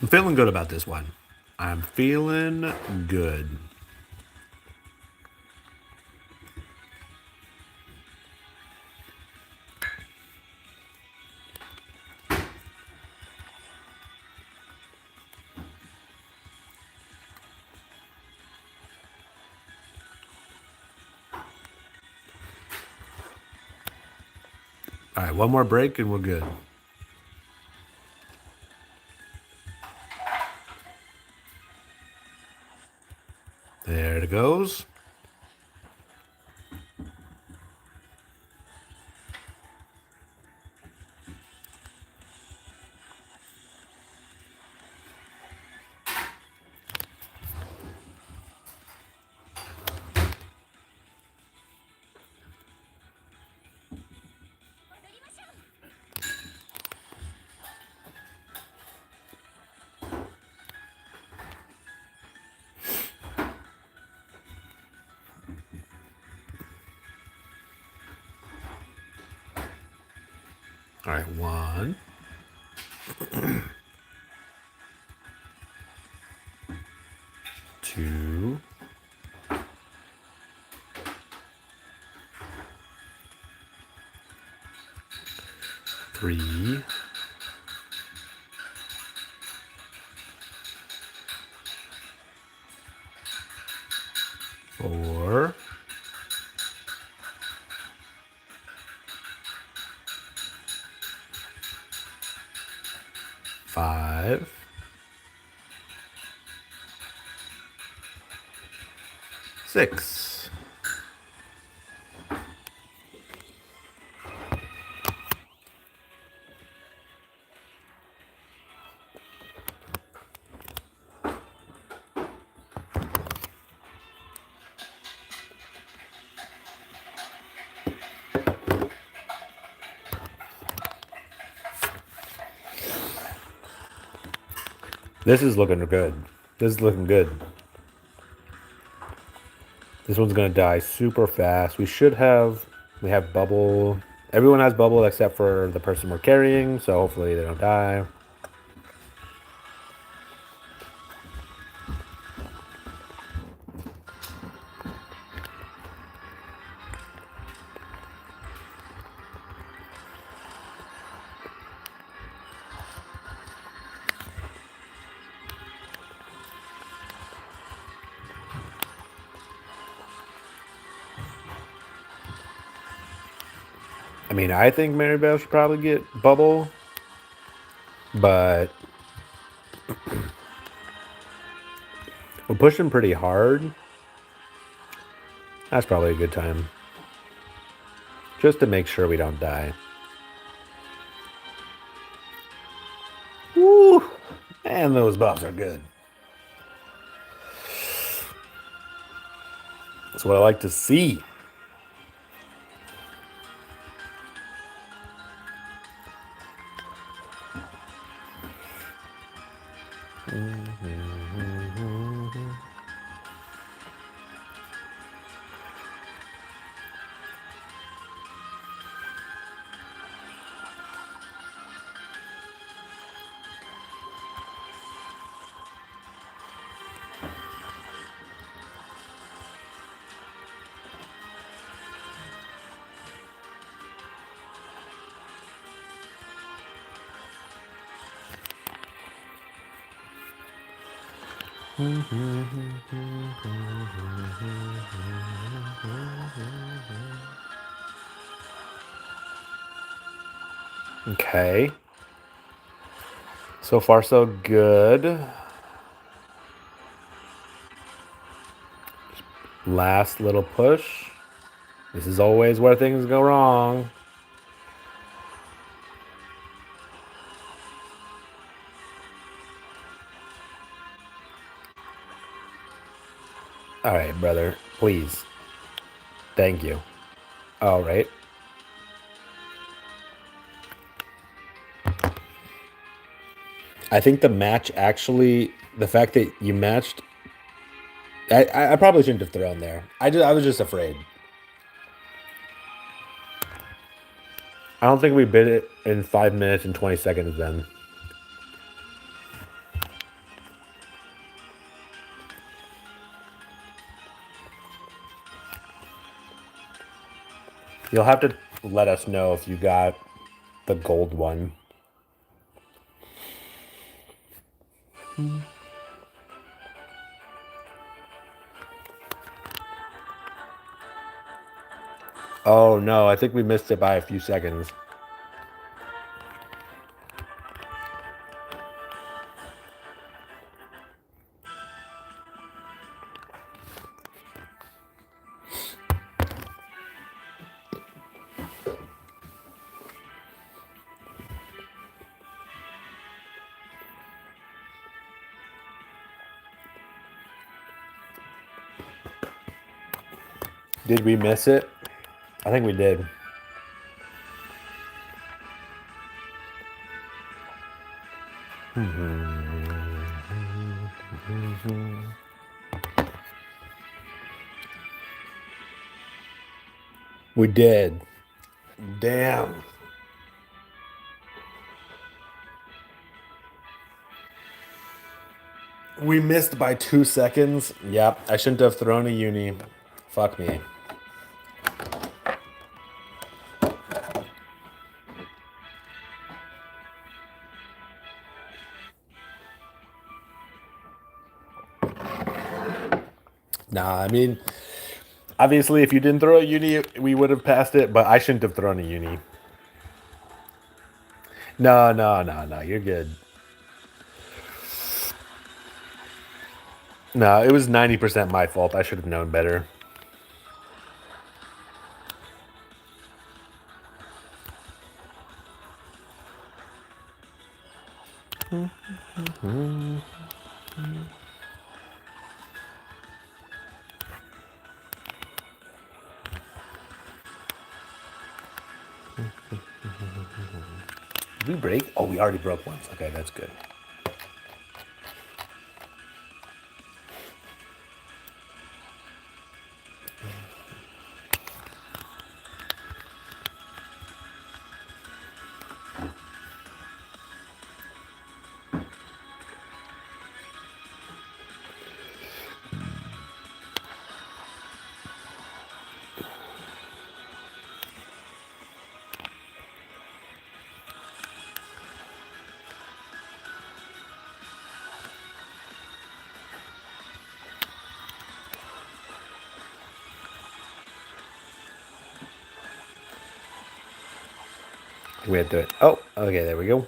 I'm feeling good about this one. I'm feeling good. All right, one more break and we're good. There it goes. All right, 1, 2, 3, 4, 5, 6. This is looking good. This is looking good. This one's gonna die super fast. We have bubble. Everyone has bubble except for the person we're carrying, so hopefully they don't die. I mean, I think Maribel should probably get bubble, but we're pushing pretty hard. That's probably a good time. Just to make sure we don't die. Woo! And those buffs are good. That's what I like to see. Okay. So far, so good. Last little push. This is always where things go wrong. All right, brother. Please. Thank you. All right. I think the match actually, the fact that you matched, I probably shouldn't have thrown there. I was just afraid. I don't think we bid it in 5 minutes and 20 seconds then. You'll have to let us know if you got the gold one. Oh no, I think we missed it by a few seconds. Did we miss it? I think we did. We did. Damn. We missed by 2 seconds. Yep, I shouldn't have thrown a uni. Fuck me. Nah, I mean, obviously, if you didn't throw a uni, we would have passed it, but I shouldn't have thrown a uni. No, you're good. No, it was 90% my fault. I should have known better. Did we break? Oh, we already broke once. Okay, that's good. We had to. Oh, okay, there we go.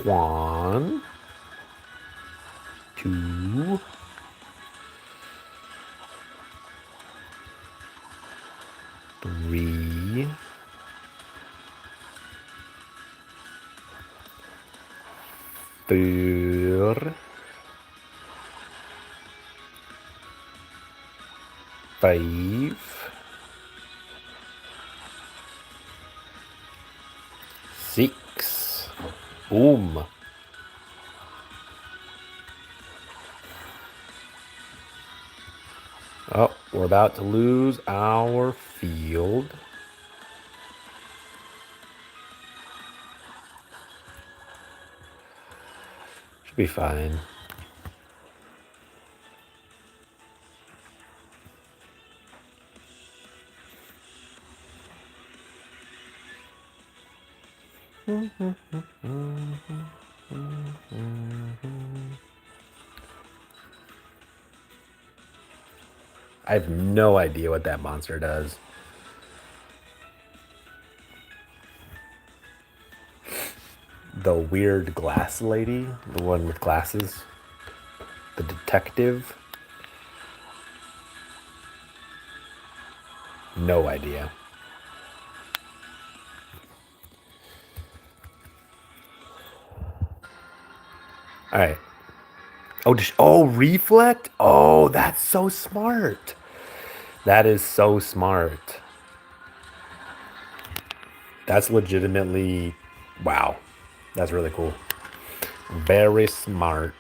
One, two, three, four, five, six. Boom. Oh, we're about to lose our field. Should be fine. I have no idea what that monster does. The weird glass lady, the one with glasses, the detective. No idea. All right. Oh, reflect? Oh, that's so smart. That is so smart. That's legitimately, wow. That's really cool. Very smart.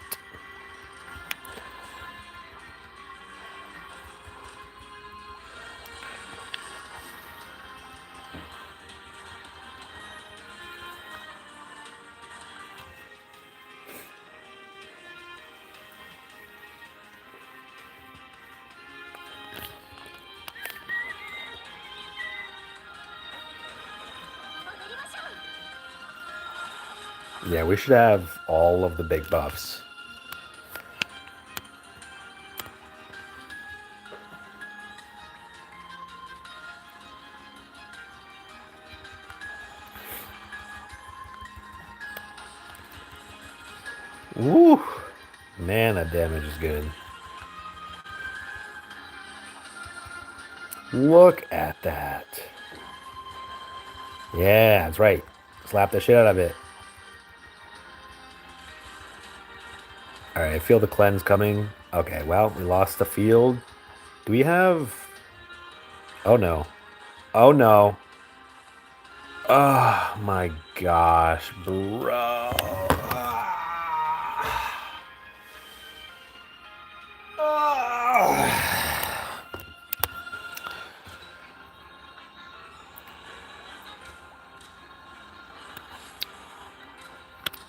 Yeah, we should have all of the big buffs. Woo! Man, that damage is good. Look at that. Yeah, that's right. Slap the shit out of it. Alright, I feel the cleanse coming. Okay, well, we lost the field. Do we have... Oh, no. Oh, no. Oh, my gosh, bro.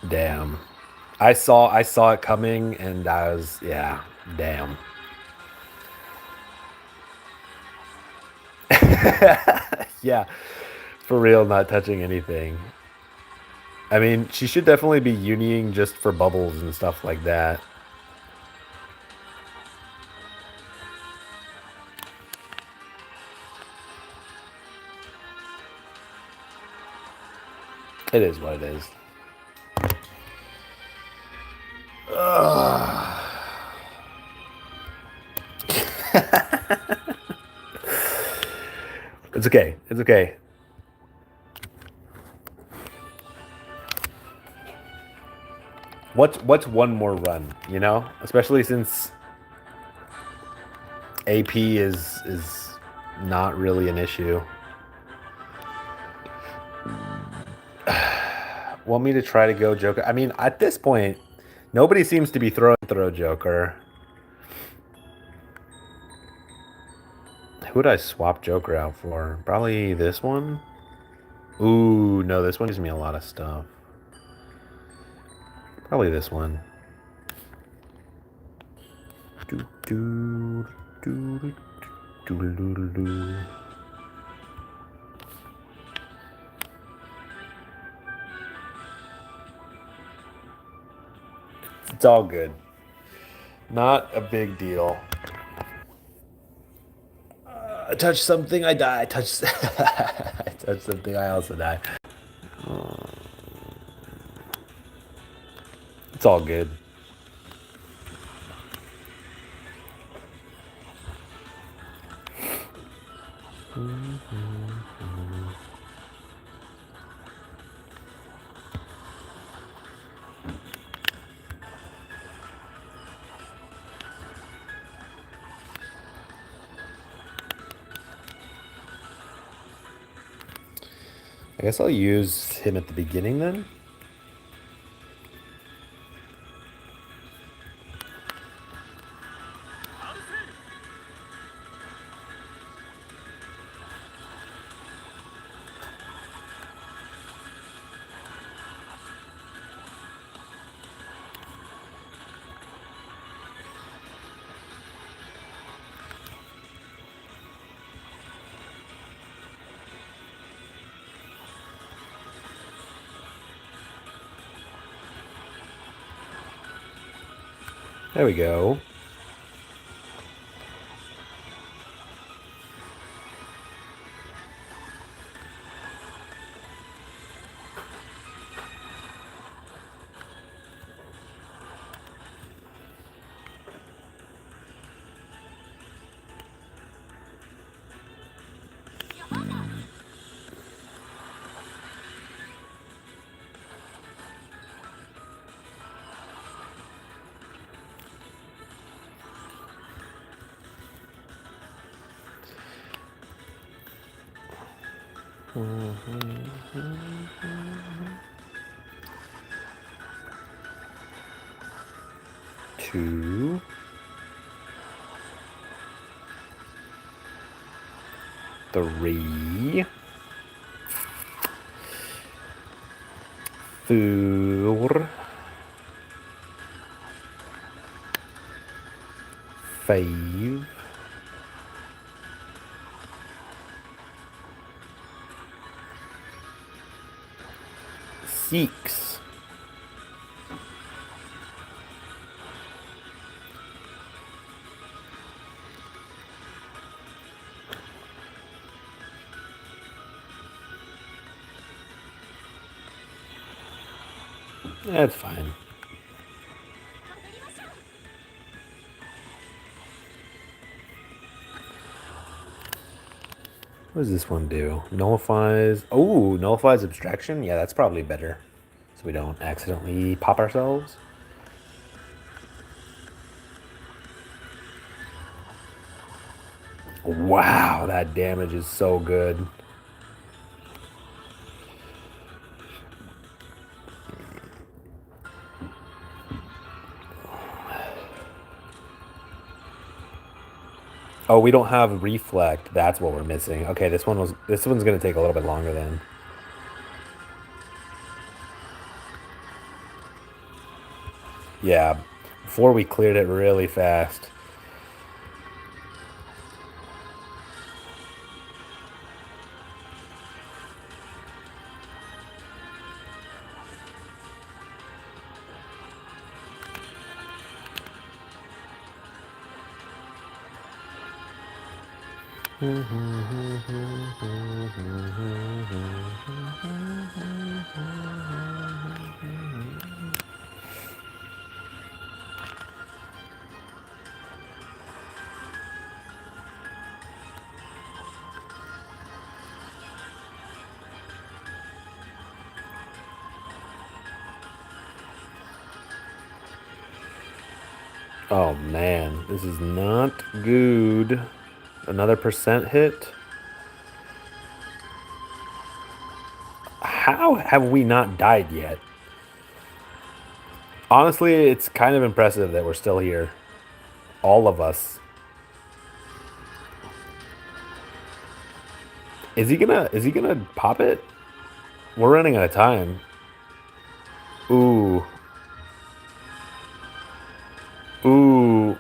Damn. I saw it coming and I was, yeah, damn. Yeah. For real, not touching anything. I mean, she should definitely be unioing just for bubbles and stuff like that. It is what it is. It's okay. It's okay. What's one more run, you know? Especially since AP is not really an issue. Want me to try to go Joker? I mean, at this point, nobody seems to be throwing throw Joker. Who would I swap Joker out for? Probably this one? Ooh, no, this one gives me a lot of stuff. Probably this one. Do, do, do, do, do, do, do, do. It's all good. Not a big deal. I touch something, I die. I touch, I touch something, I also die. It's all good. I guess I'll use him at the beginning then. There we go. Two. Three. Four. Five. Six. That's fine. What does this one do? Nullifies. Oh, nullifies abstraction? Yeah, that's probably better. So we don't accidentally pop ourselves. Wow, that damage is so good. Oh, we don't have reflect. That's what we're missing. Okay, this one's gonna take a little bit longer then. Yeah, before we cleared it really fast. Oh man, this is not good. Another percent hit. How have we not died yet? Honestly, it's kind of impressive that we're still here. All of us. Is he gonna pop it? We're running out of time. Ooh. Ooh.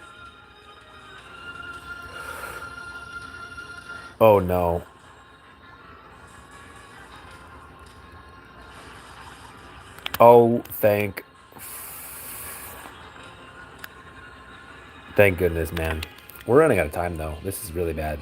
Oh no. Oh, thank goodness, man. We're running out of time though. This is really bad.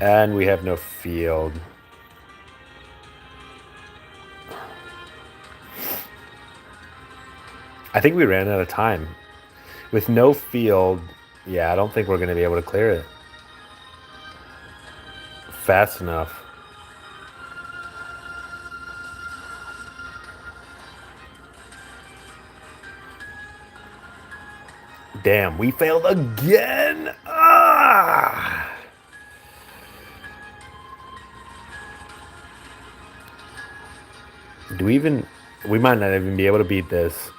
And we have no field. I think we ran out of time. With no field, yeah, I don't think we're going to be able to clear it fast enough. Damn, we failed again. Ah! Do we even... We might not even be able to beat this.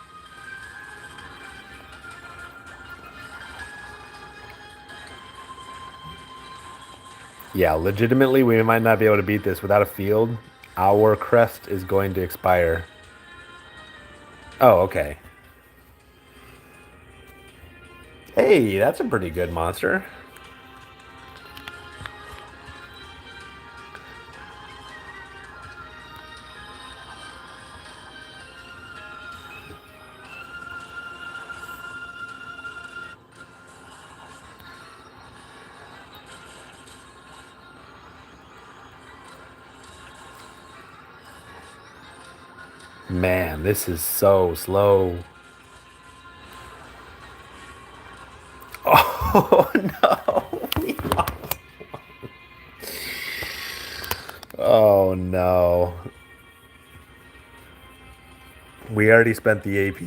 Yeah, legitimately, we might not be able to beat this without a field. Our crest is going to expire. Oh, okay. Hey, that's a pretty good monster. Man, this is so slow. Oh, no. We lost. Oh, no. We already spent the AP.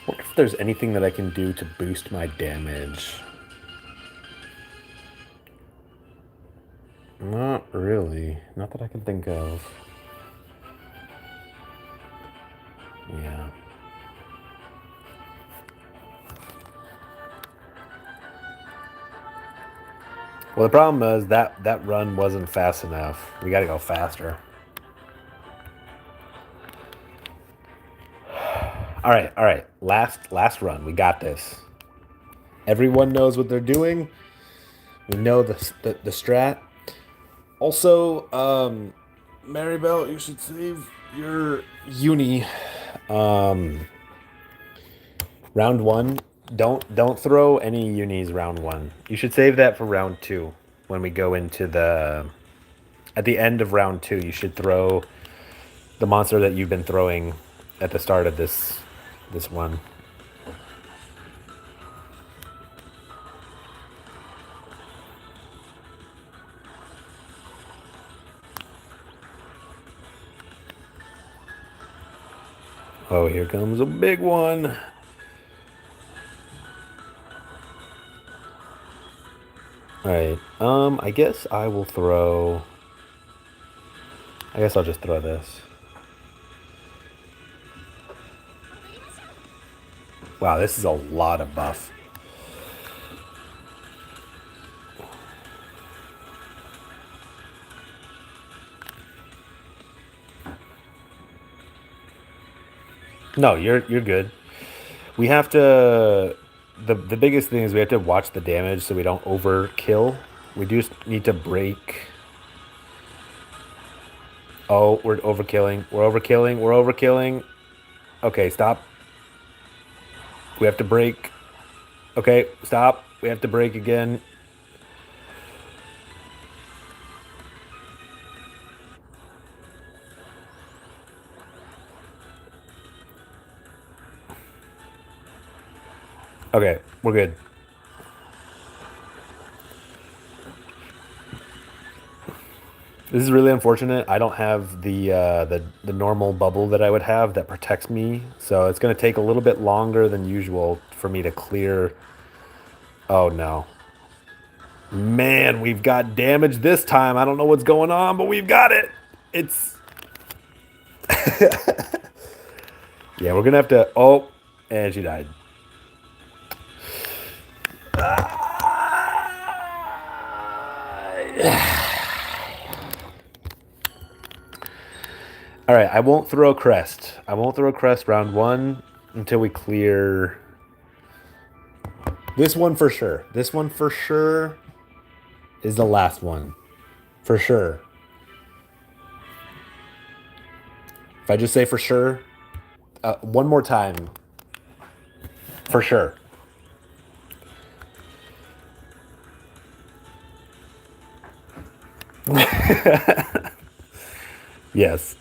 Wonder if there's anything that I can do to boost my damage. Not really. Not that I can think of. Yeah. Well, the problem is that run wasn't fast enough. We got to go faster. All right, all right. Last run. We got this. Everyone knows what they're doing. We know the strat. Also, Maribel, you should save your uni. Round one. Don't throw any unis round one. You should save that for round two when we go into the. At the end of round two, you should throw the monster that you've been throwing at the start of this one. Oh, here comes a big one. All right. I guess I will throw. I guess I'll just throw this. Wow, this is a lot of buff. No, you're good. We have to. The biggest thing is we have to watch the damage so we don't overkill. We just need to break. Oh, we're overkilling. We're overkilling. We're overkilling. Okay, stop. We have to break. Okay, stop. We have to break again. Okay, we're good. This is really unfortunate. I don't have the normal bubble that I would have that protects me, so it's gonna take a little bit longer than usual for me to clear. Oh no. Man, we've got damage this time. I don't know what's going on, but we've got it. It's yeah, we're gonna have to. Oh, and she died. All right, I won't throw a crest. I won't throw a crest round one until we clear this one for sure. This one for sure is the last one. For sure. If I just say for sure, one more time. For sure. Yes.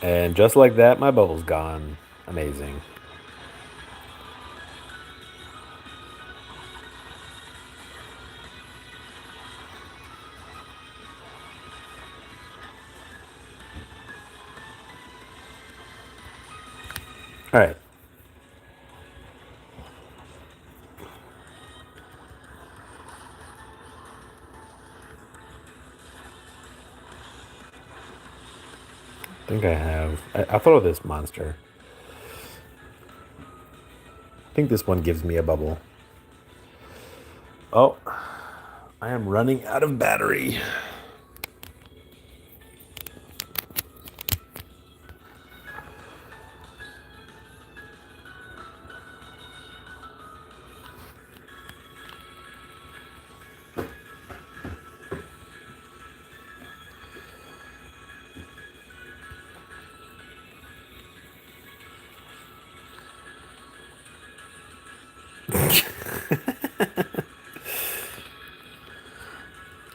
And just like that, my bubble's gone. Amazing. All right. I think I have. I'll throw this monster. I think this one gives me a bubble. Oh, I am running out of battery.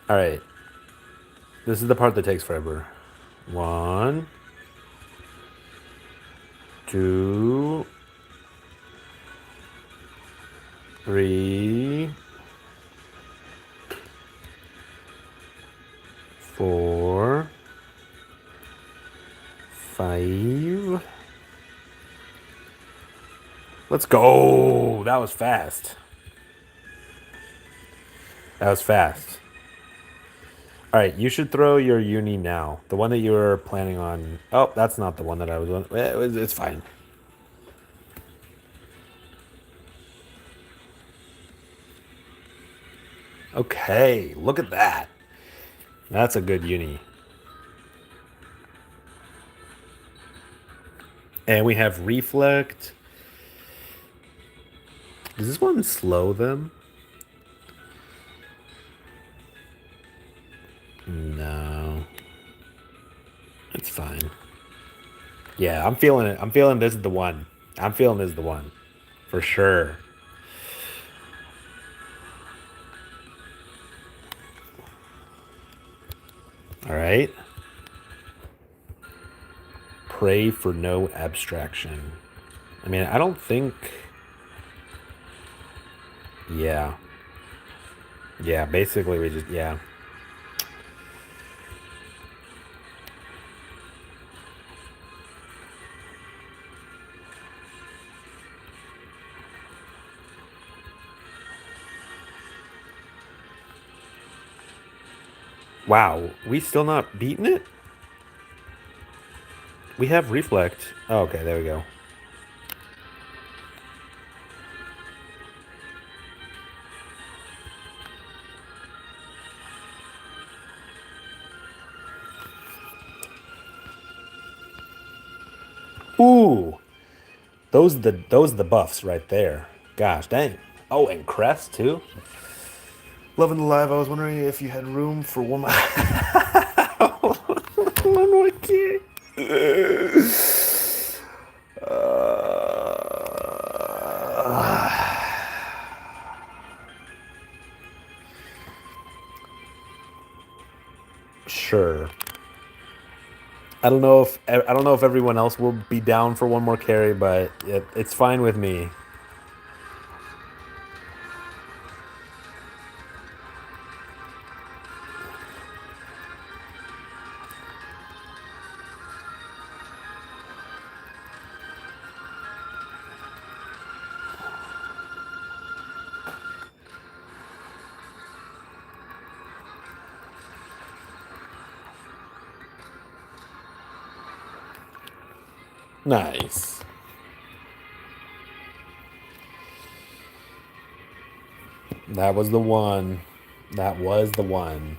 All right. This is the part that takes forever. 1, 2, 3, 4, 5. Let's go. That was fast. That was fast. All right, you should throw your uni now. The one that you were planning on. Oh, that's not the one that I was on. It's fine. Okay, look at that. That's a good uni. And we have reflect. Does this one slow them? No. It's fine. Yeah, I'm feeling it. I'm feeling this is the one. I'm feeling this is the one. For sure. All right. Pray for no abstraction. I mean, I don't think. Yeah. Yeah, basically we just. Yeah. Wow, we still not beating it? We have reflect. Oh, okay, there we go. Ooh, those the buffs right there. Gosh, dang. Oh, and crest too. Loving the live. I was wondering if you had room for one more. One more kid. Sure. I don't know if everyone else will be down for one more carry, but it's fine with me. Nice. That was the one. That was the one.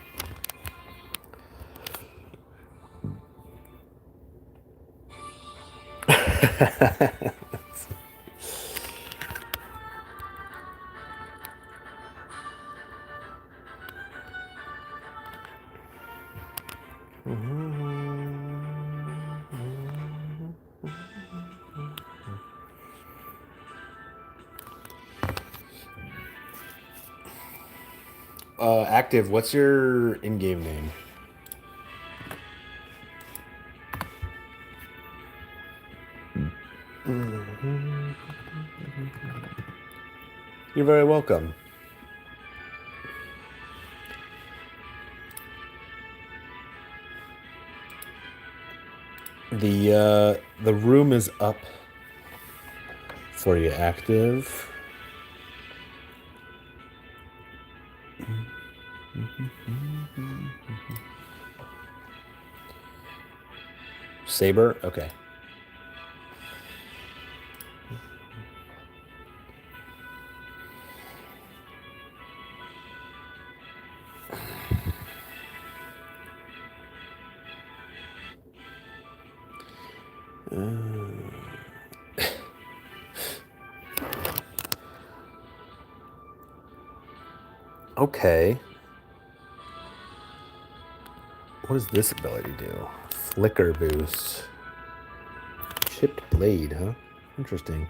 Active, what's your in-game name? You're very welcome. The room is up for you, Active. Saber? Okay. Okay. What does this ability do? Flicker boost. Chipped blade, huh? Interesting.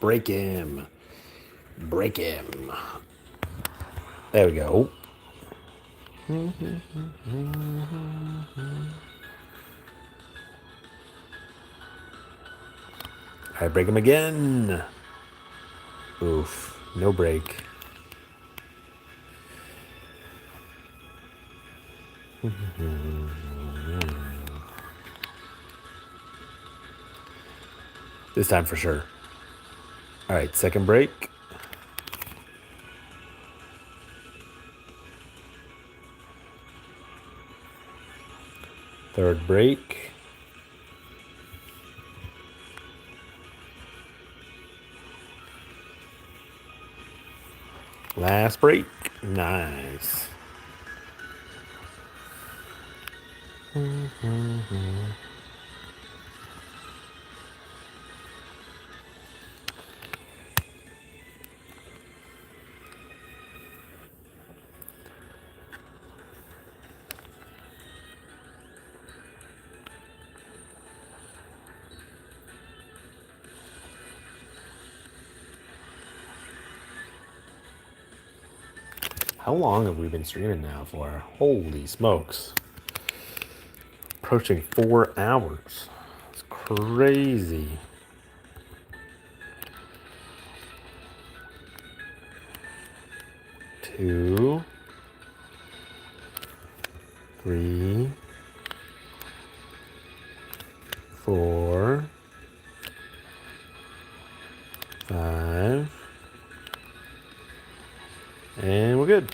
Break him. Break him. There we go. All right, break him again. Oof, no break. This time for sure. All right, second break. Third break. Last break. Nice. How long have we been streaming now for? Holy smokes. Approaching 4 hours. It's crazy. Two, three, 4, 5, and we're good.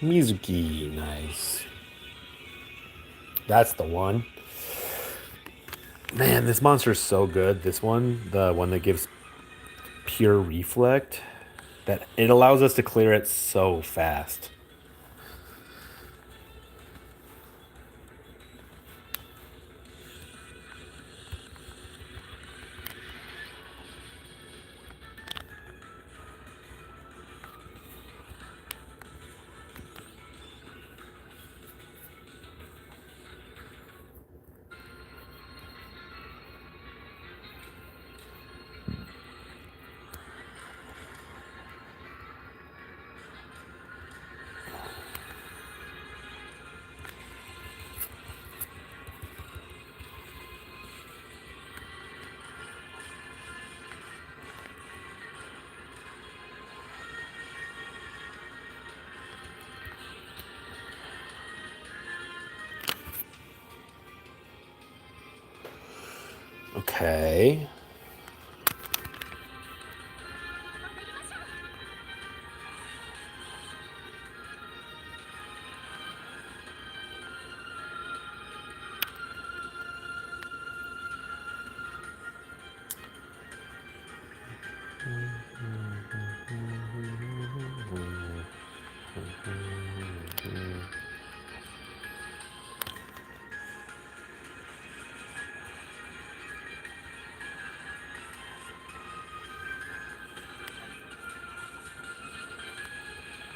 Mizuki, nice. That's the one. Man, this monster is so good. This one, the one that gives pure reflect, that it allows us to clear it so fast. Okay.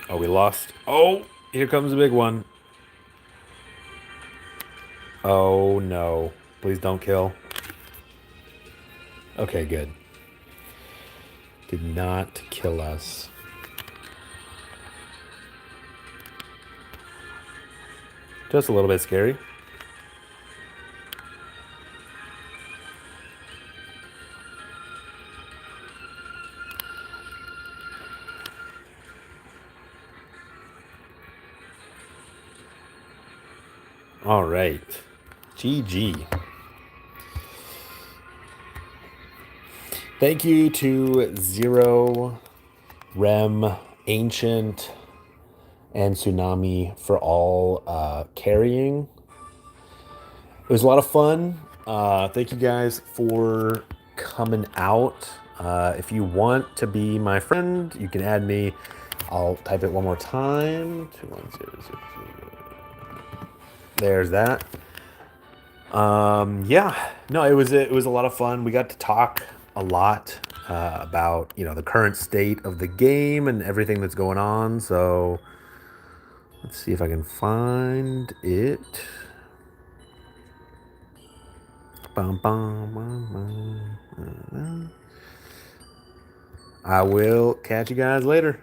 Oh, we lost. Oh, here comes the big one. Oh, no. Please don't kill. Okay, good. Did not kill us. Just a little bit scary. All right. GG. Thank you to Zero, Rem, Ancient, and Tsunami for all carrying. It was a lot of fun. Thank you guys for coming out. If you want to be my friend, you can add me I'll type it one more time. 21060. There's that. Yeah, no, it was a lot of fun. We got to talk a lot about the current state of the game and everything that's going on. So let's see if I can find it. Bum, bum, bum, bum. I will catch you guys later.